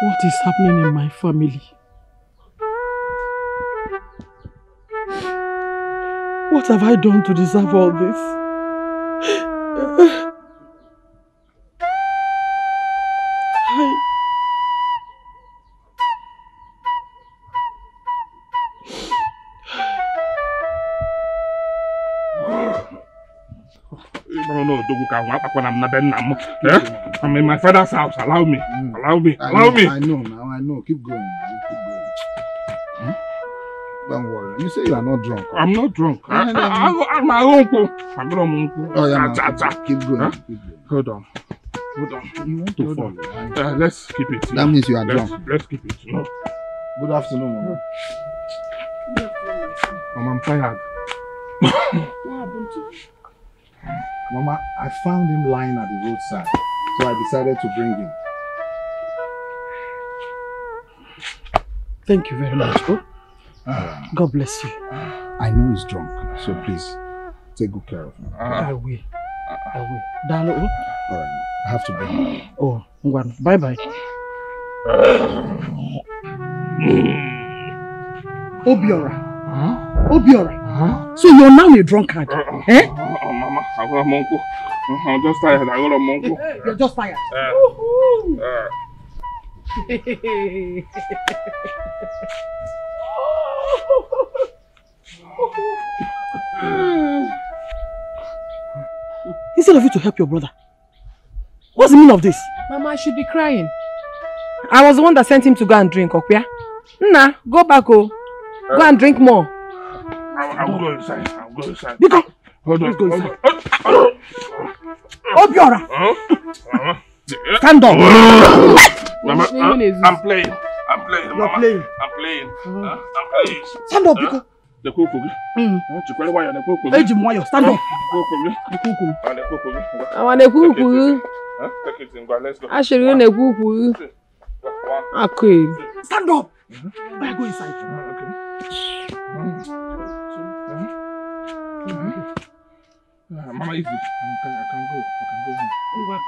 What is happening in my family? What have I done to deserve all this? I'm in my father's house. Allow me. Allow me. I know now. I know. Keep going. Keep going. Huh? Don't worry. You say you are not drunk. I'm not drunk. I'm my uncle. I'm my uncle. Oh, yeah. Keep going. Huh? Keep going. Hold on. You want to follow? Right? Let's keep it. That means you are drunk. Let's keep it. No. Good afternoon, Mama. Mama, I'm tired. What happened to you? Mama, I found him lying at the roadside, so I decided to bring him. Thank you very much. Oh. God bless you. I know he's drunk, so please take good care of him. I will. Dalo. All right, I have to bring him. Oh, bye bye. Obiora. Obiora. So you're now a drunkard, eh? Mama, I got a uncle. I'm just tired. I got a uncle. You're just tired. Instead of you to help your brother, what's the meaning of this? Mama, I should be crying. I was the one that sent him to go and drink, Okpia. Nah, go back, oh. Go and drink more. I'll go inside. I'll go inside. Biko, hold on. Go inside. Obiora! Stand up! Mama, I'm playing. You're playing. I'm playing. I'm playing. Stand up, Biko. The cocoa. Stand up. I want a cuckoo. Let's go. I should run a cuckoo. Okay. Stand up. I go inside. Mama, easy. I can go.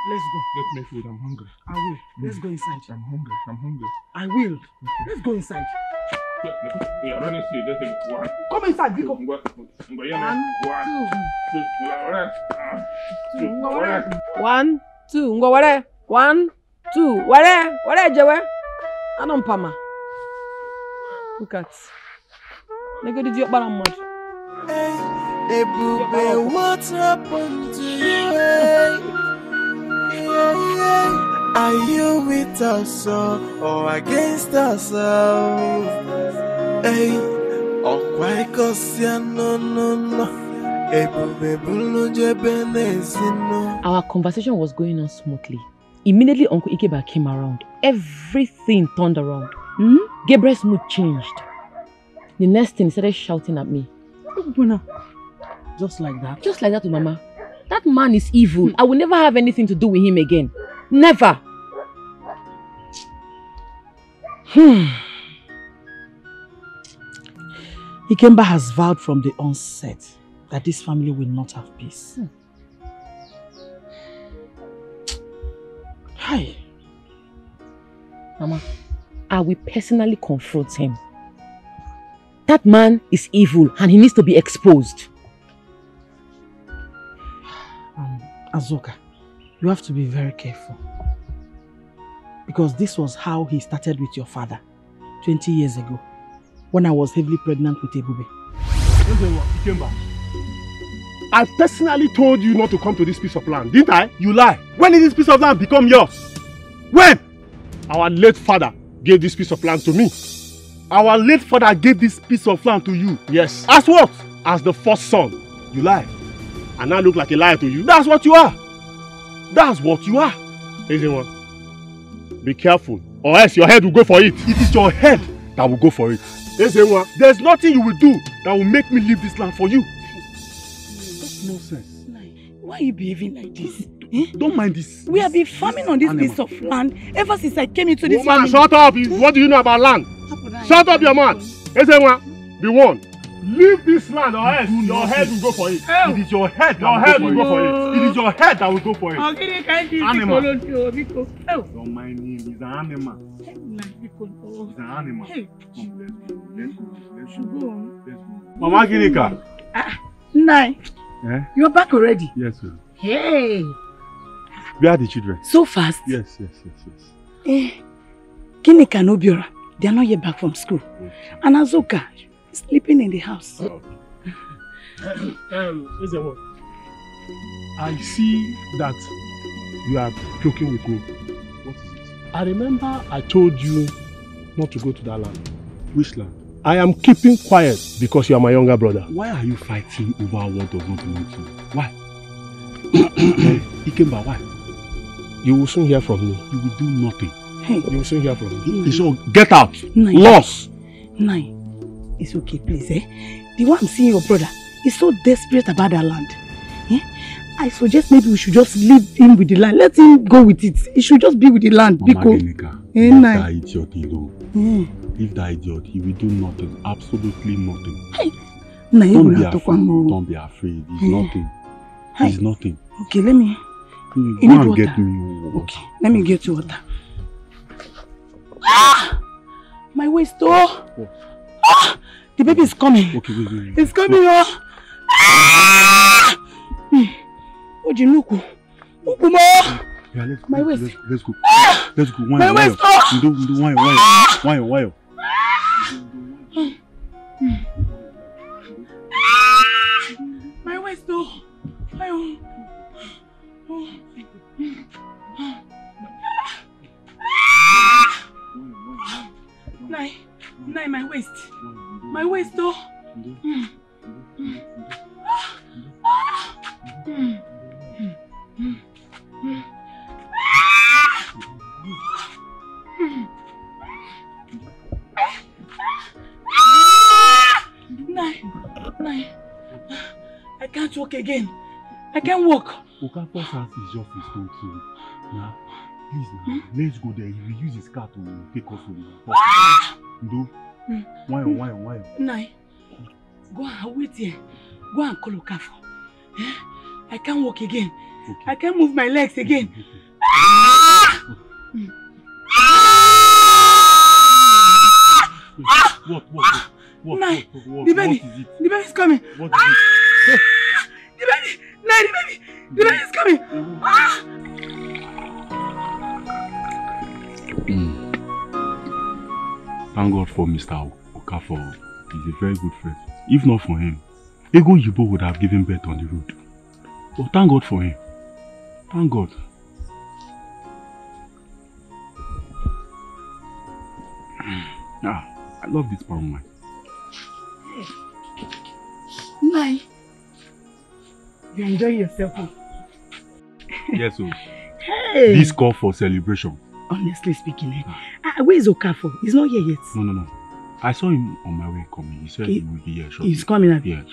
Let's go. Get me food. I'm hungry. I will. Let's go inside. I'm hungry. I will. Let's go inside. Yeah, running see. Let's take one. Come inside, Biko. 1, 2. 1, 2. Ngo wale. 1, 2. Wale jewe. Anon pama. Look at. Nego did you bara mad. Ebube, what happened to you? Are you with us or against us? Hey, oh, why cause no. Our conversation was going on smoothly. Immediately Uncle Ikeba came around. Everything turned around. Gabriel's mood changed. The next thing, he started shouting at me. Just like that? Just like that to Mama. That man is evil. I will never have anything to do with him again. Never. Ikemba has vowed from the onset that this family will not have peace. Hi. Mama, I will personally confront him. That man is evil and he needs to be exposed. Azoka, you have to be very careful. Because this was how he started with your father 20 years ago when I was heavily pregnant with Ebube. Ikemba, I personally told you not to come to this piece of land, didn't I? You lie. When did this piece of land become yours? When? Our late father gave this piece of land to me. Our late father gave this piece of land to you. Yes. As what? As the first son. You lie. And I look like a liar to you. That's what you are. That's what you are. Everyone, be careful, or else your head will go for it. It is your head that will go for it. Everyone, there's nothing you will do that will make me leave this land for you. That's nonsense. Why are you behaving like this? Don't mind this. We have been farming on this piece of land ever since I came into this family. Shut up! What do you know about land? Shut up, your man. Everyone, be warned. Leave this land or else your head will go for it. It is your head that will go for it. It is your head that will go for it. Animal. Don't mind him. He's an animal. He's an animal. Let's go. Mama Ginika. Nai. You're back already? Yes, sir. Hey. Where are the children? So fast? Yes. Ginika and Obiora, they are not yet back from school. And Azoka is sleeping in the house. I see that you are joking with me. What is it? I remember I told you not to go to that land. Which land? I am keeping quiet because you are my younger brother. Why are you fighting over what does not belong to you? Why? Ikemba, why? You will soon hear from me. You will do nothing. Hey. You will soon hear from me. So get out. Loss. Nai, it's okay, please. The one I'm seeing your brother is so desperate about that land. I suggest maybe we should just leave him with the land. Let him go with it. He should just be with the land. Mama Ginika, leave that idiot alone. Leave that idiot. He will do nothing. Absolutely nothing. Hey. Don't be afraid. It's nothing. It's nothing. Okay, let me. You need water. Get me water. Okay, let me get you water. Ah! My waist, oh! Ah! The baby is coming. Okay, wait. It's coming, oh! Ah! Ojinuku. Ukumo! Yeah, let's go. My waist. Let's go. Ah! Let's go. My waist, oh! Why? My waist, oh! Nai, my waist. My waist, oh. Nai. I can't walk again. I can't walk. Okafor's house is just his own too. Now, please, let's go there. He will use his car to take us to the hospital. Why? Nai, go and wait here. Go and call Okafor. I can't walk again. Okay. I can't move my legs again. What? Nai, the baby is coming. What is it? The baby! Nai, the baby is coming! Thank God for Mr. Okafor. He's a very good friend. If not for him, Ego Yibo would have given birth on the road. But thank God for him. Thank God. I love this palm wine. Nai, you enjoy yourself, huh? Yes, sir. Hey! This call for celebration. Honestly speaking, where is Okafor? He's not here yet. No. I saw him on my way coming. He said he will be here shortly. He's coming up. Yeah.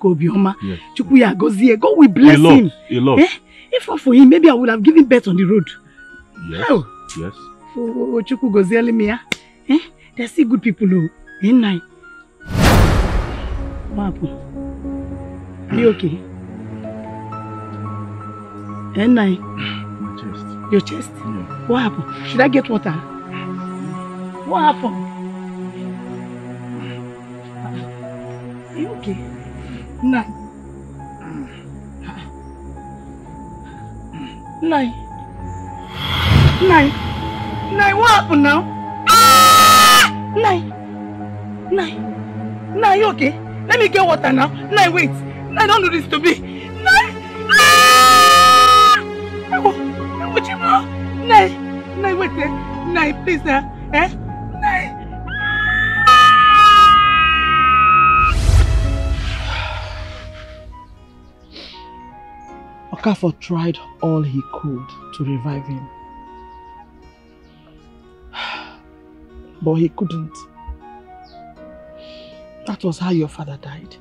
Go Bioma. Yes. Chukuya Gozie. God will bless him. A lot. If not for him, maybe I would have given birth on the road. Yes. Oh. Yes. Chuku Gozie Lemia. They're still good people, though. Nai. What happened? Are you okay? Nai. My chest. Your chest? Yeah. What happened? Should I get water? What happened? Are you okay? Nai. Nai, what happened now? Nai, you okay? Let me get water now. Nai, wait. Nai, don't do this to me. Nai! Nai, wait. Nai, please, Nai. Okafor tried all he could to revive him. But he couldn't. That was how your father died.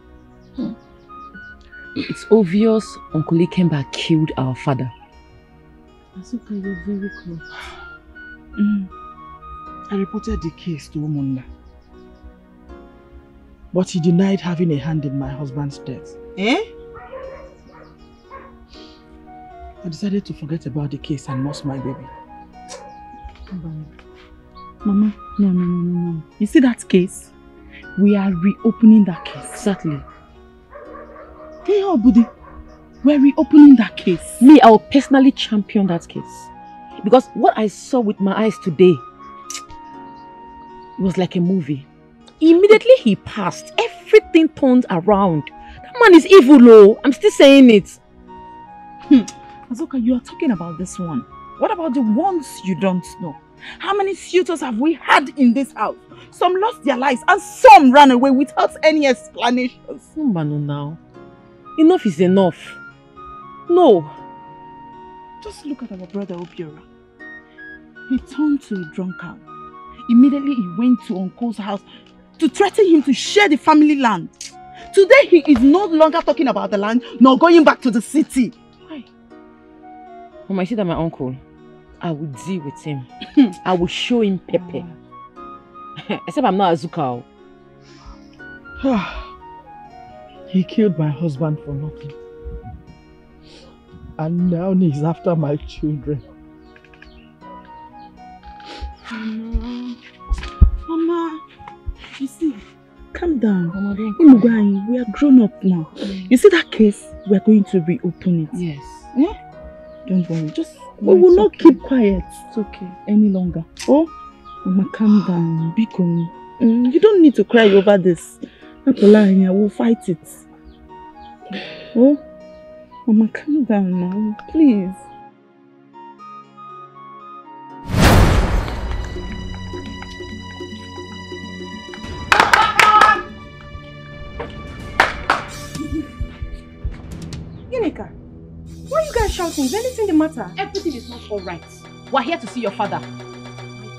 It's obvious Uncle Ikemba killed our father. Asuka, you're very close. I reported the case to Umunna. But he denied having a hand in my husband's death. I decided to forget about the case and nurse my baby. Mama, no. You see that case? We are reopening that case. Exactly. Hey, Buddy, we're reopening that case. Me, I will personally champion that case. Because what I saw with my eyes today, it was like a movie. Immediately he passed, everything turned around. That man is evil, oh. I'm still saying it. Azuka, you are talking about this one. What about the ones you don't know? How many suitors have we had in this house? Some lost their lives and some ran away without any explanations. No, now. Enough is enough. No. Just look at our brother Obiora. He turned to a drunkard. Immediately he went to Uncle's house to threaten him to share the family land. Today he is no longer talking about the land nor going back to the city. Why? Mama, I see that my uncle, I will deal with him. I will show him pepper. Except I'm not Azuka. He killed my husband for nothing. And now he's after my children. Mama, you see, calm down. Mama, we are grown up now. You see that case? We are going to reopen it. Yes. Yeah? Don't worry. We will not keep quiet. It's okay. Any longer. Oh, Mama, calm down. Bikon. You don't need to cry over this. I will fight it. Oh, Mama, calm down now, please. Ginika, why are you guys shouting? Is anything the matter? Everything is not alright. We're here to see your father.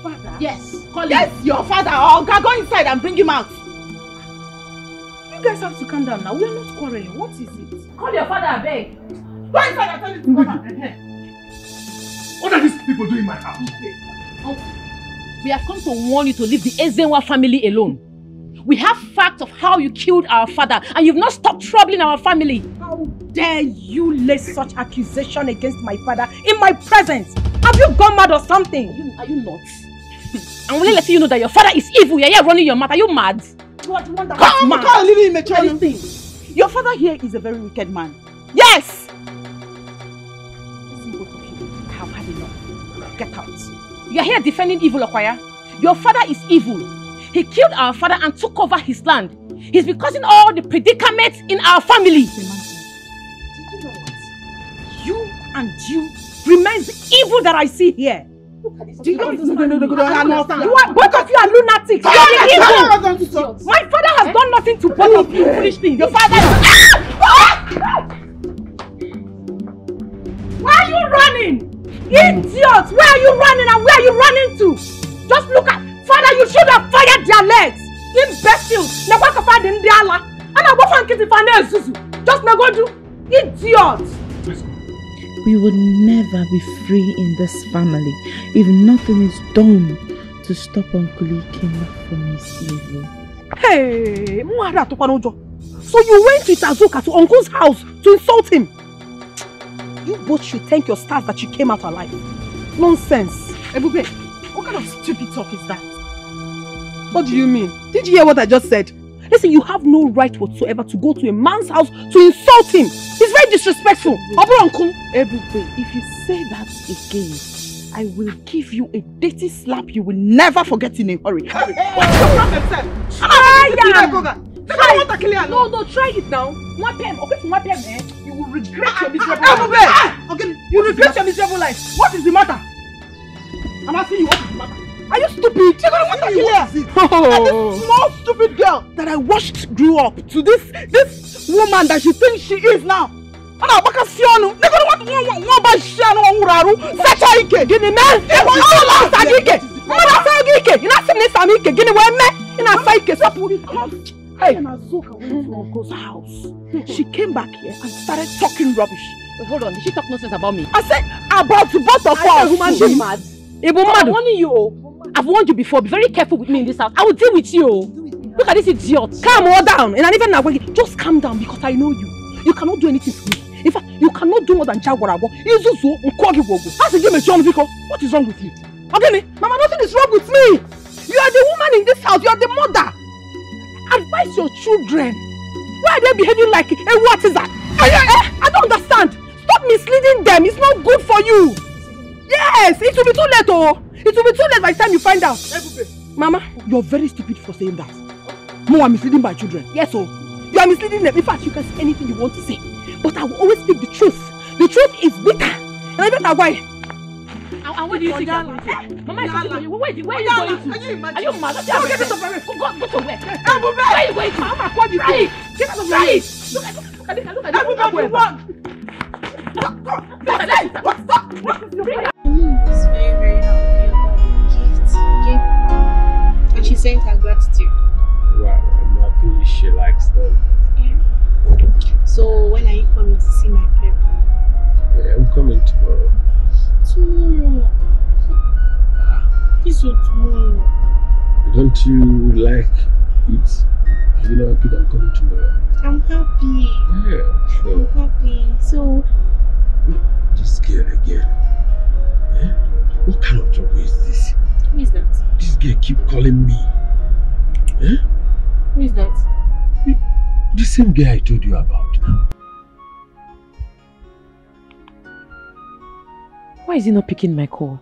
My father? Yes, call him. Yes, your father. Oh, go inside and bring him out. You guys have to calm down now. We are not quarreling. What is it? Call your father, I beg. Go inside and tell him to come out. What are these people doing in my house? We have come to warn you to leave the Ezenwa family alone. We have facts of how you killed our father and you've not stopped troubling our family. How dare you lay such accusation against my father in my presence? Have you gone mad or something? Are you not? I'm only letting you know that your father is evil. You're here running your mouth. Are you mad? You are the one that Come, listen. Your father here is a very wicked man. Yes! Listen, both of you. I have had enough. Get out. You're here defending evil, Okwaya. Your father is evil. He killed our father and took over his land. He's been causing all the predicaments in our family. You and you remains the evil that I see here. Look at this. Do you understand? Both of you are lunatics. You are the evil. My father has done nothing to both of you. Foolish thing. Your father. Why are you running? Idiots! Where are you running and where are you running to? Just look at. Father, you should have fired their legs. Imbeciles. Just go do. Idiots. We would never be free in this family if nothing is done to stop Uncle Ikem from his evil. Hey, so you went with Azuka to Uncle's house to insult him? You both should thank your stars that you came out alive. Nonsense. Ebube, what kind of stupid talk is that? What do you mean? Did you hear what I just said? Listen, you have no right whatsoever to go to a man's house to insult him. He's very disrespectful. Uncle. Ebube, if you say that again, I will give you a dirty slap you will never forget in a hurry. Try it now. You will regret your miserable life. You regret your miserable life. What is the matter? I'm asking you, what is the matter? Are you stupid? This small stupid girl that I watched grew up to this woman that she thinks she is now. You know Hey, Azuka went to Uncle's house. She came back here and started talking rubbish. Wait, hold on, did she talk nonsense about me? I said about the both of us. She's mad. I'm warning you. I've warned you before. Be very careful with me in this house. I will deal with you. Look at this idiot. Calm down. And even now, just calm down because I know you. You cannot do anything to me. In fact, you cannot do more than Jagwarabo. What is wrong with you? Okay, Mama, nothing is wrong with me. You are the woman in this house. You are the mother. Advise your children. Why are they behaving like what is that? I don't understand. Stop misleading them. It's not good for you. Yes, it will be too late, oh. It will be too late by the time you find out. Mama, you're very stupid for saying that. No, I'm misleading my children. Yes, oh. You are misleading them. In fact, you can say anything you want to say. But I will always speak the truth. The truth is bitter. And I don't know why. And where do you think you're going to? Mama, where are you going to? Are you mad? Go to where? Where are you going to? Mama, what do you think? Get out of here. Look at this. Look at this. She's very, very happy about the gift. Okay? And she sent her gratitude. Wow, I'm happy she likes them. Yeah. So when are you coming to see my pep? Yeah, I'm coming tomorrow. Tomorrow? This is tomorrow. Don't you like it? You know, happy that I'm coming tomorrow. I'm happy. Yeah, sure. I'm happy. So this girl again. Yeah? What kind of trouble is this? Who is that? This girl keep calling me. Eh? Who is that? The same guy I told you about. Why is he not picking my call?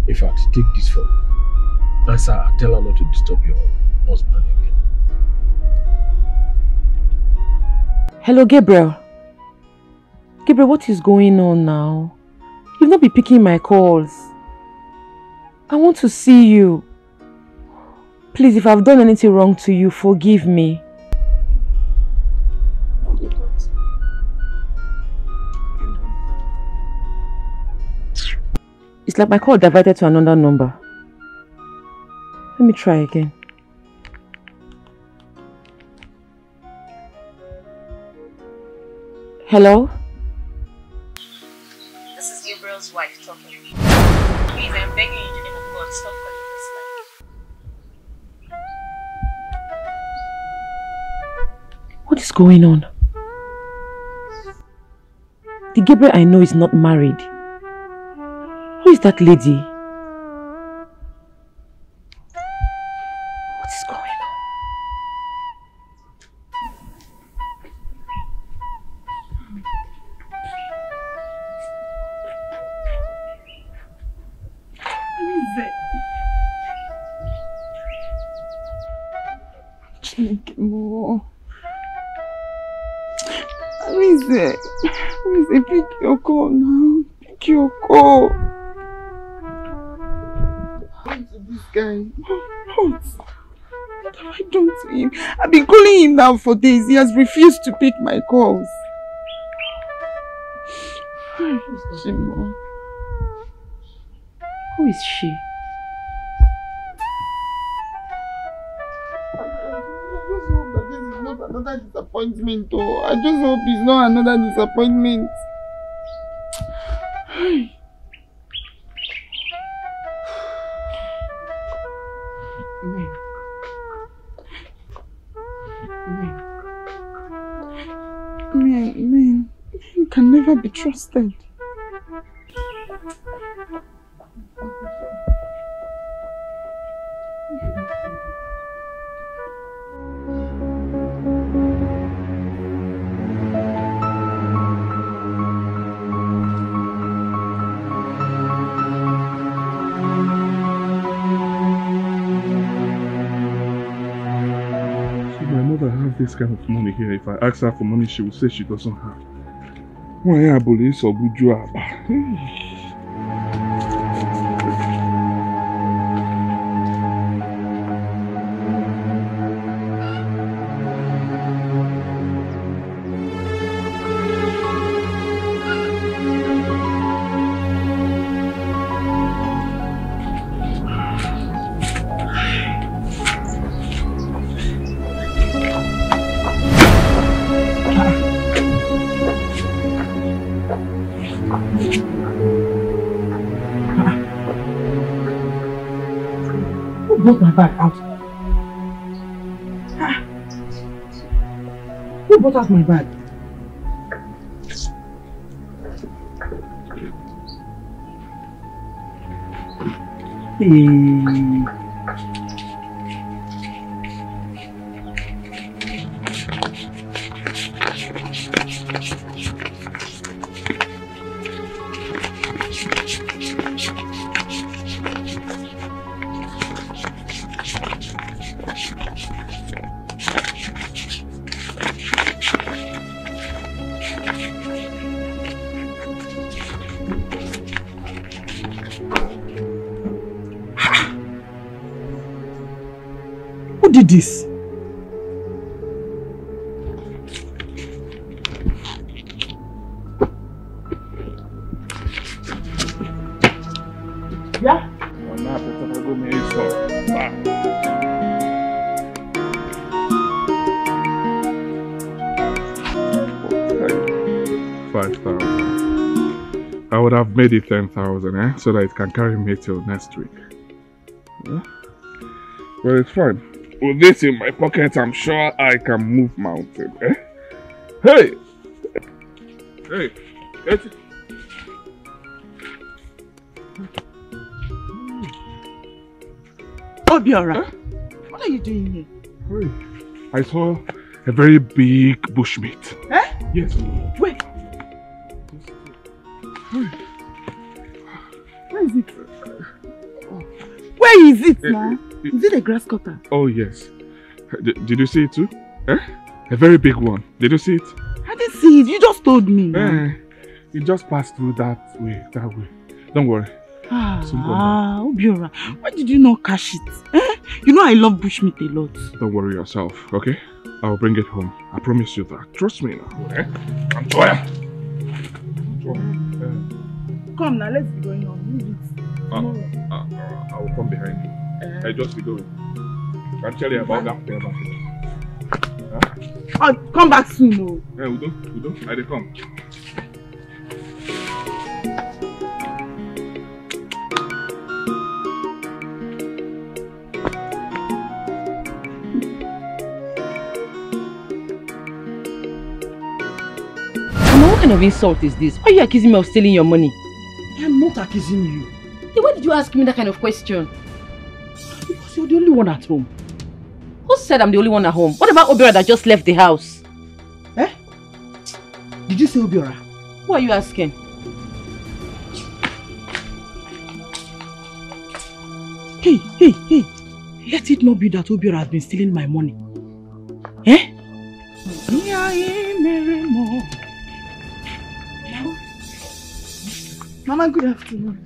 In fact, take this phone. Answer her. Tell her not to disturb your husband again. Hello, Gabriel. Gabriel, what is going on now? You've not been picking my calls. I want to see you. Please, if I've done anything wrong to you, forgive me. It's like my call diverted to another number. Let me try again. Hello? This is Gabriel's wife talking. Please, I'm begging you in the name of God, stop calling this line. What is going on? The Gabriel I know is not married. Who is that lady? What is going on? More. Rise, pick your call now. Pick your call. What to this guy? What? What have I done to him? I've been calling him now for days. He has refused to pick my calls. Chimo. Who is she? Another disappointment, oh. I just hope it's not another disappointment. Men can never be trusted. This kind of money here. If I ask her for money, she will say she doesn't have. Why are police or Who brought my bag out? Who brought out my bag? Who did this? Yeah? I would have made it 10,000, so that it can carry me till next week. Yeah? Well, it's fine. With this in my pocket, I'm sure I can move mountain. Eh? Hey! Hey! Get it. Obiora, what are you doing here? Hey. I saw a very big bushmeat. Eh? Yes. Wait. Where is it? Where is it now? Is it a grass cutter? Oh, yes. Did you see it too? Eh? A very big one. Did you see it? I didn't see it. You just told me. It just passed through that way. Don't worry. Obiora, why did you not catch it? Eh? You know I love bushmeat a lot. Don't worry yourself, okay? I'll bring it home. I promise you that. Trust me now. Eh? I'm tired. Come now, let's be going on. Leave it. I will come behind you. I just be going. I'll tell you about that pair back. I'll come back soon. No. Hey, Udo, I dey come. What kind of insult is this? Why are you accusing me of stealing your money? I'm not accusing you. Then why did you ask me that kind of question? Because you're the only one at home. Who said I'm the only one at home? What about Obiora that just left the house? Eh? Did you say Obiora? Who are you asking? Hey! Let it not be that Obiora has been stealing my money. Eh? Mama, good afternoon.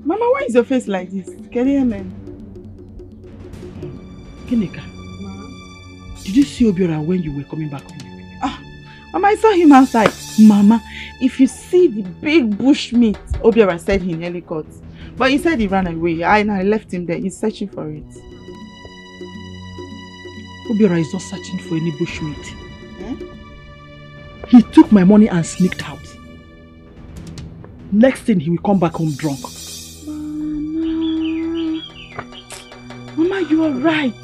Mama, why is your face like this? Can you hear me? Ginika, did you see Obiora when you were coming back home? Mama, I saw him outside. Mama, if you see the big bush meat, Obiora said he nearly caught. But he said he ran away. I left him there. He's searching for it. Obiora is not searching for any bush meat. He took my money and sneaked out. Next thing, he will come back home drunk. Mama, you are right.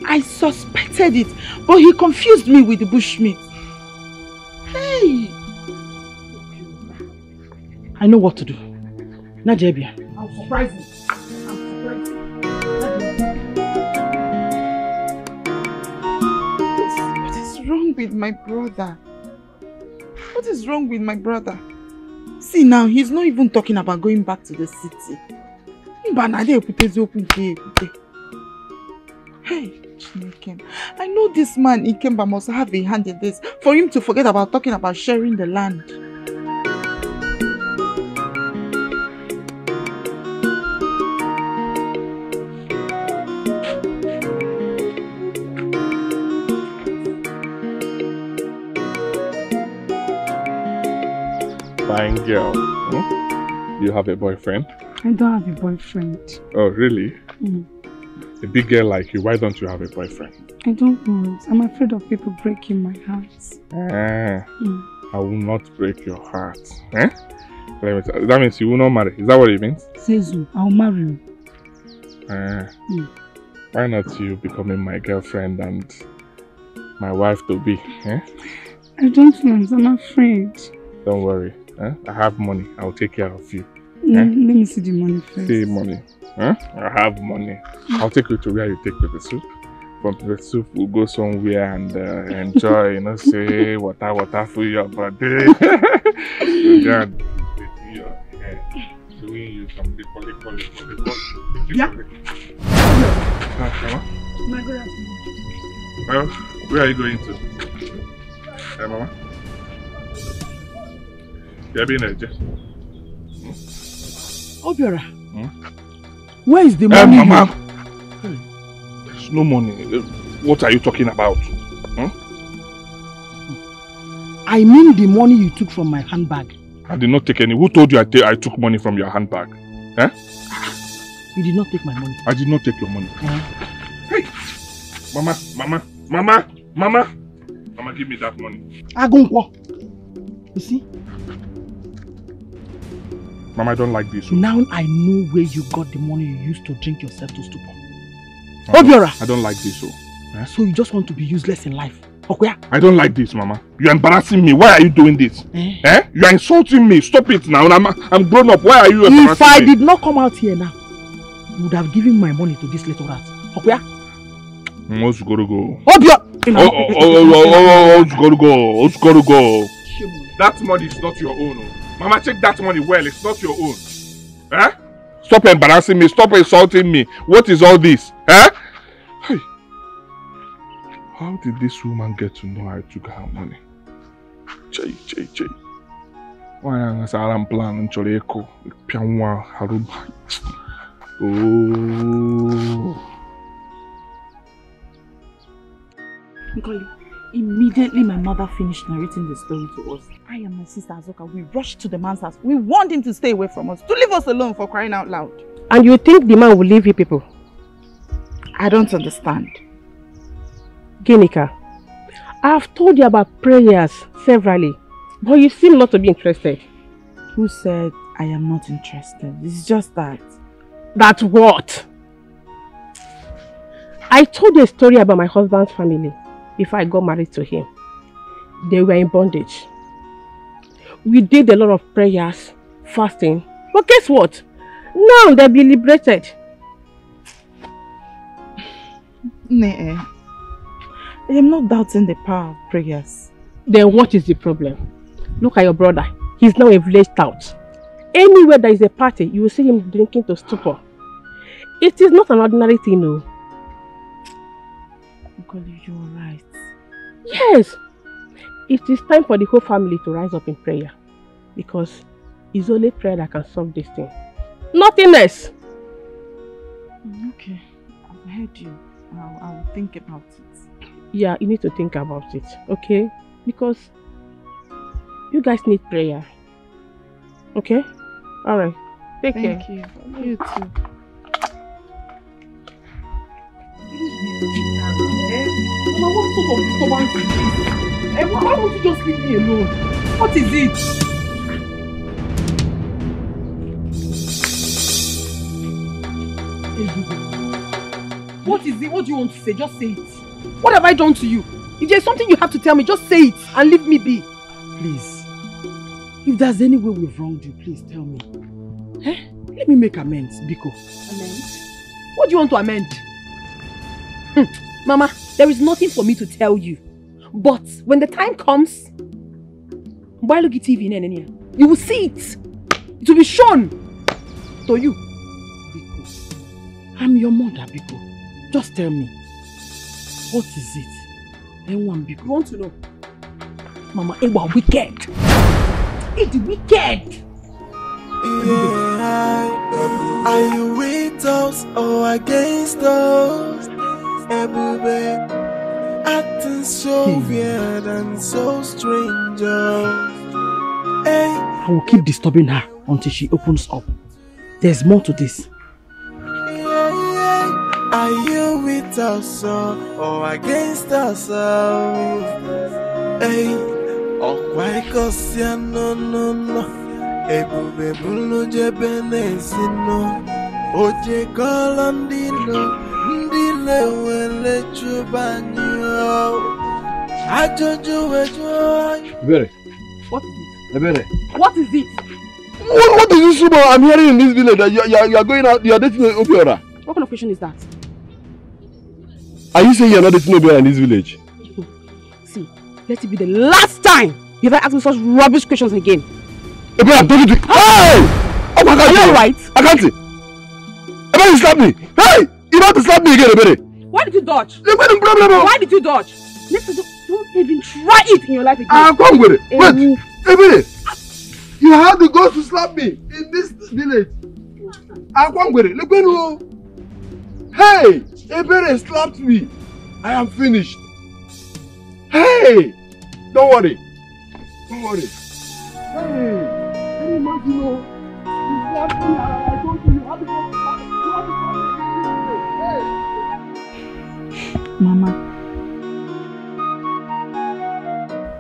I suspected it, but he confused me with the bushmeat. Hey! I know what to do. Najebia. I'll surprise him. What is wrong with my brother? What is wrong with my brother? See now, he's not even talking about going back to the city. Hey, Chineke. I know this man Ikemba must have a hand in this for him to forget about talking about sharing the land. Fine girl. You have a boyfriend? I don't have a boyfriend. Oh, really? Mm. A big girl like you, why don't you have a boyfriend? I don't want. I'm afraid of people breaking my heart. I will not break your heart. Eh? That means you will not marry. Is that what it means? Sezu, I'll marry you. Why not you becoming my girlfriend and my wife to be? Eh? I don't want. I'm afraid. Don't worry. I have money. I'll take care of you. Let me see the money first. See money. I have money. I'll take you to where you take to the soup. From the soup, we'll go somewhere and enjoy, you know, say water for your body. Yeah. Doing you some poly. Yeah. Mama? My good afternoon. Well, where are you going to? Hey, Mama? You're being a Obiora, where is the money? Mama, there's no money. What are you talking about? I mean the money you took from my handbag. I did not take any. Who told you I took money from your handbag? Eh? You did not take my money. I did not take your money. Hey! Mama, give me that money. Agunkwo. You see? Mama, I don't like this. Now I know where you got the money you used to drink yourself to stupor. Obiora! I don't like this. So you just want to be useless in life? Okay? I don't like this, Mama. You're embarrassing me. Why are you doing this? You are insulting me. Stop it now. I'm grown up. Why are you embarrassing me? If I did not come out here now, you would have given my money to this little rat. Okay? What's gotta go? Obiora! What's gotta go? That money is not your own. Mama, check that money well. It's not your own. Eh? Stop embarrassing me. Stop insulting me. What is all this? Eh? Hey. How did this woman get to know I took her money? Chay. Why am I saying plan nchole eko? Pianwa haruba. Oh. Nkoli, immediately my mother finished narrating the story to us. I and my sister Azoka, we rushed to the man's house. We warned him to stay away from us, to leave us alone, for crying out loud. And you think the man will leave you people? I don't understand. Ginika, I've told you about prayers severally, but you seem not to be interested. Who said I am not interested? It's just that. That what? I told you a story about my husband's family before I got married to him. They were in bondage. We did a lot of prayers, fasting, but guess what? Now they'll be liberated. I am not doubting the power of prayers. Then what is the problem? Look at your brother. He's now a village tout. Anywhere there is a party, you will see him drinking to stupor. It is not an ordinary thing, no. You're right. Yes. It is time for the whole family to rise up in prayer. Because it's only prayer that can solve this thing. Nothing else. Okay. I've heard you. I'll think about it. Yeah, you need to think about it. Okay? Because you guys need prayer. Okay? Alright. Take care. Thank you. You too. Mama, what sort of disturbance is this? Why won't you just leave me alone? What is it? What is it? What do you want to say? Just say it. What have I done to you? If there's something you have to tell me, just say it and leave me be. Please. If there's any way we've wronged you, please tell me. Eh? Let me make amends, Biko. Amend? What do you want to amend? Mama, there is nothing for me to tell you. But when the time comes, why look at TV in Nenia? You will see it. It will be shown to you. Biko, I'm your mother, Biko. Just tell me. What is it? Then one Biko. You want to know? Mama, it was wicked. It's wicked. Yeah, are you with us or against us? Ebube, acting so weird and so strange. Hey. I will keep disturbing her until she opens up. There's more to this. Yeah. Are you with us or against us? Hey, oh, why cause ya no. Ebube bulu jebe nezino oje kolandino ndile wele chubanyo ajojo wejo. Ebere. What is it? Ebere. What is it? What is this rumor I'm hearing in this village that you are going out, you are dating Obiora? What kind of question is that? Are you saying you are not dating Obiora in this village? See, let it be the last time you ever ask me such rubbish questions again. Ebere, I'm talking to you. Hey! Oh my God! Are you alright? I can't see. Ebere, you slapped me. Hey! You want to slap me again, Ebere? Why did you dodge? Problem. Why did you dodge? Next time, don't even try it in your life again. Come with it. Wait, Ebere, you had the guts to slap me in this village. Come with it. Look at you. Hey! Ebere slapped me. I am finished. Hey! Don't worry. Don't worry. Hey! Any man you know, you slapped me. I told you you had to go. Mama,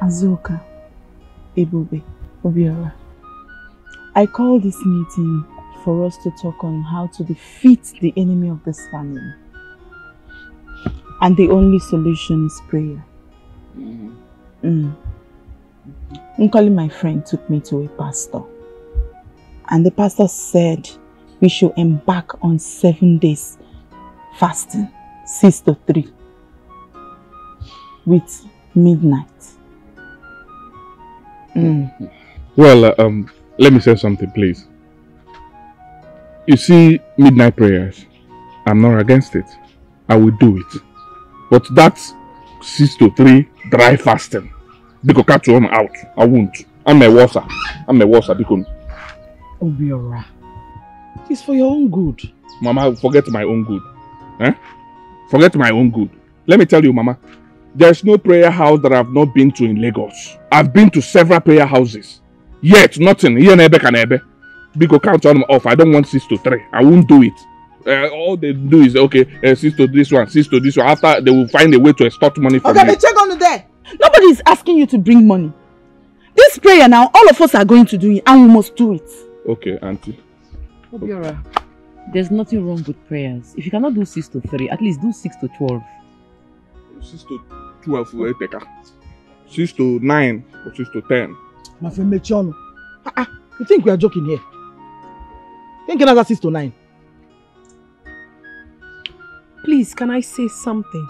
Azuka, Ebube, Obiora, I called this meeting for us to talk on how to defeat the enemy of this family. And the only solution is prayer. Nkoli, my friend, took me to a pastor. And the pastor said we should embark on 7 days fasting, 6 to 3. With midnight. Well, let me say something, please. You see, midnight prayers, I'm not against it. I will do it. But that's 6 to 3 dry fasting. Because catch you out. I won't. I'm a wasser. Because Obiora, it's for your own good. Mama, forget my own good. Eh? Forget my own good. Let me tell you, Mama. There's no prayer house that I've not been to in Lagos. I've been to several prayer houses. Yet, nothing. Because count on them off. I don't want 6 to 3. I won't do it. All they do is, okay, 6 to this one, 6 to this one. After, they will find a way to extort money from me. Check on the there. Nobody is asking you to bring money. This prayer now, all of us are going to do it and we must do it. Okay, Auntie. Obiora, there's nothing wrong with prayers. If you cannot do 6 to 3, at least do 6 to 12. 6 to 12 will take her. 6 to 9 or 6 to 10. My friend Mechiano. You think we are joking here? Think another 6 to 9. Please, can I say something?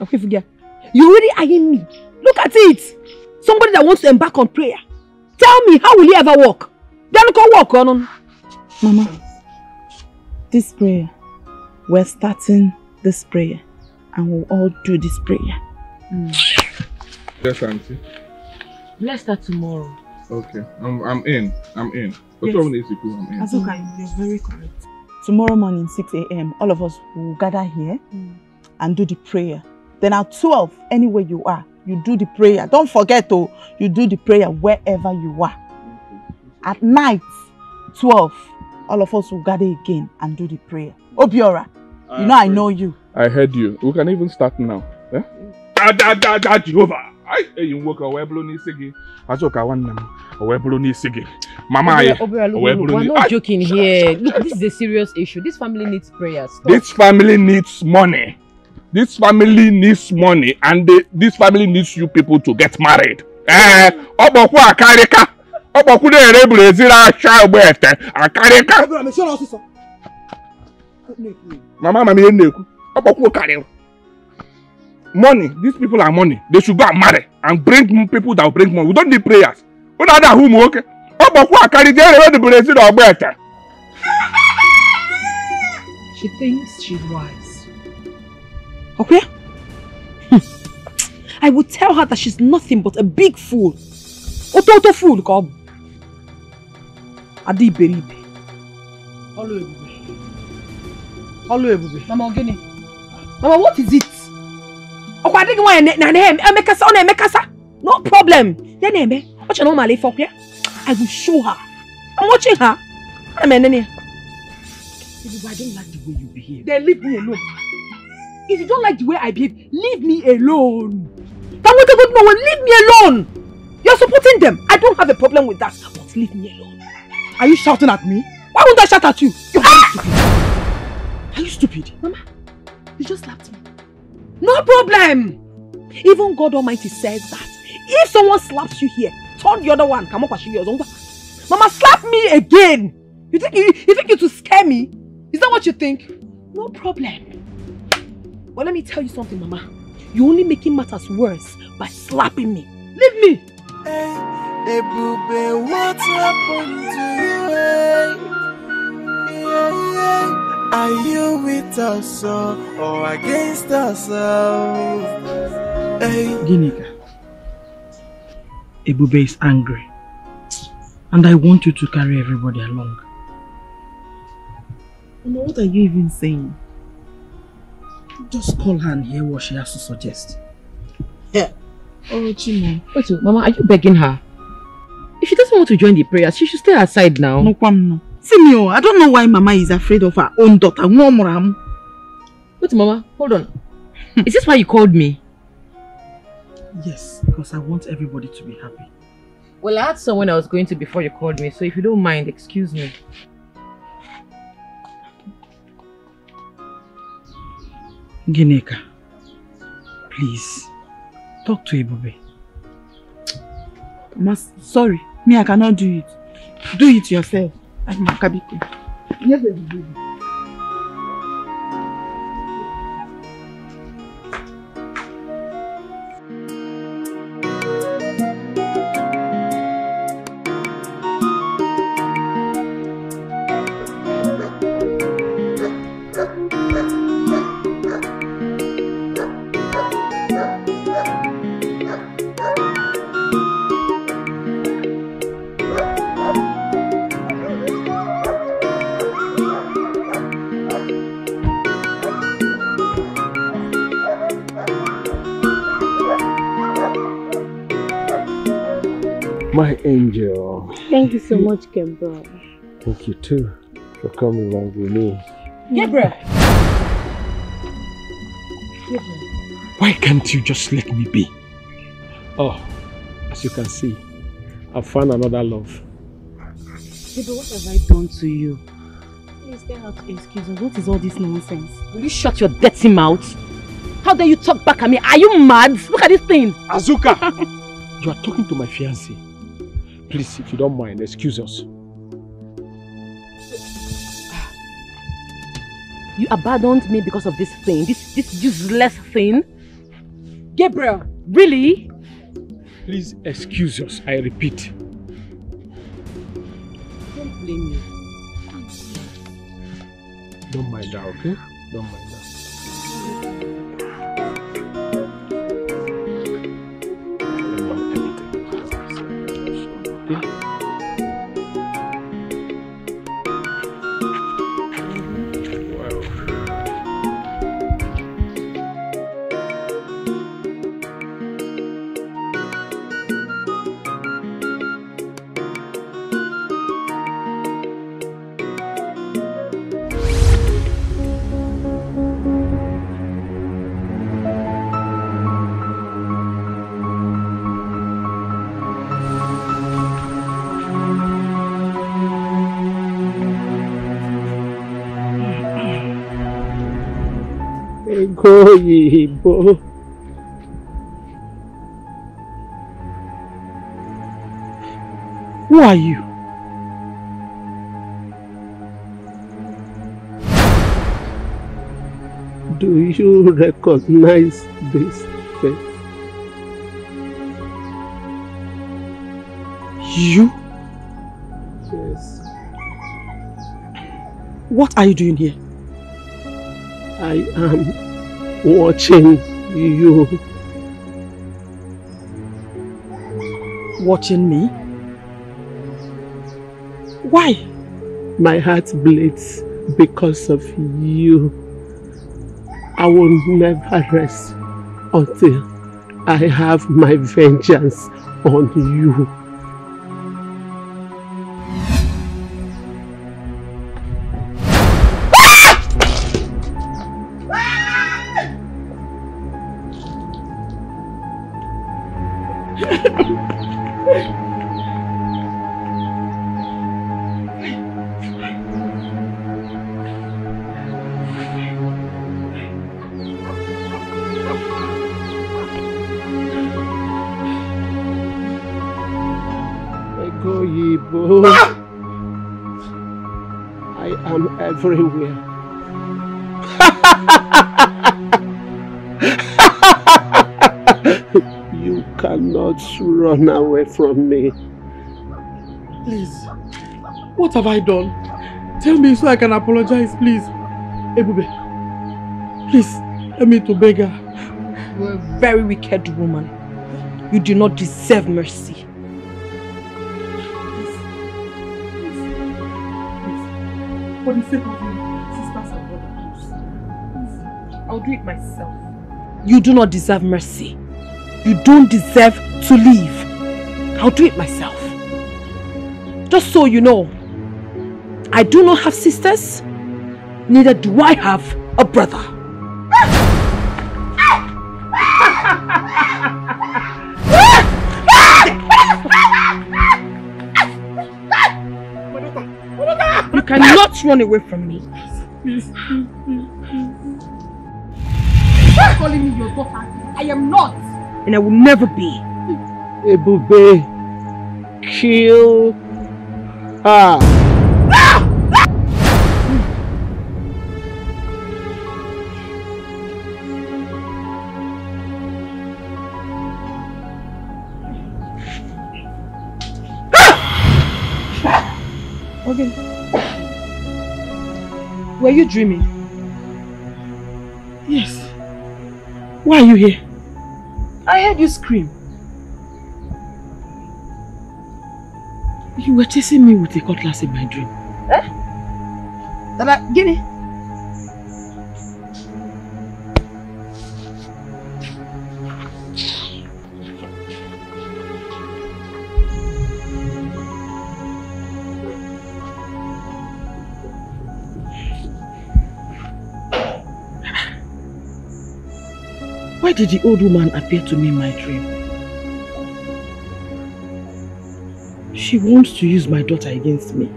Okay, Fugia. You already eyeing me. Look at it. Somebody that wants to embark on prayer. Tell me, how will he ever walk? Then go walk on. Mama, this prayer we're starting this prayer and we'll all do this prayer. Yes, Auntie. Let's start tomorrow. Okay. I'm in. Yes. I'm in. Azuka, you're very correct. Tomorrow morning, 6 a.m., all of us will gather here and do the prayer. Then at 12, anywhere you are, you do the prayer. Don't forget, you do the prayer wherever you are. At night, 12, all of us will gather again and do the prayer. Obiora, you know I know you. I heard you. We can even start now. Eh? Jehovah. You work away blown sigi. Azoka one away blown sigi. Mama, we're not joking here. Look, this is a serious issue. This family needs prayers. Stop. This family needs money. This family needs money, and this family needs you people to get married. Oboku akarika. Oboku de rebel ezira child akarika. Mama, Oboku akarika. Money, these people are money. They should go and marry and bring people that will bring money. We don't need prayers. We don't have whom, okay? She thinks she's wise. Okay? I will tell her that she's nothing but a big fool. Ototo fool, come. Adi beribe. Hello, everybody. Mama Ogene. Mama, what is it? No problem. I will show her. I'm watching her. I don't like the way you behave. Then leave me alone. If you don't like the way I behave, leave me alone. Leave me alone. You're supporting them. I don't have a problem with that. But leave me alone. Are you shouting at me? Why won't I shout at you? You're stupid. Are you stupid? Mama, you just slapped me. No problem. Even God Almighty says that if someone slaps you here, turn the other one. Mama, slap me again. You think you to scare me? Is that what you think? No problem. Well, let me tell you something, Mama. You're only making matters worse by slapping me. Leave me. Hey, Ebube, what happened to you? Yeah. Are you with us or against us? Hey. Ginika, Ebube is angry, and I want you to carry everybody along. Mama, what are you even saying? Just call her and hear what she has to suggest. Yeah. Oh, Chimo. Wait, Mama, are you begging her? If she doesn't want to join the prayers, she should stay aside now. No. See me, I don't know why Mama is afraid of her own daughter. Wait, Mama, hold on. Is this why you called me? Yes, because I want everybody to be happy. Well, I had someone I was going to before you called me, so if you don't mind, excuse me. Gineka, please, talk to Ebube. Mama, sorry, me, I cannot do it. Do it yourself. I'm Makabiko. Yes, baby. My angel. Thank you so much, Gabriel. Thank you too for coming along with me. Gabriel! Why can't you just let me be? Oh, as you can see, I found another love. Gabriel, what have I done to you? Please tell her to excuse us. What is all this nonsense? Will you shut your dirty mouth? How dare you talk back at me? Are you mad? Look at this thing. Azuka! You are talking to my fiancé. Please, if you don't mind, excuse us. You abandoned me because of this thing, this useless thing? Gabriel, really? Please excuse us, I repeat. Don't blame me. Don't mind that, okay? Don't mind that. Koyibo. Who are you? Do you recognize this face? You? Yes. What are you doing here? I am watching you. Watching me? Why? My heart bleeds because of you. I will never rest until I have my vengeance on you. I am everywhere. You cannot run away from me. Please, what have I done? Tell me so I can apologize, please. Ebube, please, let me to beg her. You're a very wicked woman. You do not deserve mercy. For the sake of your sisters and brothers, I'll do it myself. You do not deserve mercy. You don't deserve to leave. I'll do it myself. Just so you know, I do not have sisters, neither do I have a brother. You cannot run away from me. Stop calling me your daughter. I am not. And I will never be. Ebube, kill her. Okay. Were you dreaming? Yes. Why are you here? I heard you scream. You were chasing me with a cutlass in my dream. Eh? Dada, Guinea. Why did the old woman appear to me in my dream? She wants to use my daughter against me.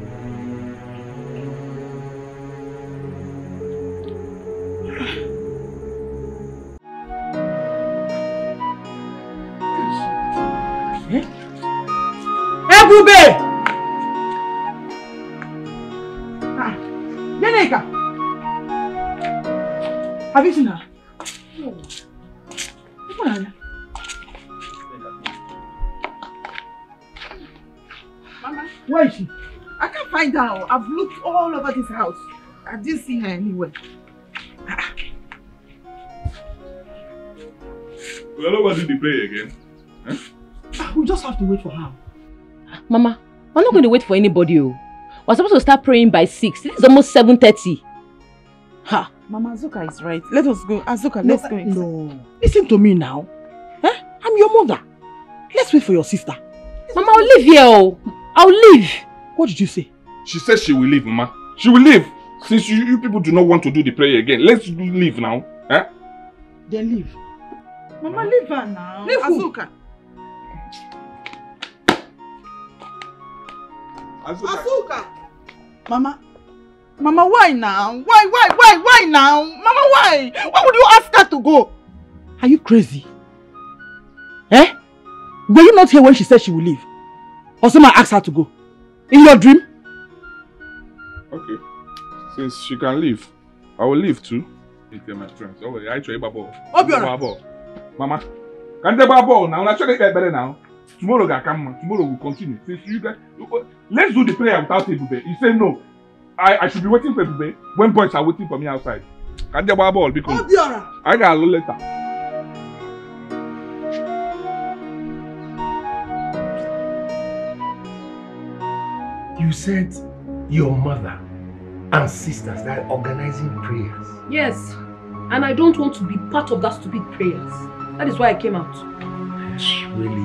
Ebube! Yeneka! Have you seen her? Mama, where is she? I can't find her. I've looked all over this house. I didn't see her anywhere. We're not going to do the prayer again. Huh? We just have to wait for her. Mama, we're not going to wait for anybody. We're supposed to start praying by 6. This is almost 7:30. Ha! Mama, Azuka is right. Let us go. Azuka, let's go. No. Listen to me now. I'm your mother. Let's wait for your sister. Mama, I'll leave here. I'll leave. What did you say? She says she will leave, Mama. She will leave. Since you people do not want to do the prayer again, let's leave now. Eh? Then leave. Mama, leave her now. Leave Azuka. Azuka. Mama, why now? Why now? Mama, why? Why would you ask her to go? Are you crazy? Eh? Were you not here when she said she will leave? Or someone asked her to go? In your dream? Okay. Since she can leave, I will leave too. It's my friends. Oh, I try babo. Mama, can't they babo now? Let's get better now. Tomorrow will come. Tomorrow will continue. Since you guys, let's do the prayer without Ebube. You say no. I should be waiting for Ebube when boys are waiting for me outside. Can't they babo because I got a little later. You said your mother and sisters that are organizing prayers. Yes, and I don't want to be part of that stupid prayers. That is why I came out. Really?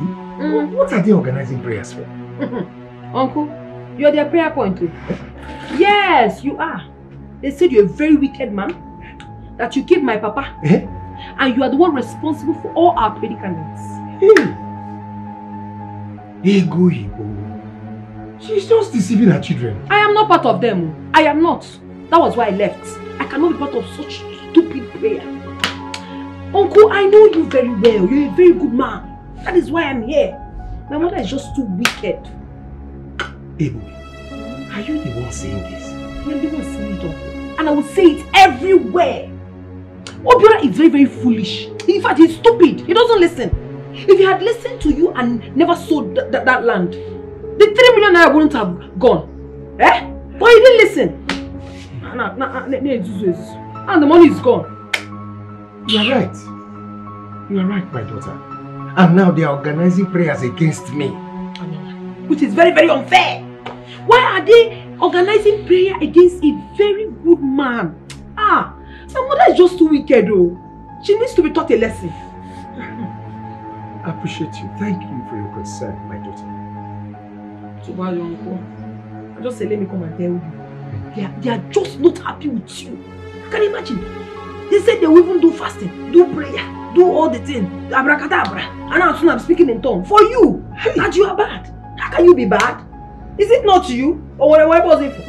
What are they organizing prayers for? Uncle, you're their prayer point too. Yes, you are. They said you're a very wicked man, that you killed my papa, and you are the one responsible for all our predicaments. Ego. She's just deceiving her children. I am not part of them. I am not. That was why I left. I cannot be part of such stupid prayer. Uncle, I know you very well. You're a very good man. That is why I'm here. My mother is just too wicked. Ebo, are you the one saying this? I'm the one saying it, Uncle. And I will say it everywhere. Obiora is very, very foolish. In fact, he's stupid. He doesn't listen. If he had listened to you and never sold that land, the 3 million naira wouldn't have gone. Eh? But he didn't listen. And the money is gone. You are right. You are right, my daughter. And now they are organizing prayers against me. Which is very, very unfair. Why are they organizing prayer against a very good man? My mother is just too wicked though. She needs to be taught a lesson. I appreciate you. Thank you for your concern, my daughter. So why your uncle? I just say let me come and tell you. They are just not happy with you. Can you imagine? They said they will even do fasting, do prayer, do all the things, abracadabra, and now soon I'm speaking in tongue for you. And you are bad. How can you be bad? Is it not you? Or what was it for?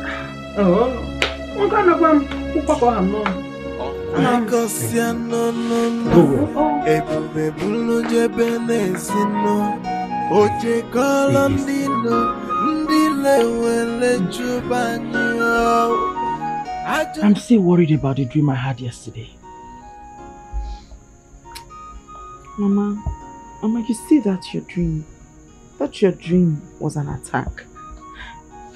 Oh, kind of I'm still worried about the dream I had yesterday. Mama, you see that your dream was an attack.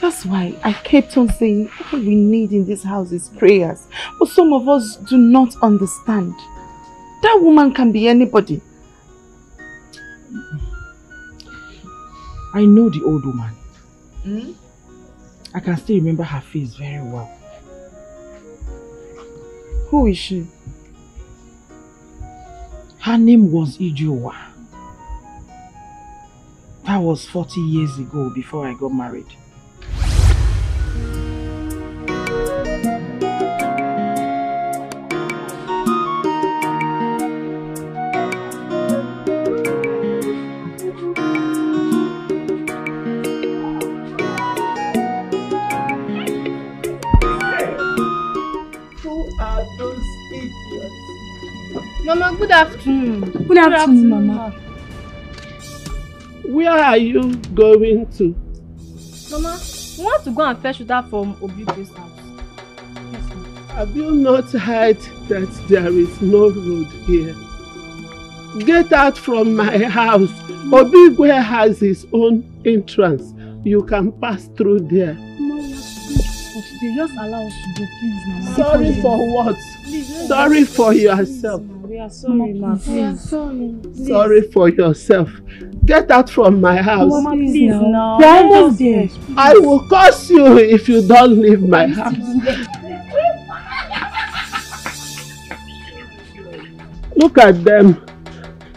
That's why I kept on saying all we need in this house is prayers. But some of us do not understand. That woman can be anybody. I know the old woman. I can still remember her face very well. Who is she? Her name was Ijowa. That was 40 years ago before I got married. Mama, good afternoon. Good afternoon, Mama. Where are you going to? Mama, we want to go and fetch water from Obi's house. Yes, ma'am. Have you not heard that there is no road here? Get out from my house. Obigwe has his own entrance. You can pass through there. Mama, for today. Just allow us to go, please, Mama. Sorry for what? Please, Sorry for yourself. we are sorry, Ma. We are sorry. Please. Sorry for yourself. Get out from my house. Mama, please now. We're almost there. I will curse you if you don't leave my house. Look at them.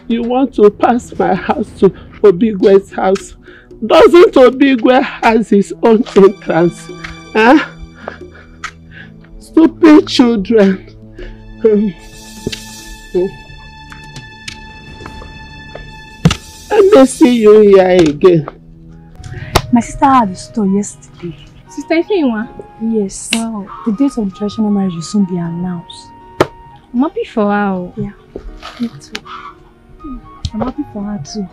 You want to pass my house to Obigwe's house. Doesn't Obigwe has his own entrance? Huh? Stupid children. Let me see you here again. My sister had a store yesterday. Sister Ifeanyi? Yes. Wow. The date of the traditional marriage will soon be announced. I'm happy for her. Yeah. Me too. I'm happy for her too.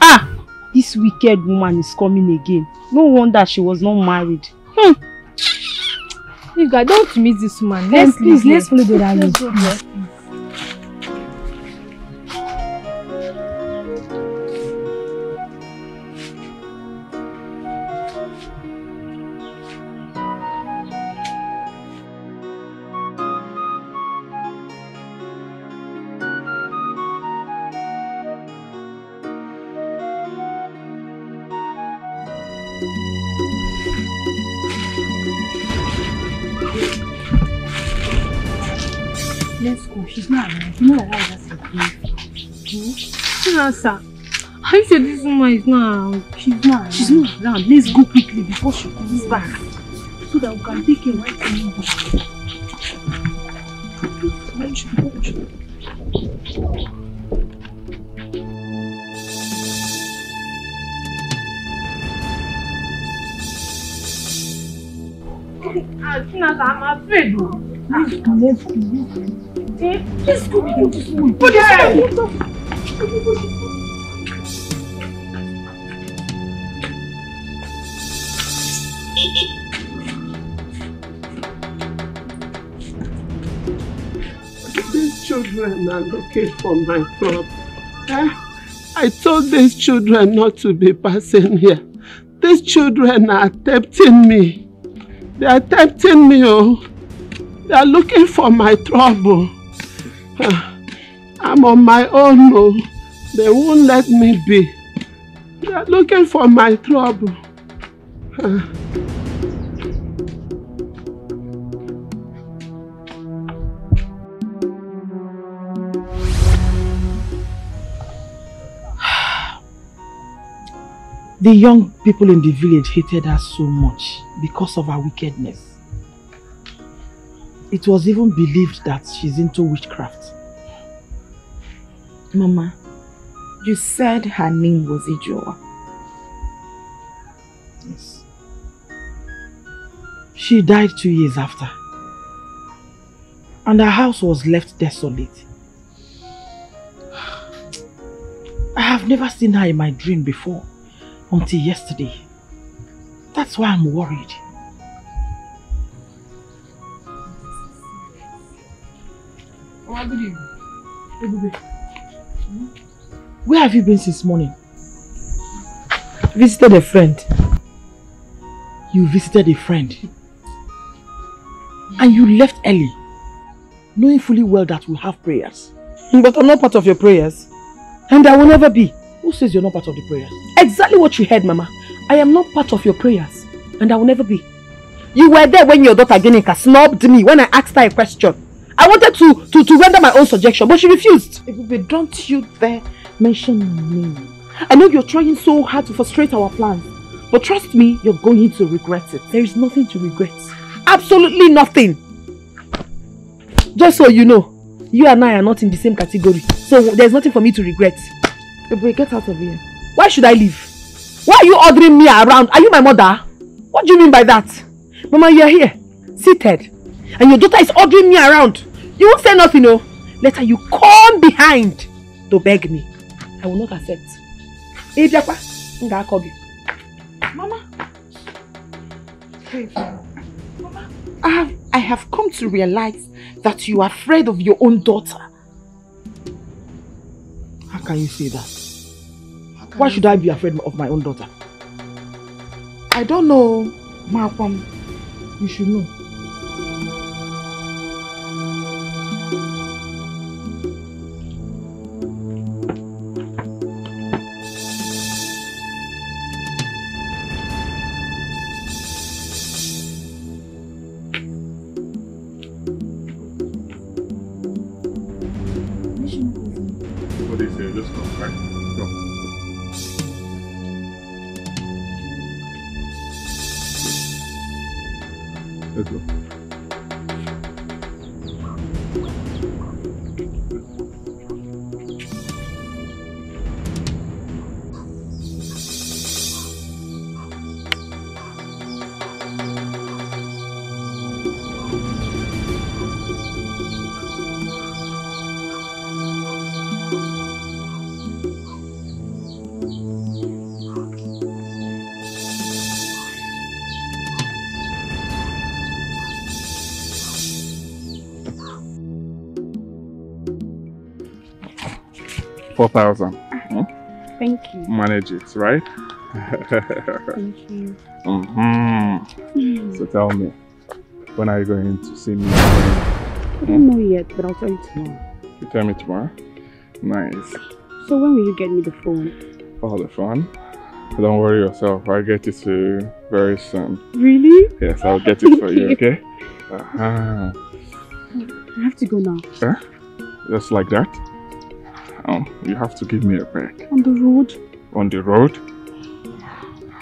Ah! This wicked woman is coming again. No wonder she was not married. You guys don't miss this woman. Let's follow the rally. Let's go there. Let's go. She's not around. You know that was a place. Sir. How you say this woman is not around? She's not around. She's not around. Let's go quickly before she comes back. So that we can take her right to me. I'm afraid. Let's go. Let's go. These children are looking for my crop. I told these children not to be passing here. These children are tempting me. They are tempting me, oh. They are looking for my trouble. I'm on my own, oh. They won't let me be. They are looking for my trouble. The young people in the village hated us so much because of our wickedness. It was even believed that she's into witchcraft. Mama, you said her name was Ijoa. Yes. She died 2 years after. And her house was left desolate. I have never seen her in my dream before. Until yesterday. That's why I'm worried. Where have you been since morning? Visited a friend. You visited a friend? And you left early, knowing fully well that we have prayers. But I'm not part of your prayers. And I will never be. Who says you're not part of the prayers? Exactly what you heard, Mama. I am not part of your prayers. And I will never be. You were there when your daughter Genika snubbed me when I asked her a question. I wanted to render my own suggestion, but she refused. Ebube, don't you dare mention my name. I know you're trying so hard to frustrate our plans. But trust me, you're going to regret it. There is nothing to regret. Absolutely nothing. Just so you know, you and I are not in the same category. So there's nothing for me to regret. Ebube, get out of here. Why should I leave? Why are you ordering me around? Are you my mother? What do you mean by that? Mama, you are here, seated, and your daughter is ordering me around. You won't say nothing, no? Later you come behind to beg me. I will not accept. Mama. Hey, Mama, I have come to realize that you are afraid of your own daughter. How can you say that? Why should I be afraid of my own daughter? I don't know, Malcolm. You should know. What is it? Just come, right? Go. Let's go. $4,000. Thank you. Manage it, right? Thank you. So tell me, when are you going to see me? I don't know yet, but I'll tell you tomorrow. You tell me tomorrow? Nice. So when will you get me the phone? Oh, the phone? Don't worry yourself. I'll get it to you very soon. Really? Yes, I'll get it for you, okay? I have to go now. Huh? Just like that? Oh, you have to give me a break. On the road? On the road?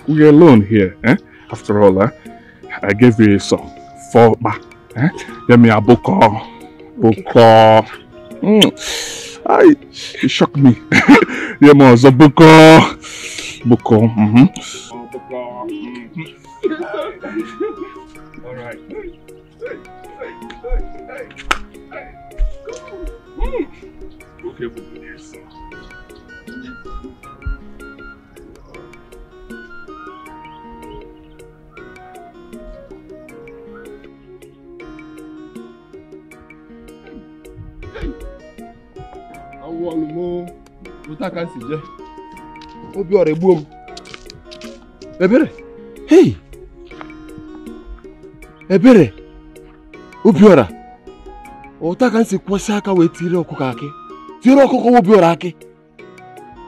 We're alone here, eh? After all, I gave you a song. For back, eh? Give me a book. You shocked me. Yeah, man, a book. All right. Okay, yes. Àwọn olùmọ̀ òtàkà sì jẹ́. Ó bí ọ̀rẹ́ gbóòmù. Ebere. Hey! Ebere. Ó bí ọ̀rà. Òtàkà sì kwụsị aka wee tiri ọkụkọ akị. Tiri ọkụkọ ó bí ọ̀rà akị.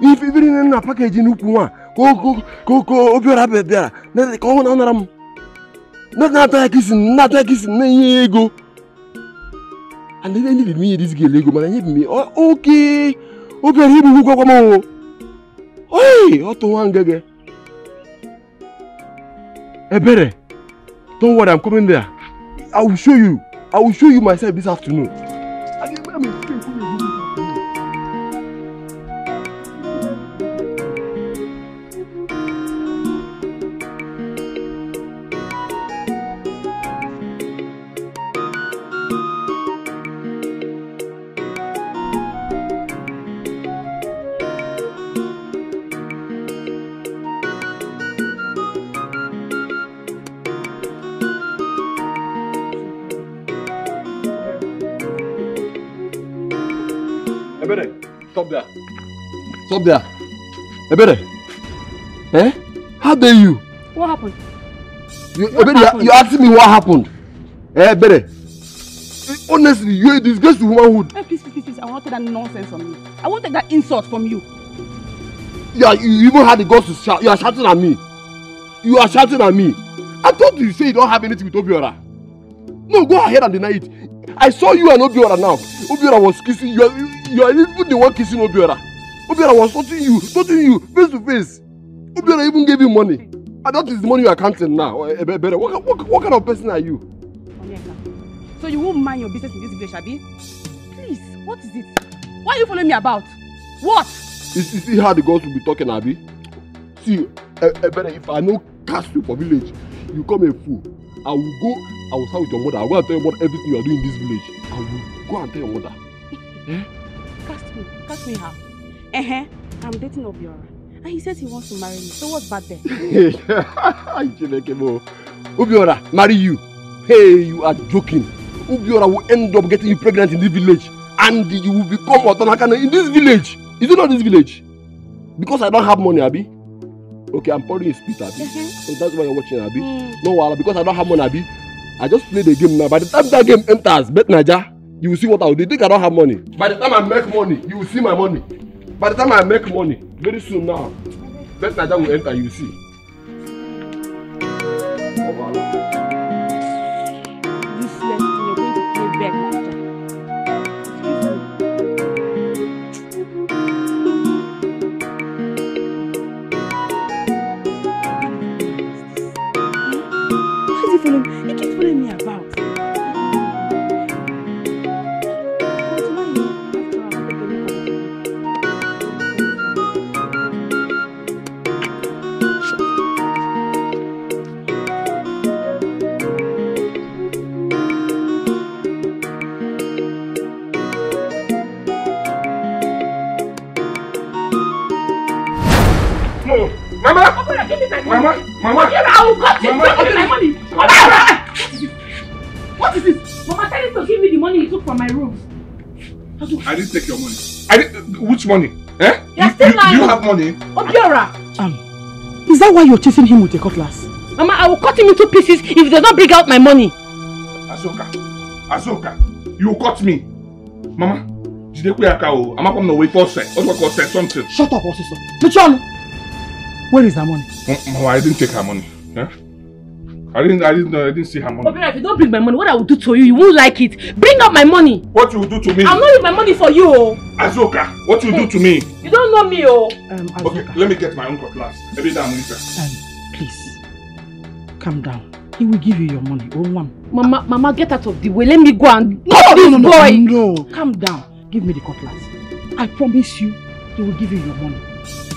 If even na package n'ukwu nwa, ko ó bí ọ̀rà bịara. Na ka ọ nara m. Na ata kisi na ihe ego. And they needed me this girl ego, man. I need me. Okay. Okay, he will go come on. Hey, what to one gege? Ebere, don't worry, I'm coming there. I will show you. I will show you myself this afternoon. Ebere, stop there. Stop there. Ebere. Eh? How dare you? What happened? You asking me what happened? Eh, Ebere. Honestly, you're a disgrace to womanhood. Hey, please. I won't take that nonsense from you. I won't take that insult from you. Yeah, you even had the guts to shout. You are shouting at me. You are shouting at me. I thought you say you don't have anything with Obiora. No, go ahead and deny it. I saw you and Obiora now. Obiora was kissing you. You are even the one kissing Obiora. Obiora was touching you face to face. Obiora even gave you money. And that is the money you are counting now. What kind of person are you? So you won't mind your business in this village, Abi? Please, what is it? What are you following me about? What? You see how the girls will be talking, Abi? See, if I no cast you for village, you come a fool. I will start with your mother. I will go and tell your mother everything you are doing in this village. I will go and tell your mother. Eh? Cast me how? I'm dating Obiora. And he says he wants to marry me. So what's bad there? Obiora, marry you. Hey, you are joking. Obiora will end up getting you pregnant in this village. And you will become Otonakana in this village. Is it not this village? Because I don't have money, Abi? Okay, I'm pouring a spit, Abi. So that's why you're watching, Abi. No, Wala, because I don't have money, Abi. I just play the game now. By the time that game enters, Bet Naija, you will see what I will do. You think I don't have money? By the time I make money, you will see my money. By the time I make money, very soon now, Bet Naija will enter, you will see. Useless thing, you're going to play back after. He keeps following me about. No, Mama! Mama! Mama! I will cut you! Give me my money! Mama! What is this? Mama, tell him to give me the money he took from my room. I didn't take your money. Which money? Eh? You're still lying. You have money? Obiora! Is that why you're chasing him with a cutlass? Mama, I will cut him into pieces if he does not bring out my money. Azoka, you cut me. Mama, I'm not going to wait for something. Shut up, Osiso. Michon! Where is her money? Mama, I didn't take her money. Eh? I didn't see her money. Obiora, if you don't bring my money, what I will do to you, you won't like it. Bring out my money. What you will do to me? I'll not leave my money for you. Azoka, what you do to me? You don't know me, oh. Okay, let me get my own cutlass. Every time later. Please, calm down. He will give you your money. Mama, get out of the way. Let me go and this boy. No, calm down. Give me the cutlass. I promise you, he will give you your money.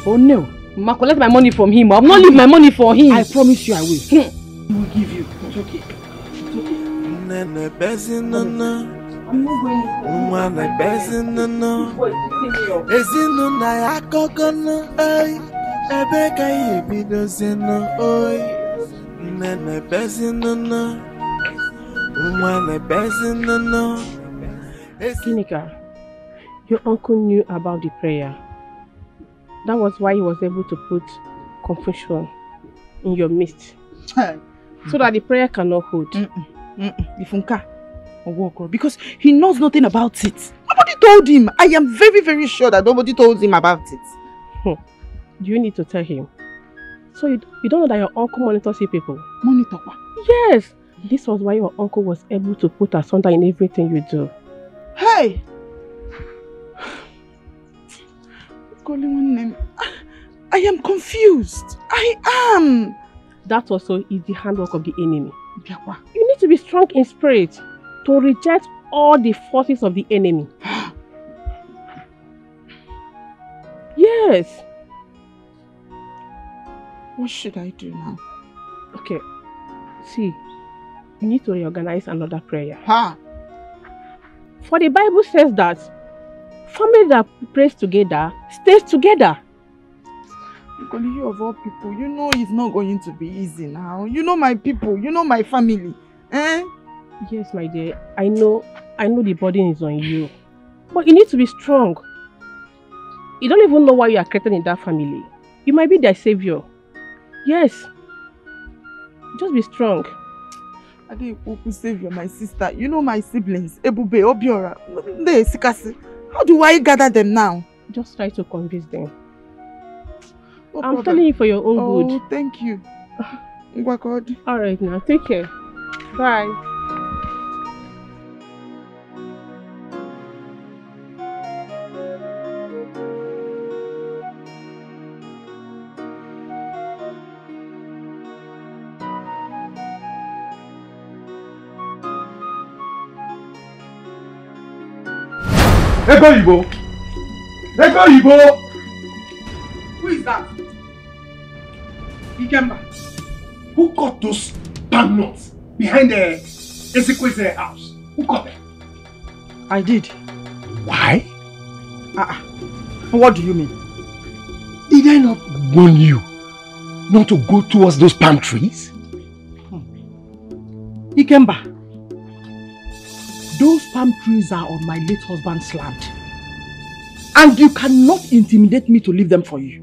Oh no. Mama, collect my money from him. I will not leave my money for him. I promise you I will. He will give you. It's okay. I'm not going Ginika, your uncle knew about the prayer. That was why he was able to put confusion in your midst. So that the prayer cannot hold. Because he knows nothing about it. Nobody told him. I am very, very sure that nobody told him about it. Do you need to tell him? So you don't know that your uncle monitors you people? Monitor? Yes. This was why your uncle was able to put asunder in everything you do. Hey! I am confused. I am. That also is the handwork of the enemy. You need to be strong in spirit to reject all the forces of the enemy. Yes. What should I do now? Okay. See, you need to reorganize another prayer. For the Bible says that family that prays together stays together. You of all people, you know it's not going to be easy now. You know my people, you know my family. Eh? Yes, my dear. I know the burden is on you. But you need to be strong. You don't even know why you are created in that family. You might be their savior. Yes. Just be strong. I didn't savior, my sister. You know my siblings, Ebube, Obiora, they Sikasi. How do I gather them now? Just try to convince them. I'm telling you for your own good. Oh, thank you. Alright now, take care. Bye. Ego Igbo! Who is that? Ikemba. Who cut those palm nuts behind the Ezekwe's house? Who cut them? I did. Why? What do you mean? Did I not warn you not to go towards those palm trees? Ikemba, those palm trees are on my late husband's land. And you cannot intimidate me to leave them for you.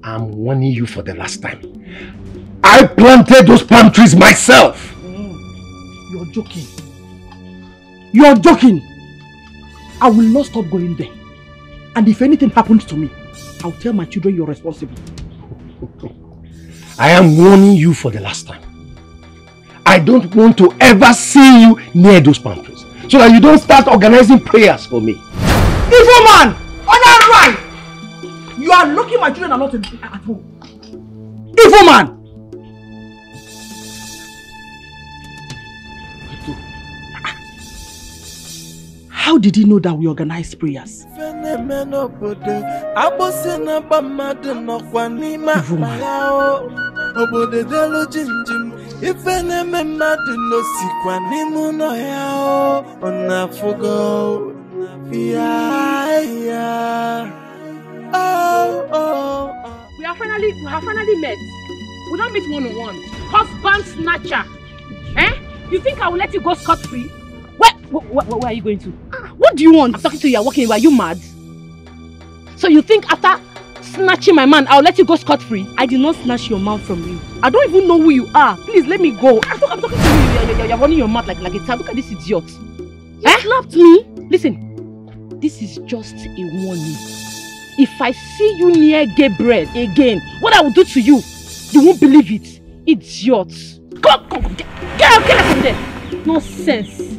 I'm warning you for the last time. I planted those palm trees myself. You're joking. You're joking. I will not stop going there. And if anything happens to me, I'll tell my children you're responsible. I am warning you for the last time. I don't want to ever see you near those palm trees, so that you don't start organizing prayers for me. Evil man! On that right! You are lucky my children are not at home. Evil man! How did he know that we organized prayers? Evil man. We have finally met. We don't meet one-on-one. Husband snatcher. Eh? You think I will let you go scot-free? Where are you going to? What do you want? I'm talking to you, you're walking away. Are you mad? So you think after snatching my man, I'll let you go scot-free? I did not snatch your man from you. I don't even know who you are. Please let me go. I'm talking to you. You're running your mouth like a tab. Look at this idiot. You slapped me. Listen, this is just a warning. If I see you near Gabriel again, what I will do to you, you won't believe it. Idiot. Come, get out from there. Nonsense.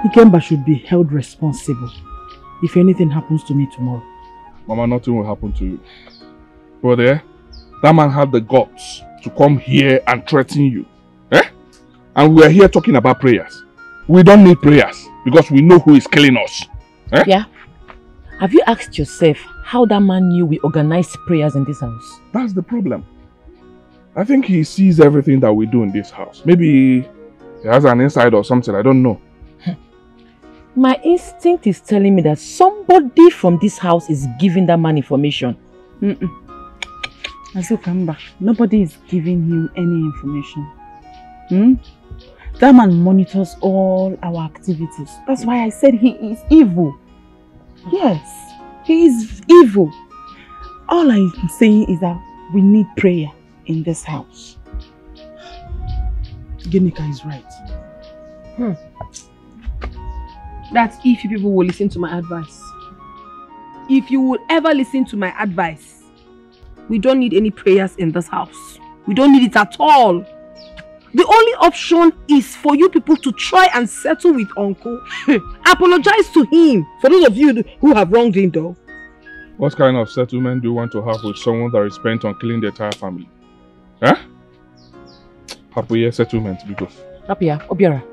Ikemba should be held responsible if anything happens to me tomorrow. Mama, nothing will happen to you. Brother, that man had the guts to come here and threaten you. Eh? And we are here talking about prayers. We don't need prayers because we know who is killing us. Eh? Yeah. Have you asked yourself how that man knew we organized prayers in this house? That's the problem. I think he sees everything that we do in this house. Maybe he has an inside or something, I don't know. My instinct is telling me that somebody from this house is giving that man information. Azukamba, nobody is giving him any information. That man monitors all our activities. That's why I said he is evil. Yes, he is evil. All I'm saying is that we need prayer in this house. Ginika is right. That's if you people will listen to my advice. If you will ever listen to my advice, we don't need any prayers in this house. We don't need it at all. The only option is for you people to try and settle with Uncle. Apologize to him. For those of you who have wronged him though. What kind of settlement do you want to have with someone that is bent on killing the entire family? Huh? Happy settlement, because. Rapia, Obiora.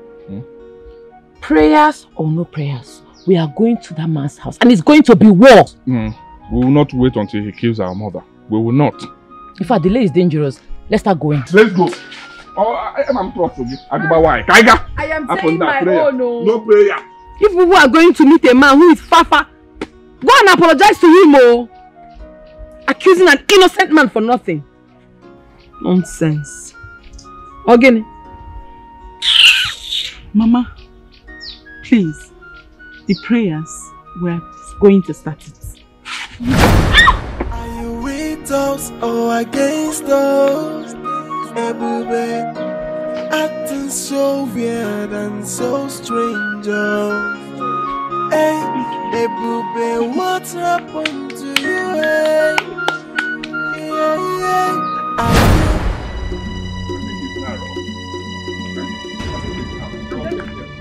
Prayers or no prayers, we are going to that man's house and it's going to be war. We will not wait until he kills our mother. We will not. In fact, delay is dangerous. Let's start going. Let's go. Oh, I'm proud of you. Why? Kaiga. I am saying my own. No prayer. If we are going to meet a man who is Fafa, go and apologize to him, oh. Accusing an innocent man for nothing. Nonsense. Again. Mama, please, the prayers, we're going to start it. Are you with us or against us? Ebube, acting so weird and so strange. Hey, Ebube, what's happened to you? Hey?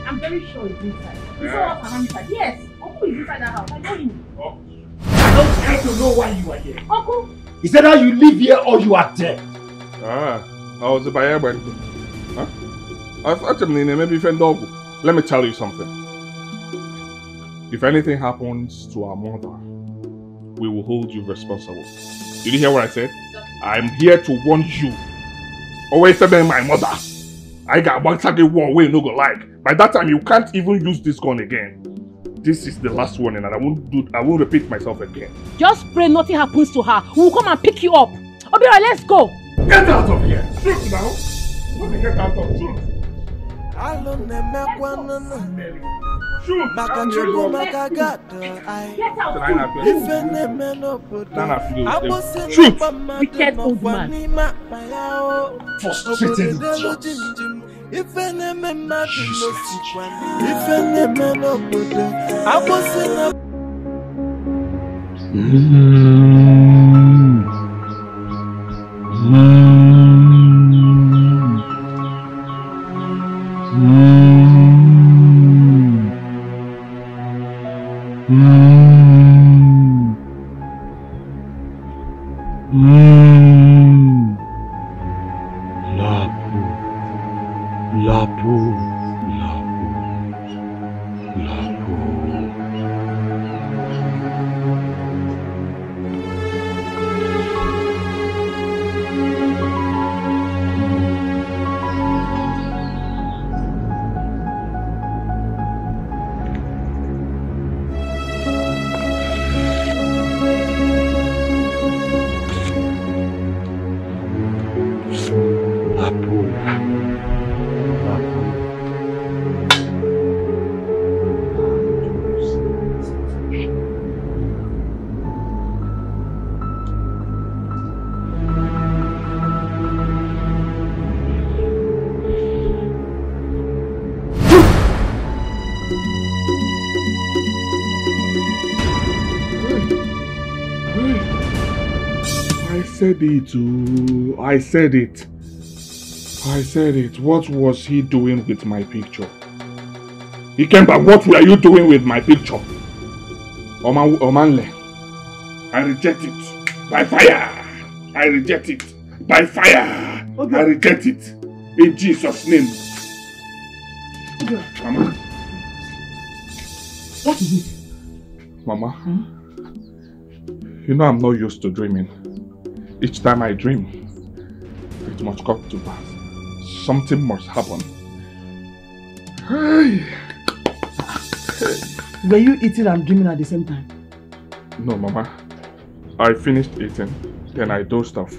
I'm very sure he's inside. You saw us around inside. Yes, Uncle is inside that house. I know him. I don't care to know why you are here. Uncle. Is that how you live here or you are dead? I was a buyer, but let me tell you something. If anything happens to our mother, we will hold you responsible. Did you hear what I said? I'm here to warn you. Always tell my mother. I got one target war where you no go like. By that time, you can't even use this gun again. this is the last warning and I won't repeat myself again. Just pray nothing happens to her. We will come and pick you up. Obiora, let's go. Get out of here. Truth now. What the get out of truth? Shoot! Makachubu makagado ai. Ifene meno podo. Shoot! Wicked old man. Frustrated. Ifene mema no sikwani. Ifene meno podo. Abosina. I said it. What was he doing with my picture? He came back. What were you doing with my picture? Omanle. I reject it by fire. I reject it by fire. Okay. I reject it in Jesus' name. Okay. Mama. What is it? Mama. You know I'm not used to dreaming. Each time I dream, it must come to pass. Something must happen. Hey. Were you eating and dreaming at the same time? No, Mama. I finished eating, then I dozed off.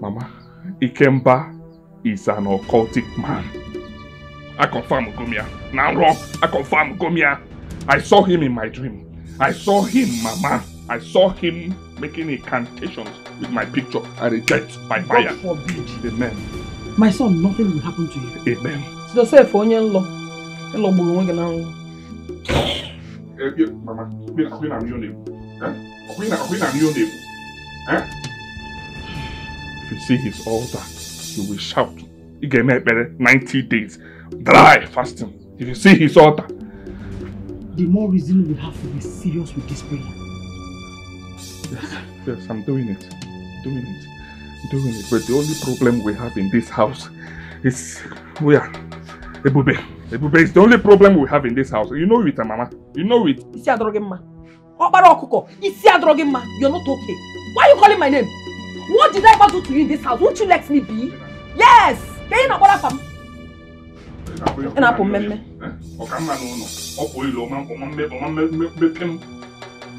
Mama, Ikemba is an occultic man. I confirm, Gomia. Now wrong. I confirm, Gomia. I saw him in my dream. I saw him, Mama. I saw him making incantations with my picture. I reject by fire. God forbid. Amen. My son, nothing will happen to you. Amen. So say for your law. Mama, when I'm your name. When I'm your name. If you see his altar, you will shout. He gave me better 90 days. Dry fasting. If you see his altar. The more reason we have to be serious with this prayer. Yes, I'm doing it. But the only problem we have in this house is Ebube. Ebube is the only problem we have in this house. You know it, Mama. You know it. You're not okay. Why are you calling my name? What did I ever do to you in this house? Won't you let me be? Yes!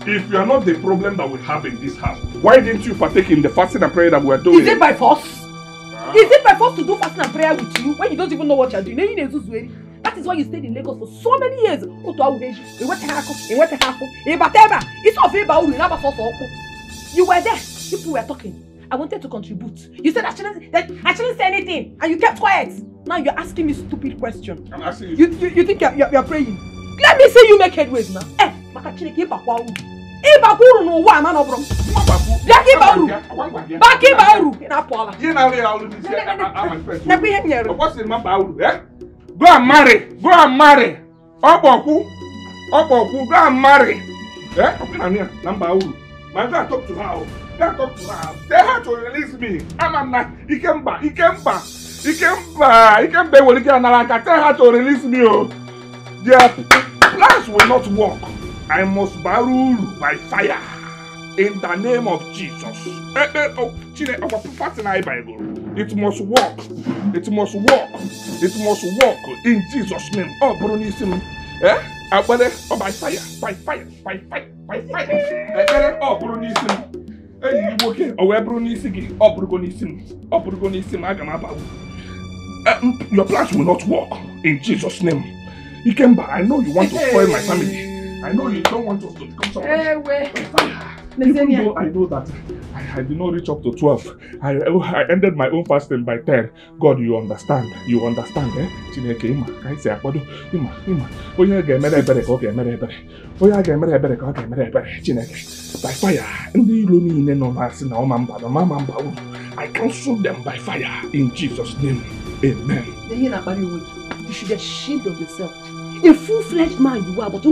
If you are not the problem that we have in this house, why didn't you partake in the fasting and prayer that we are doing? Is it by force? Is it by force to do fasting and prayer with you when you don't even know what you are doing? That is why you stayed in Lagos for so many years. You were there. People were talking. I wanted to contribute. You said I shouldn't say anything, and you kept quiet. Now you're asking me stupid questions. I'm asking you. You think you're praying? Let me see you make headways now. Go and marry. Go and marry. Go and marry. My dad talk to her. Tell her to release me. I'm not. He came back. Tell her to release me. Their plans will not work. I must barrel by fire in the name of Jesus. It must work. It must work. It must work in Jesus' name. Oh, Brunisim. Agbade, oh by fire, by fire, by fire, by fire. Oh, Brunisim. Hey, you okay? Oh, where Brunisigi? Oh, Brugonisim. Oh, Brugonisim, Agamaba. Your plans will not work in Jesus' name. Ikemba, I know you want to spoil my family. I know you don't want us to become somebody. Even though I know that I did not reach up to 12, I ended my own fasting by 10. God, you understand. You understand, eh? Chineke ima, kai se akwado ima. Oya ga emere ebere ka o ga emere ebere. Oya ga emere ebere ka o ga emere ebere. Chineke, by fire. Ndị ilo niile nọ na asị na ọma mba na mama mba uru. I cancel them by fire in Jesus' name. Amen. You should be ashamed of yourself. A full-fledged man you are, but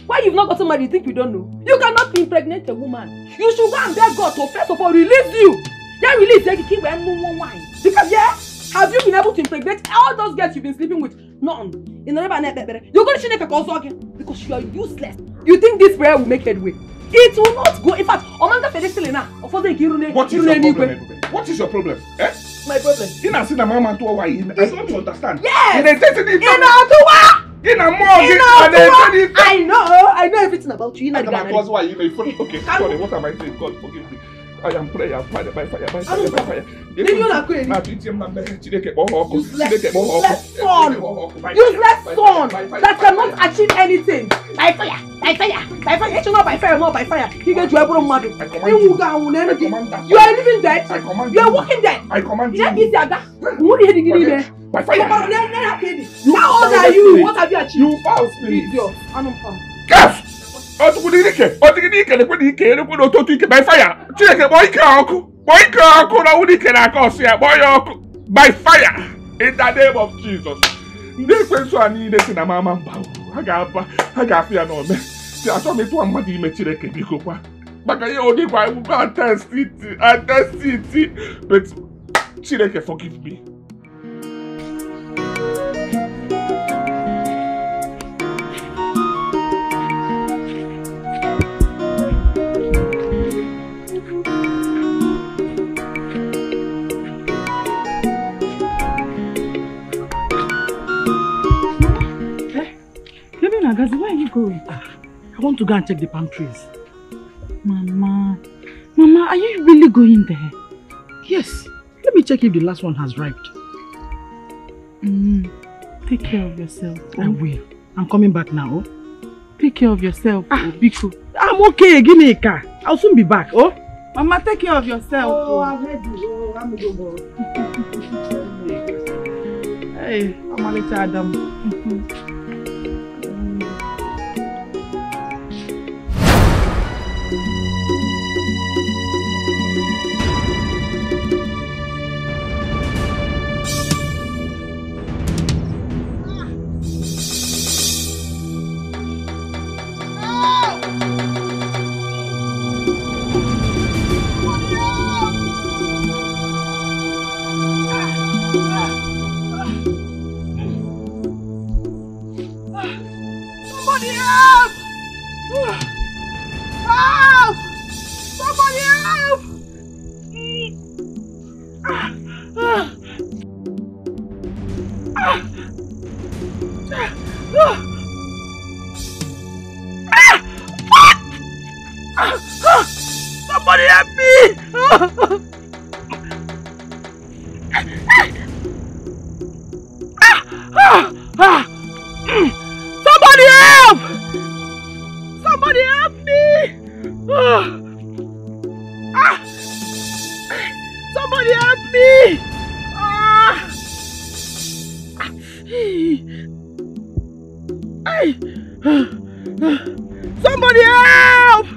why you've not gotten married, you think we don't know? You cannot impregnate a woman. You should go and beg God to first of all release you. Then release the king when no one wine. Because have you been able to impregnate all those girls you've been sleeping with? None. You're going to shake a console again because you are useless. You think this prayer will make headway? It will not go. In fact, what is your problem? What is your problem? Eh? My problem. I don't understand. Yes! I know everything about you. Okay, sorry, what am I saying? God, forgive me. I am prayer, by fire. Useless son that cannot achieve anything. By fire. It's not by fire, not by fire. You get to every mother. You are living dead. You are walking dead. I command you. By fire. How old are you? What have you achieved? You foul spirit. Idiot. Gas! By fire in the name of Jesus. But forgive me. Where are you going? I want to go and check the palm trees. Mama, are you really going there? Yes. Let me check if the last one has ripened. Take care of yourself. I will. I'm coming back now. Take care of yourself. Biko. I'm okay. Give me a car. I'll soon be back. Oh, Mama, take care of yourself. I've heard you. I'm going to go. Hey, I'm a little Adam. Somebody help me! Somebody help! Somebody help me! Somebody help me! Somebody help!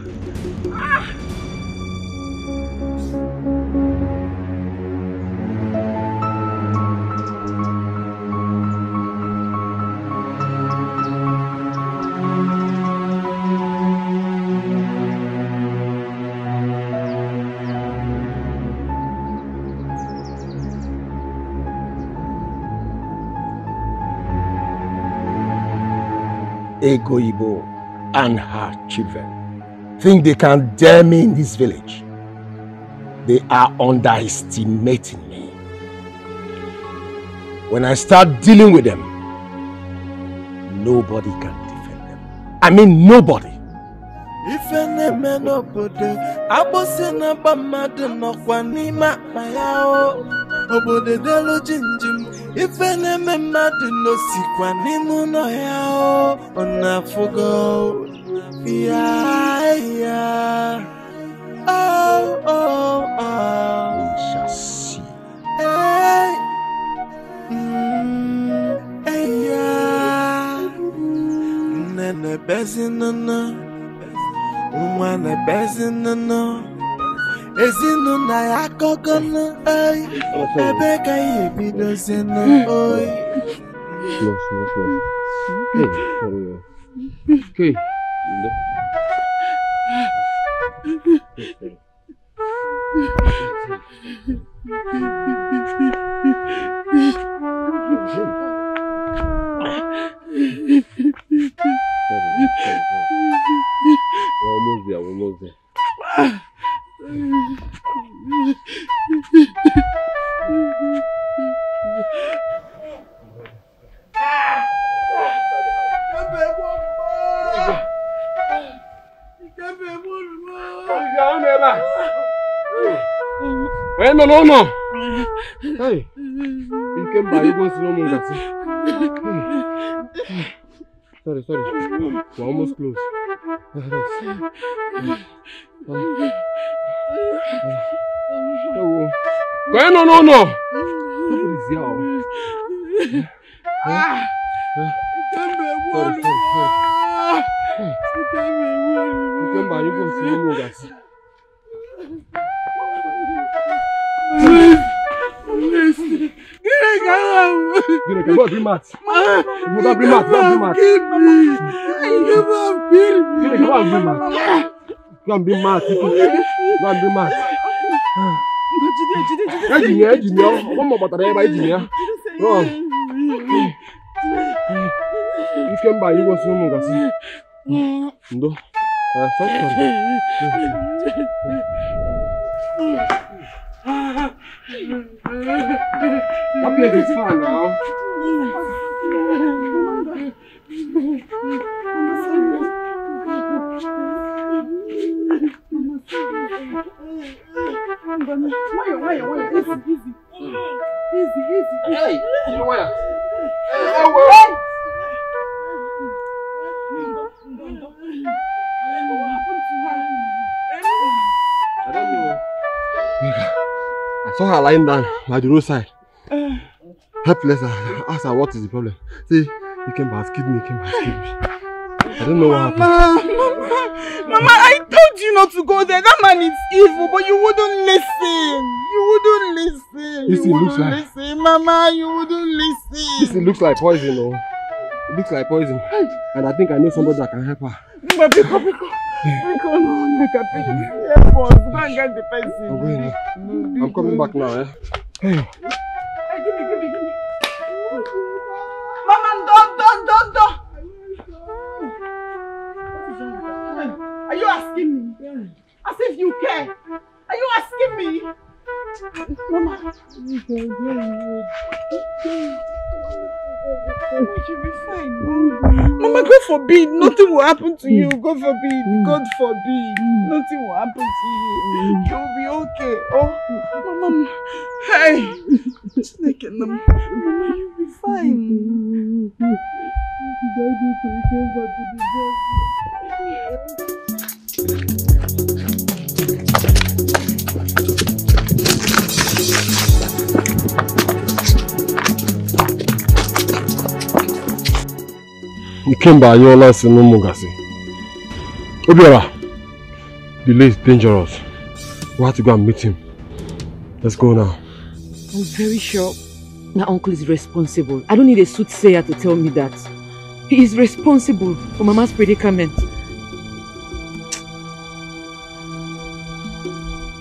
Ego Ibo and her children think they can dare me in this village. They are underestimating me. When I start dealing with them, nobody can defend I mean nobody. If any man obodo, abose na bamade no kwa ni mama yao. Obodo delo jinjim. If any man mad no sikwa ni muno yao. Ona fugo, yeah. Oh, oh, oh. We shall see. Hey, hey, yeah. Nene bezinana. Umane bezinana. Ezinu na yakogono. Ay, ebeka yebido zinu. Oy. No. Hey, sorry. Okay. We're almost there. No. Hey, you came by, you go to no more. Sorry. We're almost close. No. Nobody's here. Sorry. You came by, you go to no more. Go bring mat. Go bring mat. One more butter, everybody. Wrong. You came by, you go to no more. Sorry. That place is fine now. Why? Easy. Hey, where? I don't know. I saw her lying down by the roadside. Helpless. I asked her what is the problem. See, he came back, kidney. I don't know what happened. Mama, I told you not to go there. That man is evil, but you wouldn't listen. Mama, you wouldn't listen. This looks like poison, oh. It looks like poison. And I think I know somebody that can help her. Pick up. Help us. Go and get the person. I'm coming back now, eh? Hey. Give me. Mama, don't. Are you asking me? As if you care. Are you asking me? Mama. You'll be fine. Mama, God forbid. Nothing will happen to you. God forbid. Nothing will happen to you. You'll be okay. Oh, Mama. Hey. Mama, you'll be fine. Ikemba Ayola Senumugasi. Obiora, the lake is dangerous. We have to go and meet him. Let's go now. I'm very sure my uncle is responsible. I don't need a soothsayer to tell me that. He is responsible for Mama's predicament.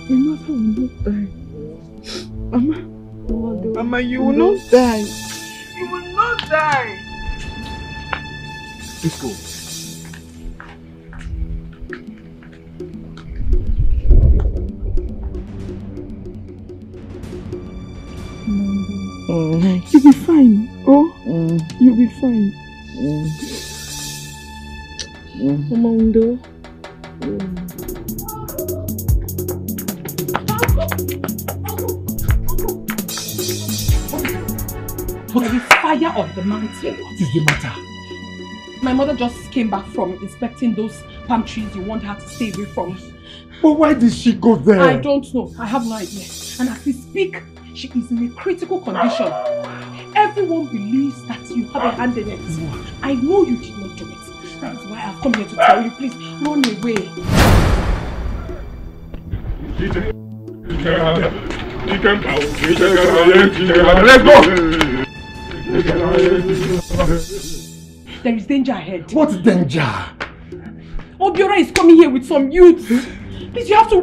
Your mother will not die. Mama, you will not die. You will not die. Let's go. You'll be fine. Oh, you'll be fine. Mondo. There is fire on the mountain. What is the matter? My mother just came back from inspecting those palm trees you want her to stay away from. But why did she go there? I don't know. I have no idea. And as we speak, she is in a critical condition. Everyone believes that you have a hand in it. I know you did not do it. That is why I've come here to tell you. Please, run away. Let's go! There is danger ahead. What danger? Obiora is coming here with some youths. Please, you have to...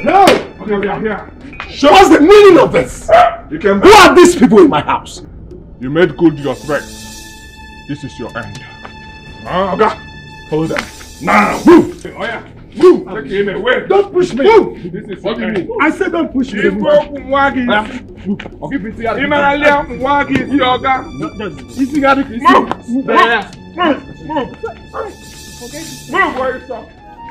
No! What's the meaning of this? Who are these people in my house? You made good your threat. This is your end. Okay. Hold on. Now, move! Oh yeah. Move! Take him away. Don't push me! Move! This is what you mean. I said don't push me! Move!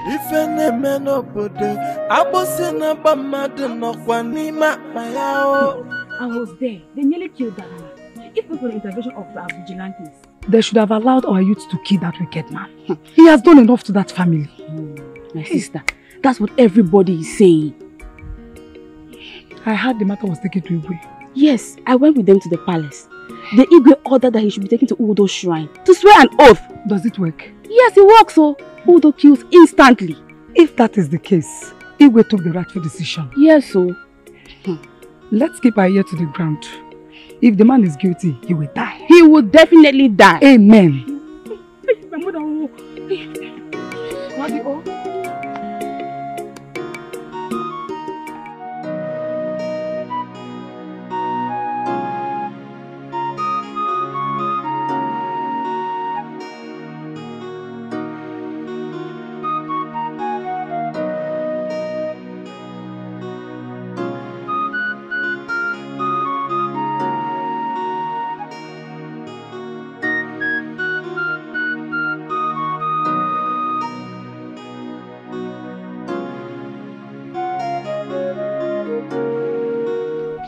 Ife na-eme n'obodo agbụsị na agba mmadụ nọkwa n'ime akpa ya o. I was there. They nearly killed that man. If not for the intervention of our vigilantes, they should have allowed our youth to kill that wicked man. He has done enough to that family. My sister, that's what everybody is saying. I heard the matter was taken to Igwe. Yes, I went with them to the palace. The Igwe ordered that he should be taken to Udo's shrine to swear an oath. Does it work? Yes, it works. So Udo kills instantly. If that is the case, Igwe took the rightful decision. Yes, so. Let's keep our ear to the ground. If the man is guilty, he will die. He will definitely die. Amen.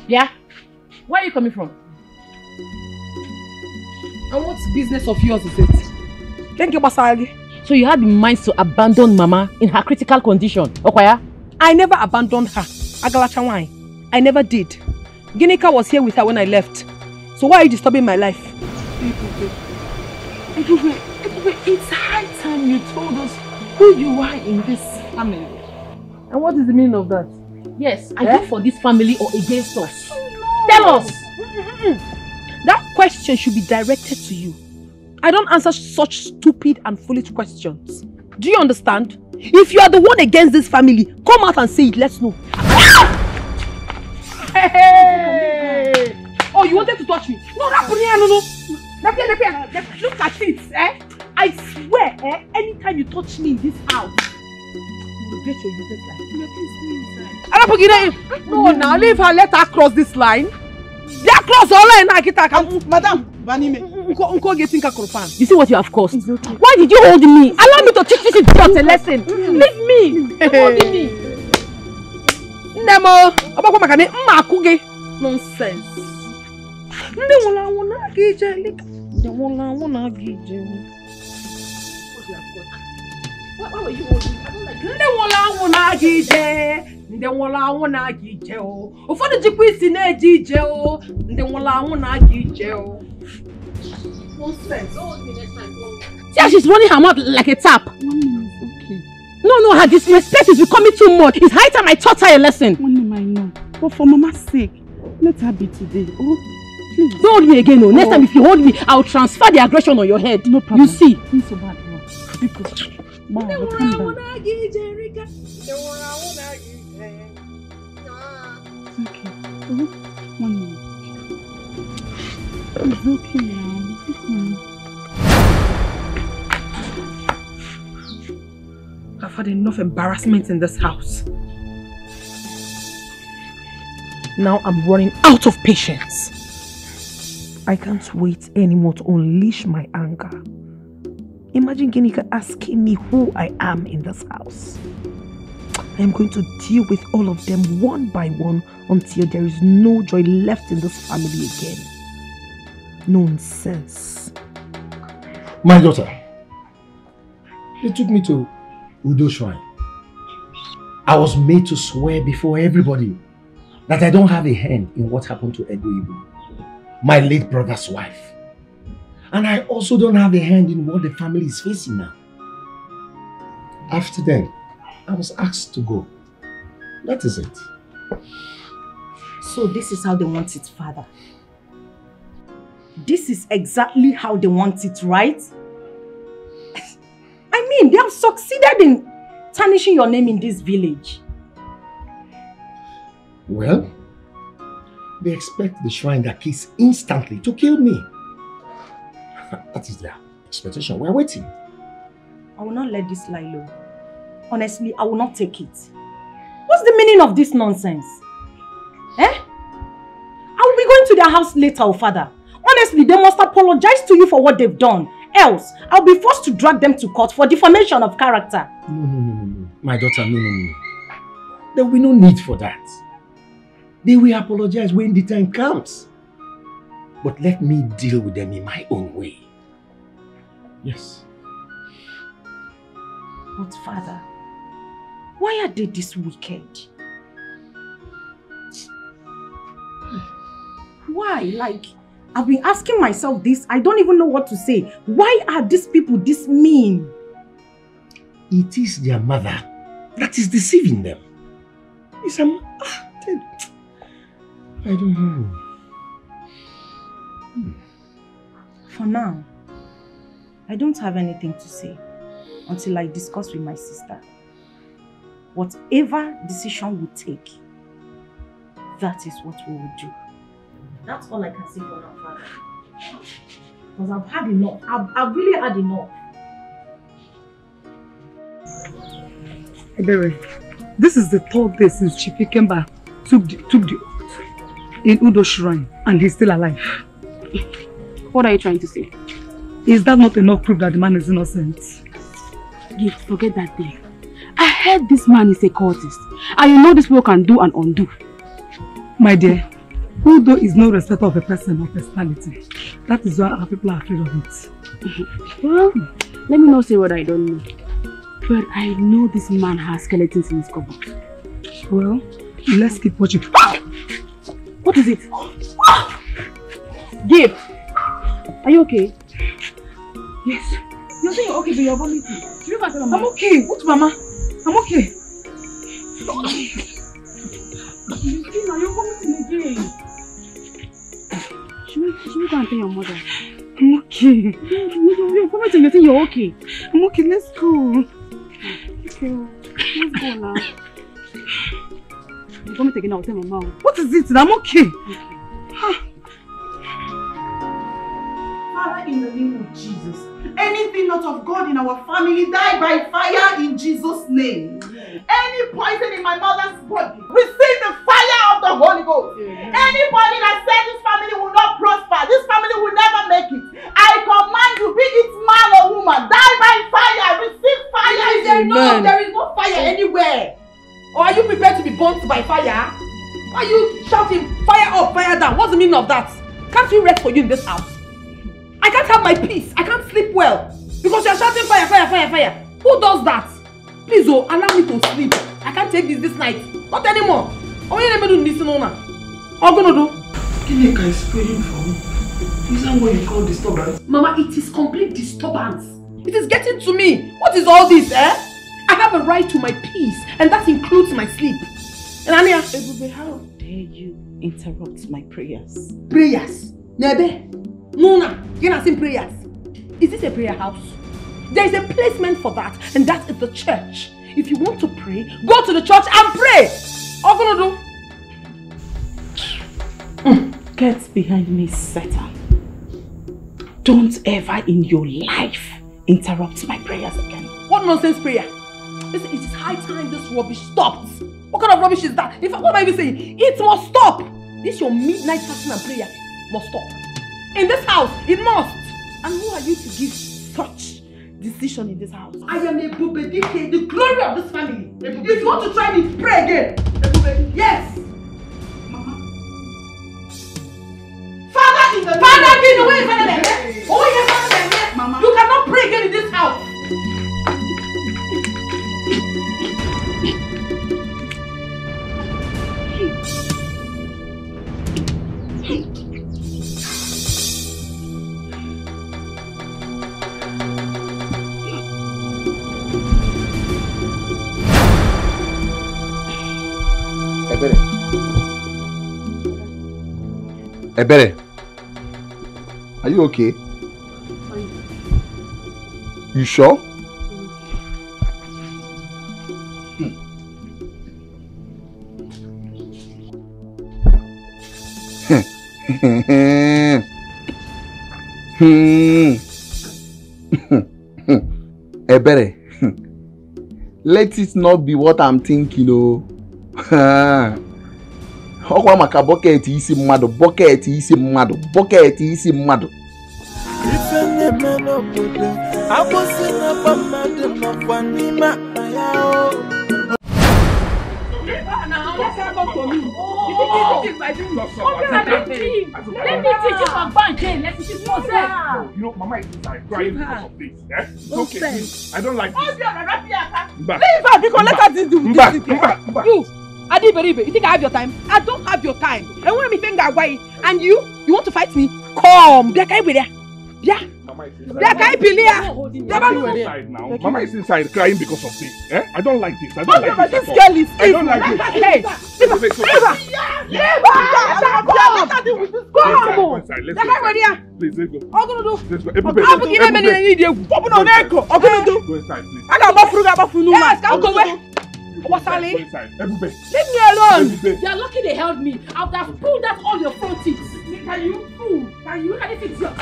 Yeah? Where are you coming from? And what business of yours is it? Thank you, Basagi. So you had the mind to abandon Mama in her critical condition, Okwaya? I never abandoned her. Agalachawai. I never did. Ginika was here with her when I left. So why are you disturbing my life? It's high time you told us who you are in this family. And what is the meaning of that? Yes, are you for this family or against us? No. Tell us! That question should be directed to you. I don't answer such stupid and foolish questions. Do you understand? If you are the one against this family, come out and say it. Let's know. Hey! Oh, you wanted to touch me? No, no. Look at it, eh? I swear, anytime you touch me in this house, you will get your useless life. No, now leave her. Let her cross this line. They are cross all line. Madam, Banime. You see what you have caused? Okay. Why did you hold me? Allow me to teach this idiot a lesson. Leave me. Hold me. Nemo, nonsense. Why were you holding? I don't like it. Nonsense. Don't hold me next time. See, she's running her mouth like a tap. Okay. No, her disrespect is becoming too much. It's high time I taught her a lesson. I know. But for Mama's sake, let her be today. Oh, please. Don't hold me again. No. Next time if you hold me, I'll transfer the aggression on your head. No problem. You see. It's so bad. Because calm down. It's okay. Oh, 1 minute. It's okay now. I've had enough embarrassment in this house. Now I'm running out of patience. I can't wait anymore to unleash my anger. Imagine Ginika asking me who I am in this house. I am going to deal with all of them one by one until there is no joy left in this family again. Nonsense. My daughter, they took me to Udo Shrine. I was made to swear before everybody that I don't have a hand in what happened to Ego Ibu, my late brother's wife. And I also don't have a hand in what the family is facing now. After then, I was asked to go. That is it. So this is how they want it, Father. This is exactly how they want it, right? I mean, they have succeeded in tarnishing your name in this village. Well, they expect the shrine that kills instantly to kill me. That is their expectation. We are waiting. I will not let this lie low. Honestly, I will not take it. What's the meaning of this nonsense? Eh? I will be going to their house later, Father. Honestly, they must apologize to you for what they've done. Else, I'll be forced to drag them to court for defamation of character. No. My daughter, no. There will be no need for that. They will apologize when the time comes. But let me deal with them in my own way. Yes. But Father, why are they this wicked? Why? Like, I've been asking myself this. I don't even know what to say. Why are these people this mean? It is their mother that is deceiving them. It's I don't know. For now, I don't have anything to say until I discuss with my sister. Whatever decision we take, that is what we will do. That's all I can say for now, Father. Because I've had enough. I've really had enough. Ebere, this is the third day since Chief Ikemba took the oath in Udo Shrine and he's still alive. What are you trying to say? Is that not enough proof that the man is innocent? Gift, forget that day. I heard this man is a cultist. And you know this people can do and undo. My dear, Udo is no respecter of a person or personality. That is why our people are afraid of it. Well, let me not say what I don't know. But I know this man has skeletons in his cupboard. Well, let's keep watching. What is it? Gabe, are you okay? Yes. You're saying you're okay, but you're vomiting. I'm okay. What, Mama? I'm okay. You're vomiting again. Should we go and tell your mother? I'm okay. You're vomiting, you're saying you're okay. I'm okay, let's go. Okay, let's go now. You vomit again, I'll tell my mom. What is it? I'm okay. Father, in the name of Jesus, anything not of God in our family, die by fire in Jesus' name. Any poison in my mother's body, receive the fire of the Holy Ghost. Anybody that said this family will not prosper, this family will never make it, I command you, be it man or woman, die by fire, receive fire. There is no fire anywhere. Or are you prepared to be burnt by fire? Why are you shouting fire up, fire down? What's the meaning of that? Can't we rest for you in this house? I can't have my peace. I can't sleep well. Because you're shouting fire, fire, fire, fire. Who does that? Please, oh, allow me to sleep. I can't take this night. Not anymore. Oh, you never do this no now. What are you gonna do? Ginika is praying for me. Is that what you call disturbance? Mama, it is complete disturbance. It is getting to me. What is all this, eh? I have a right to my peace, and that includes my sleep. And Ania, Ebube, how dare you interrupt my prayers? Prayers? Nebe? Nuna, you're not saying prayers. Is this a prayer house? There is a placement for that, and that is the church. If you want to pray, go to the church and pray. What are you gonna do? Get behind me, Satan. Don't ever in your life interrupt my prayers again. What nonsense prayer? Listen, it is high time this rubbish stopped. What kind of rubbish is that? In fact, what am I even saying? It must stop. This your midnight fasting and prayer must stop. In this house, it must. And who are you to give such decision in this house? I am a Ebube Dikeh, the glory of this family. If you want to try me, pray again. Yes. Mama. Father in the way, Father. Oh yes, Father. Mama. You cannot pray again in this house. Ebere, are you okay? You sure? Ebere, let it not be what I'm thinking, oh. Okwa maka bucket isi mmadu, bucket isi mmadu, bucket isi mmadu. Ifene meno bude, abosi na bamade mokwa nima ayao. Now let's have a for me. Let me teach you from banking. Let's teach you for no, you know, Mama is inside crying because of this. Eh? It's okay, please. I don't like this. Leave her because let her do this. You. Adiberibe, you think I have your time? I don't have your time. I want me think that way. And you want to fight me? Come. Yeah. Mama is inside now. Mama is inside crying because of this. Eh? I don't like this. I don't like this. This girl is I don't like this. Leave her. Please, let's go. I'm gonna do. Let's go. Leave me alone. You're lucky they held me. I would have pulled out all your front teeth. Can you fool? Can you fix your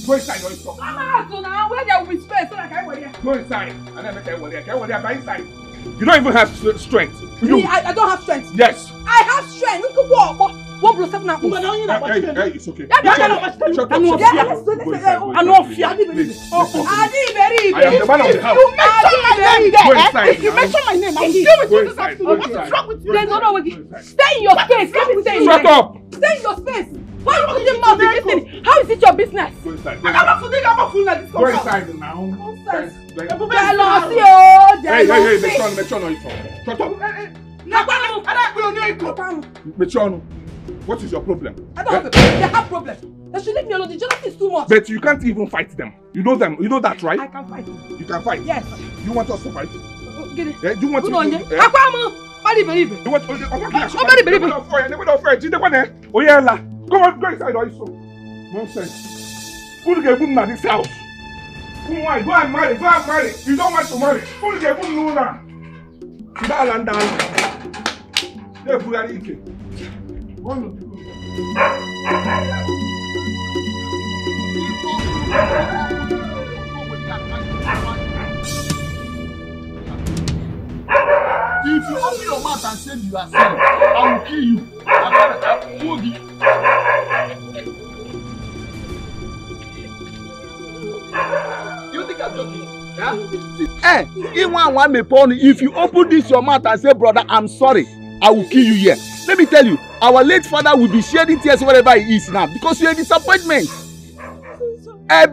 go inside or stop. Now where there will be space so that I can go inside. I never can by inside. You don't even have strength. I don't have strength. Yes. I have strength. We could walk. What blows up now? Hey, it's okay. Shut up. Shut up. I am the man of the house. You mention my name. I'll deal with you this afternoon. What's wrong with you? Stay in your space. Shut up. Stay in your space. Why are you putting mouth in this thing? How is it your business? Go inside. Go inside now. Hey, make sure no shut up. What is your problem? I don't have a problem. They have problems. They should leave me alone. The jealousy is too much. But you can't even fight them. You know them. You know that, right? I can fight. You can fight? Yes. You want us to fight? Get it. Yeah, do you want to? You want Come on, go inside also. Nonsense. Who get boom now this house? Go and marry. You don't want to marry. Who get boom no now? If you open your mouth and say you are sorry, I will kill you. I will kill you. You think I'm joking? Yeah? If you open this your mouth and say, brother, I'm sorry, I will kill you here. Let me tell you, our late father will be shedding tears wherever he is now because you're a disappointment. Now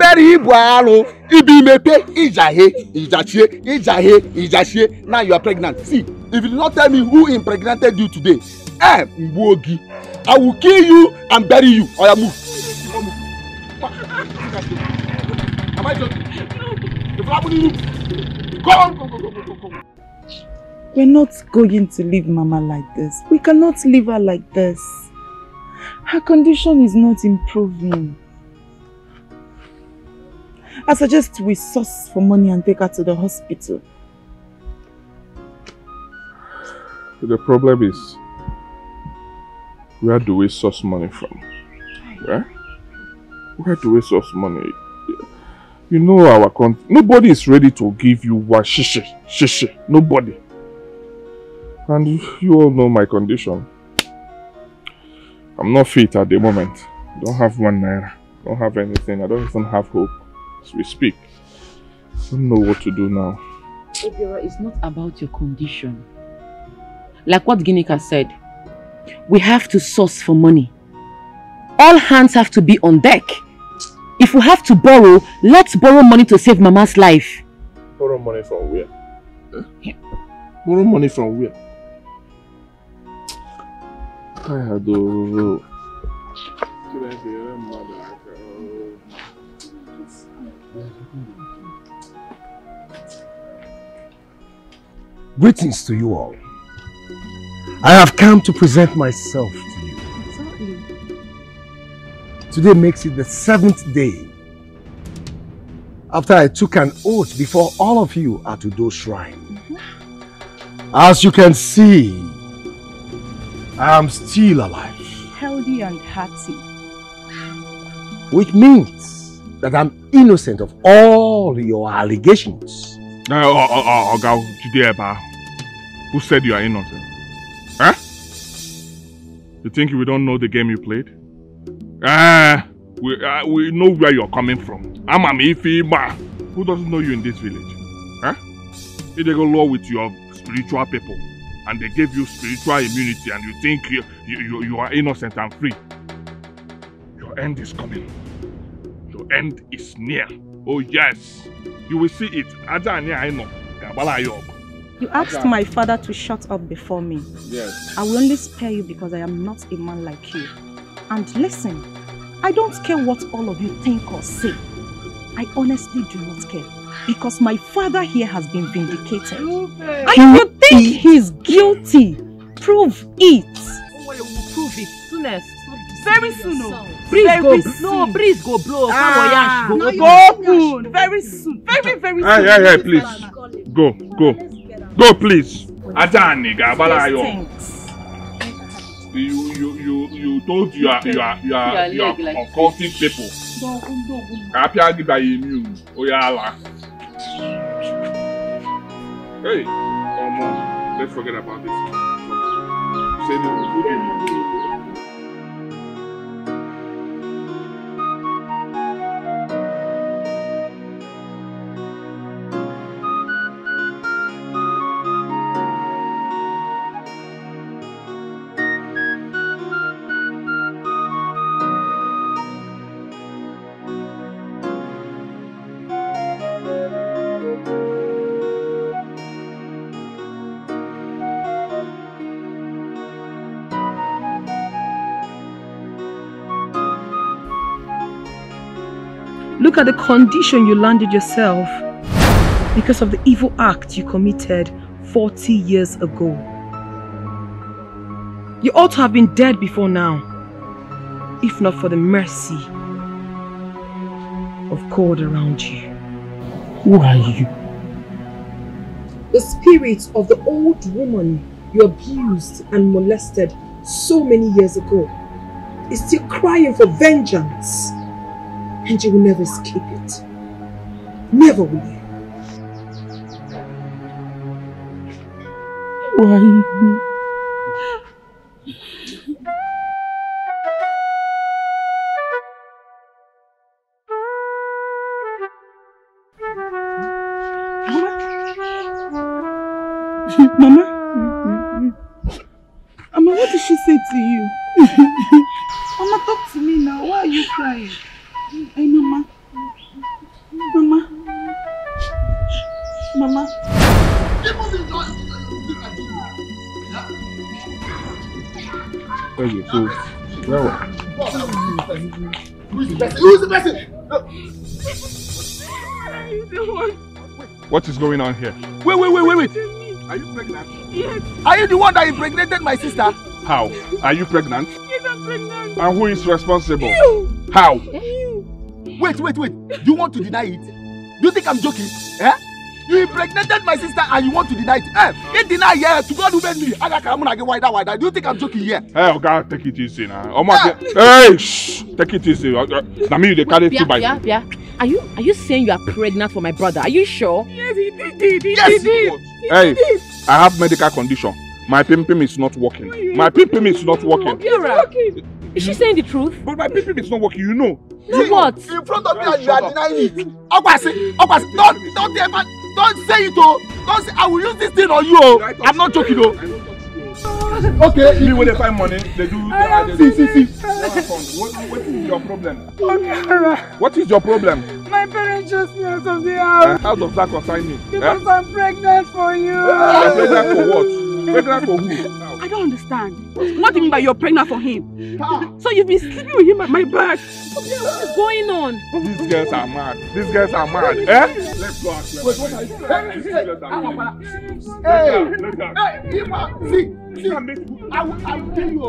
you are pregnant. See, if you do not tell me who impregnated you today, I will kill you and bury you. Or move. Am I joking? Go. We're not going to leave Mama like this. We cannot leave her like this. Her condition is not improving. I suggest we source for money and take her to the hospital. The problem is, where do we source money from? Where do we source money? You know our country. Nobody is ready to give you what shishi. Nobody. And you all know my condition. I'm not fit at the moment. I don't have 1 naira. I don't have anything. I don't even have hope as we speak. I don't know what to do now. Obiora, it's not about your condition. Like what Ginika said, we have to source for money. All hands have to be on deck. If we have to borrow, let's borrow money to save Mama's life. Borrow money from where? Huh? Borrow money from where? I do. Greetings to you all. I have come to present myself to you. Today makes it the 7th day after I took an oath before all of you at Udo's shrine. As you can see, I am still alive. Healthy and hearty. Which means that I'm innocent of all your allegations. Who said you are innocent? Huh? You think we don't know the game you played? We know where you're coming from. I'm Ifima. Who doesn't know you in this village? Huh? If they go law with your spiritual people and they gave you spiritual immunity and you think you are innocent and free, your end is coming. Your end is near. Oh yes. You will see it. You asked my father to shut up before me. Yes. I will only spare you because I am not a man like you. And listen, I don't care what all of you think or say. I honestly do not care. Because my father here has been vindicated. And you think he's guilty? Prove it. Oh, you will prove it soonest. Very soon. Breeze go blow. Very soon. Very soon. Hey, please. Go, please. You told you are occulting people. Hey, let's forget about this. Look at the condition you landed yourself because of the evil act you committed 40 years ago. You ought to have been dead before now, if not for the mercy of God around you. Who are you? The spirit of the old woman you abused and molested so many years ago is still crying for vengeance. And you will never escape it. Never will you. Why? Mama? Mama, what did she say to you? Mama, talk to me now. Why are you crying? Hey, Mama. Mama. Mama. Who's the person? What is going on here? Wait. Are you pregnant? Yes. Are you the one that impregnated my sister? How? Are you pregnant? Yes, I'm pregnant. And who is responsible? You. How? Wait. Do you want to deny it? Do you think I'm joking? Eh? You You impregnated my sister and you want to deny it. Hey, deny here to God who made me. I can't get wider. Do you think I'm joking here? Hey, okay, take it easy now. Hey, shh, take it easy. That means they carry 2 by 2. Yeah. Are you saying you are pregnant for my brother? Are you sure? Yes, he did. He Yes. did. Hey, I have medical condition. My pim is not working. My pim is not working. Is she saying the truth? But my pim is not working, you know. No, what? In front of me and you are denying it. Okwasi, don't ever, don't say it, oh. Don't say, I will use this thing on you, oh. I'm not joking, oh. Okay. Me when they find money, they do. See. What is your problem? Okay. What is your problem? My parents just me out of the house. How does that concern me? Because I'm pregnant for you. You're pregnant for what? Pregnant for who? I don't understand. What do you mean by you're pregnant for him? So you've been sleeping with him at my back. What is going on? These girls are mad. Let's go ask them. Wait, what are you? See, I will tell you.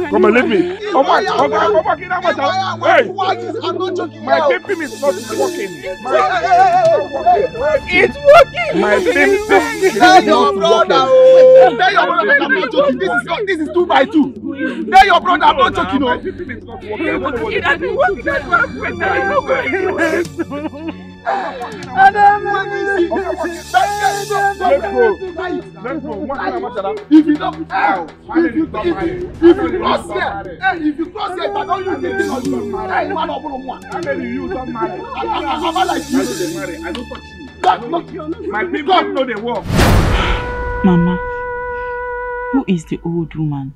Come and leave me. Come on. Hey, I'm not joking. my pimping is not working. It's working. My pimping is Tell your not brother. working. Tell your brother that I'm not joking. This is 2 by 2. Tell your brother I'm not joking. My pimping is not working. It has been working. That's why I'm pregnant. Let's go. If you don't, if you cross here, if you cross here, if I don't use the thing on you, I man up on one. How many you don't marry? I'm like you. I don't touch you. My people know they work. Mama, who is the old woman?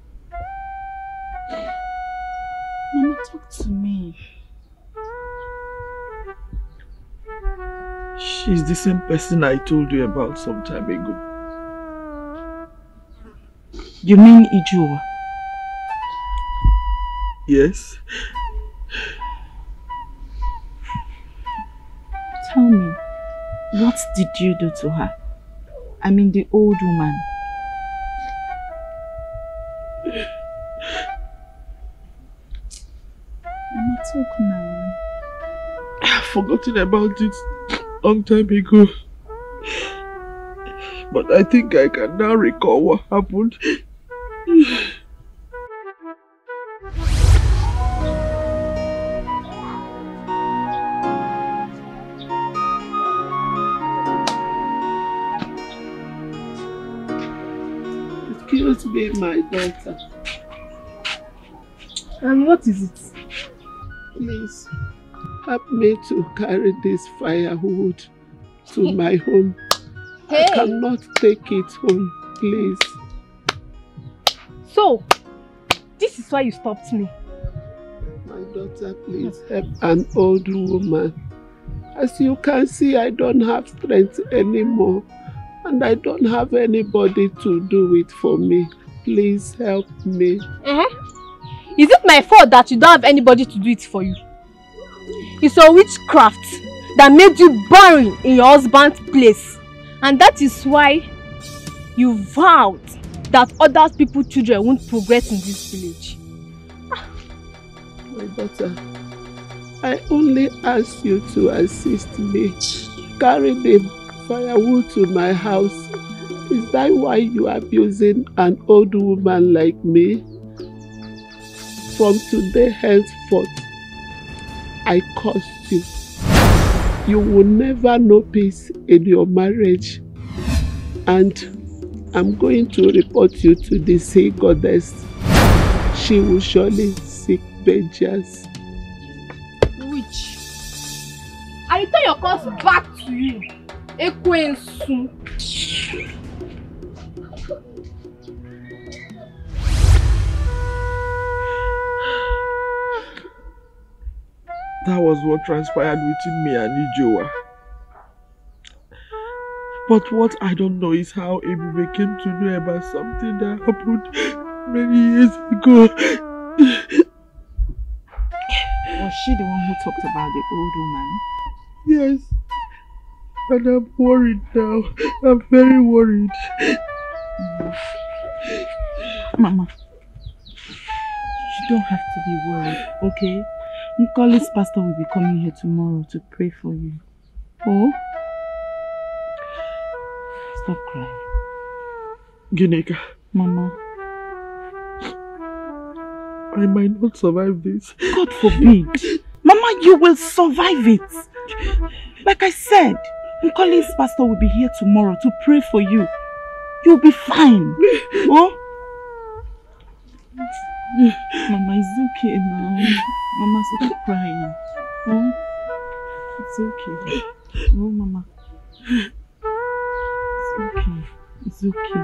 Mama, talk to me. She's the same person I told you about some time ago. You mean Ijo? Yes. Tell me, what did you do to her? I mean the old woman. Mama, talk now. I've forgotten about it long time ago. But I think I can now recall what happened. Excuse me, my daughter. And what is it? Please, help me to carry this firewood to my home. Hey. I cannot take it home, please. So, this is why you stopped me. My daughter, please help an old woman. As you can see, I don't have strength anymore. And I don't have anybody to do it for me. Please help me. Is it my fault that you don't have anybody to do it for you? It's your witchcraft that made you barren in your husband's place. And that is why you vowed that other people's children won't progress in this village. My daughter, I only ask you to assist me. Carry the firewood to my house. Is that why you are abusing an old woman like me? From today henceforth, I curse you. You will never know peace in your marriage. And I'm going to report you to the sea goddess. She will surely seek vengeance. Witch, I return your curse back to you. Ekwensu. That was what transpired between me and Ijoa. But what I don't know is how Ebube came to know about something that happened many years ago. Was she the one who talked about the old woman? Yes. And I'm worried now. I'm very worried. Mama, you don't have to be worried, okay? Nkoli's pastor will be coming here tomorrow to pray for you. Oh? Stop crying. Gineka. Mama. I might not survive this. God forbid. Mama, you will survive it. Like I said, Nkoli's pastor will be here tomorrow to pray for you. You'll be fine. Oh? Mama, it's okay now. Mama, stop crying. Oh? It's okay. Oh, Mama. It's okay. It's okay.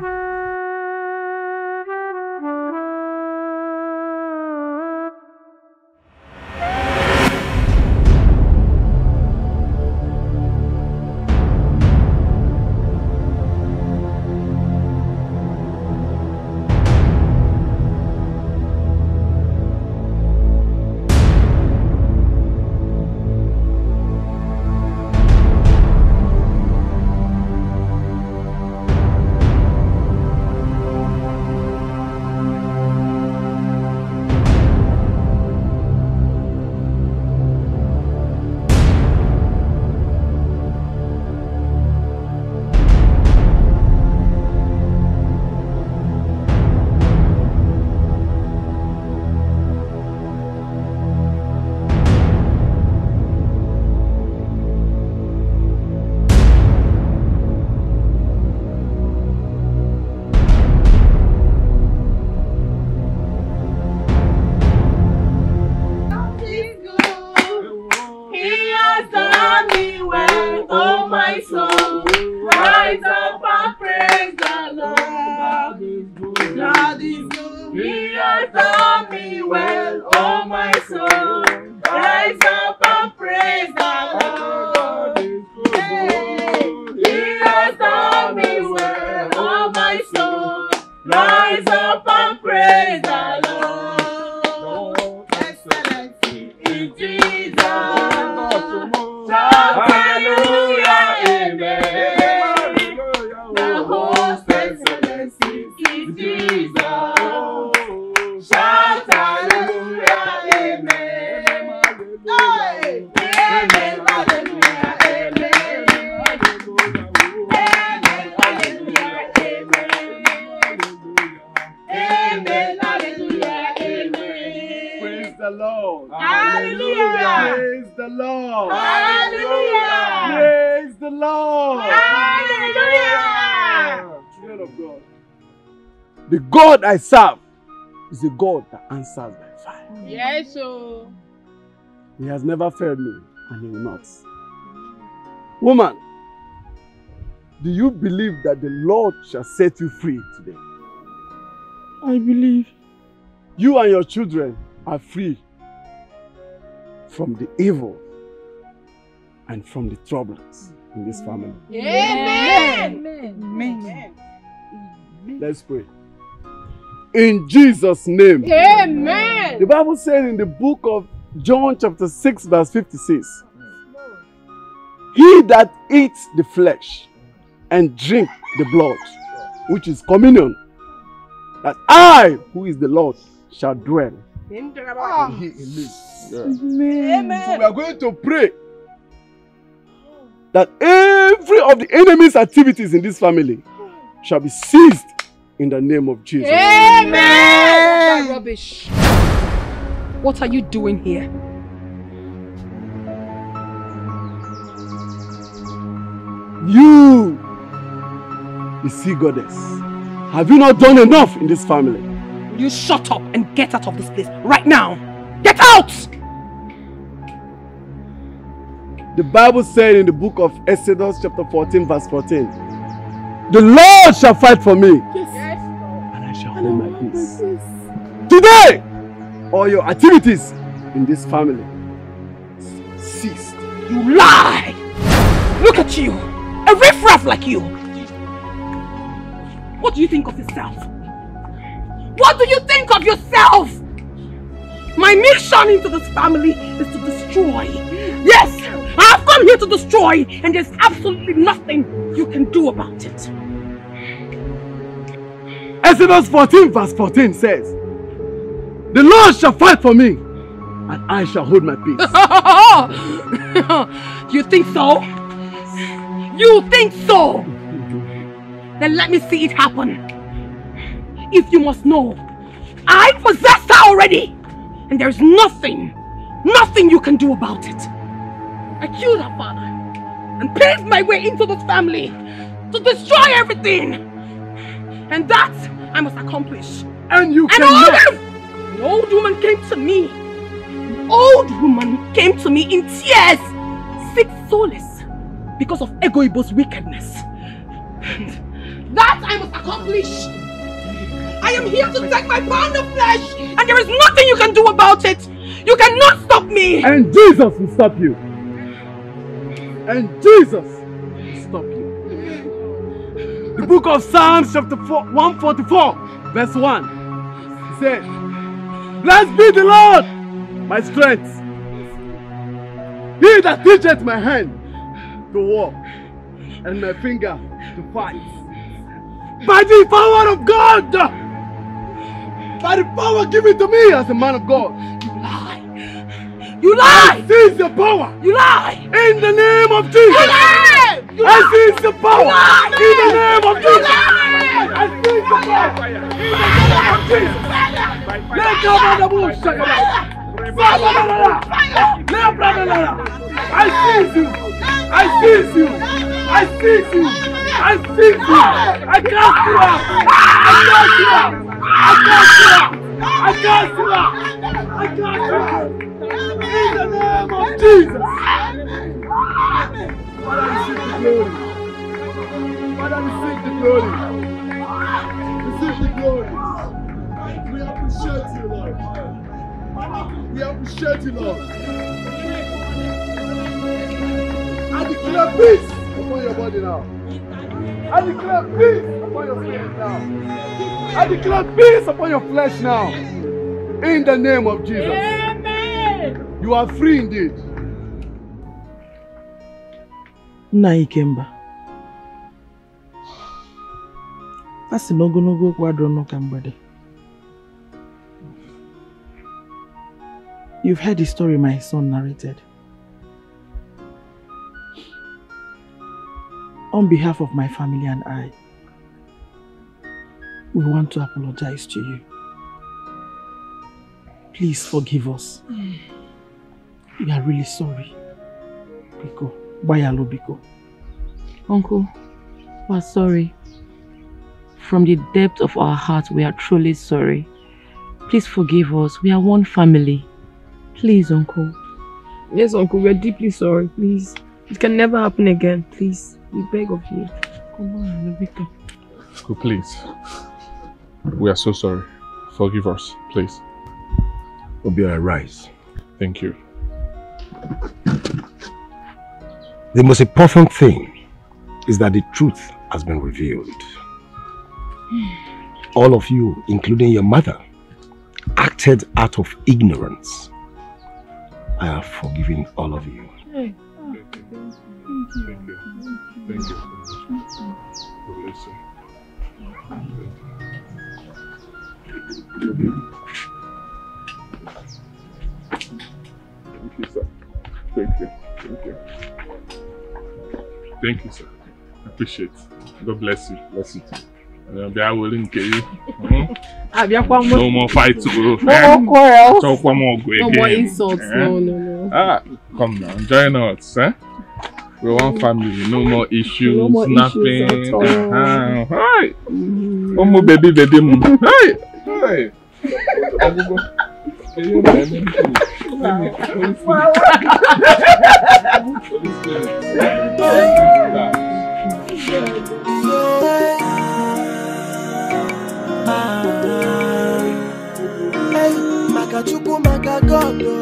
The God I serve is a God that answers by fire. Yes, so. He has never failed me, and he will not. Woman, do you believe that the Lord shall set you free today? I believe. You and your children are free from the evil and from the troubles in this family. Amen. Amen. Let's pray. In Jesus' name. Amen. The Bible says in the book of John chapter 6 verse 56, he that eats the flesh and drink the blood, which is communion, that I, who is the Lord, shall dwell in him. Amen. So we are going to pray that every of the enemy's activities in this family shall be seized in the name of Jesus. Amen. That rubbish. What are you doing here? You, the sea goddess, have you not done enough in this family? Will you shut up and get out of this place right now? Get out! The Bible said in the book of Exodus chapter 14 verse 14, the Lord shall fight for me. Yes. And I shall hold my peace. Today, all your activities in this family ceased. You lie! Look at you! A riffraff like you! What do you think of yourself? What do you think of yourself? My mission into this family is to destroy. Yes! I've come here to destroy, and there's absolutely nothing you can do about it. Exodus 14 verse 14 says, the Lord shall fight for me, and I shall hold my peace. You think so? You think so? Then let me see it happen. If you must know, I possessed her already, and there's nothing you can do about it. I killed her father and paved my way into this family to destroy everything. And that I must accomplish. And you cannot. An old woman came to me. An old woman came to me in tears, sick solace because of Ego Ibo's wickedness. And that I must accomplish. I am here to take my pound of flesh, and there is nothing you can do about it. You cannot stop me. And Jesus will stop you. And Jesus will stop you. The book of Psalms chapter 144 verse 1 says, "Blessed be the Lord, my strength, he that teacheth my hand to war and my finger to fight. By the power of God, by the power given to me as a man of God." You lie! I seize the power! You lie! In the name of Jesus! You lie! I seize the power! You lie! In the name of You Jesus! lie! I seize the power! In the name of Jesus! Let go of the bush! I seize you! I seize you! I seize you! I seize you! I cast you out! I cast you out! I cast you out! I cast you out! I cast you out! In the name of Jesus! Father, receive the glory. Father, receive the glory. Receive the glory. We appreciate you, Lord. We appreciate you, Lord. I declare peace upon your body now. I declare peace upon your spirit now. I declare peace upon your flesh now. In the name of Jesus. You are free indeed. Nna Ikemba. Asị m ogologo okwu adịrọ n'ụka mgbede. You've heard the story my son narrated. On behalf of my family and I, we want to apologize to you. Please forgive us. We are really sorry. Biko, Bayalo Biko. Uncle, we are sorry. From the depth of our heart, we are truly sorry. Please forgive us. We are one family. Please, Uncle. Yes, Uncle, we are deeply sorry. Please. It can never happen again. Please. We beg of you. Come on, Biko. Uncle, please. We are so sorry. Forgive us, please. Obiora, rise. Thank you. The most important thing is that the truth has been revealed. All of you, including your mother, acted out of ignorance. I have forgiven all of you. Thank you. Thank you. Thank you. Thank you, sir. Thank you. Thank you. Thank you, sir. I appreciate it. God bless you. Bless you too. They are willing to you. No more fights. No more quarrels. No more insults. No. Ah, come now. Join us. We're one family. No more issues. No more nothing. issues at all. Hi. Oh, baby. Hi. Hi. Makachuku makagodo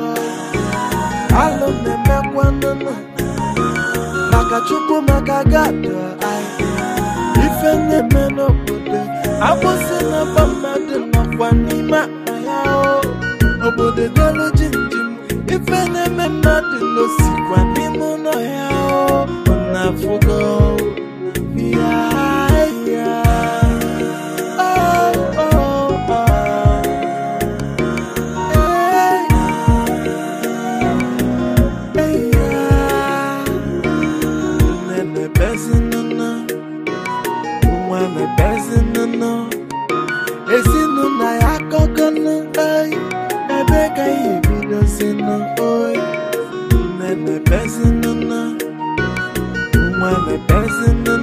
alo neme kwanana Makachuku makagado ife neme no bode abose na bamade no kwanima ayao obode delo jinjim ife neme made no sikwanimo no yao onafugo yeah. my personal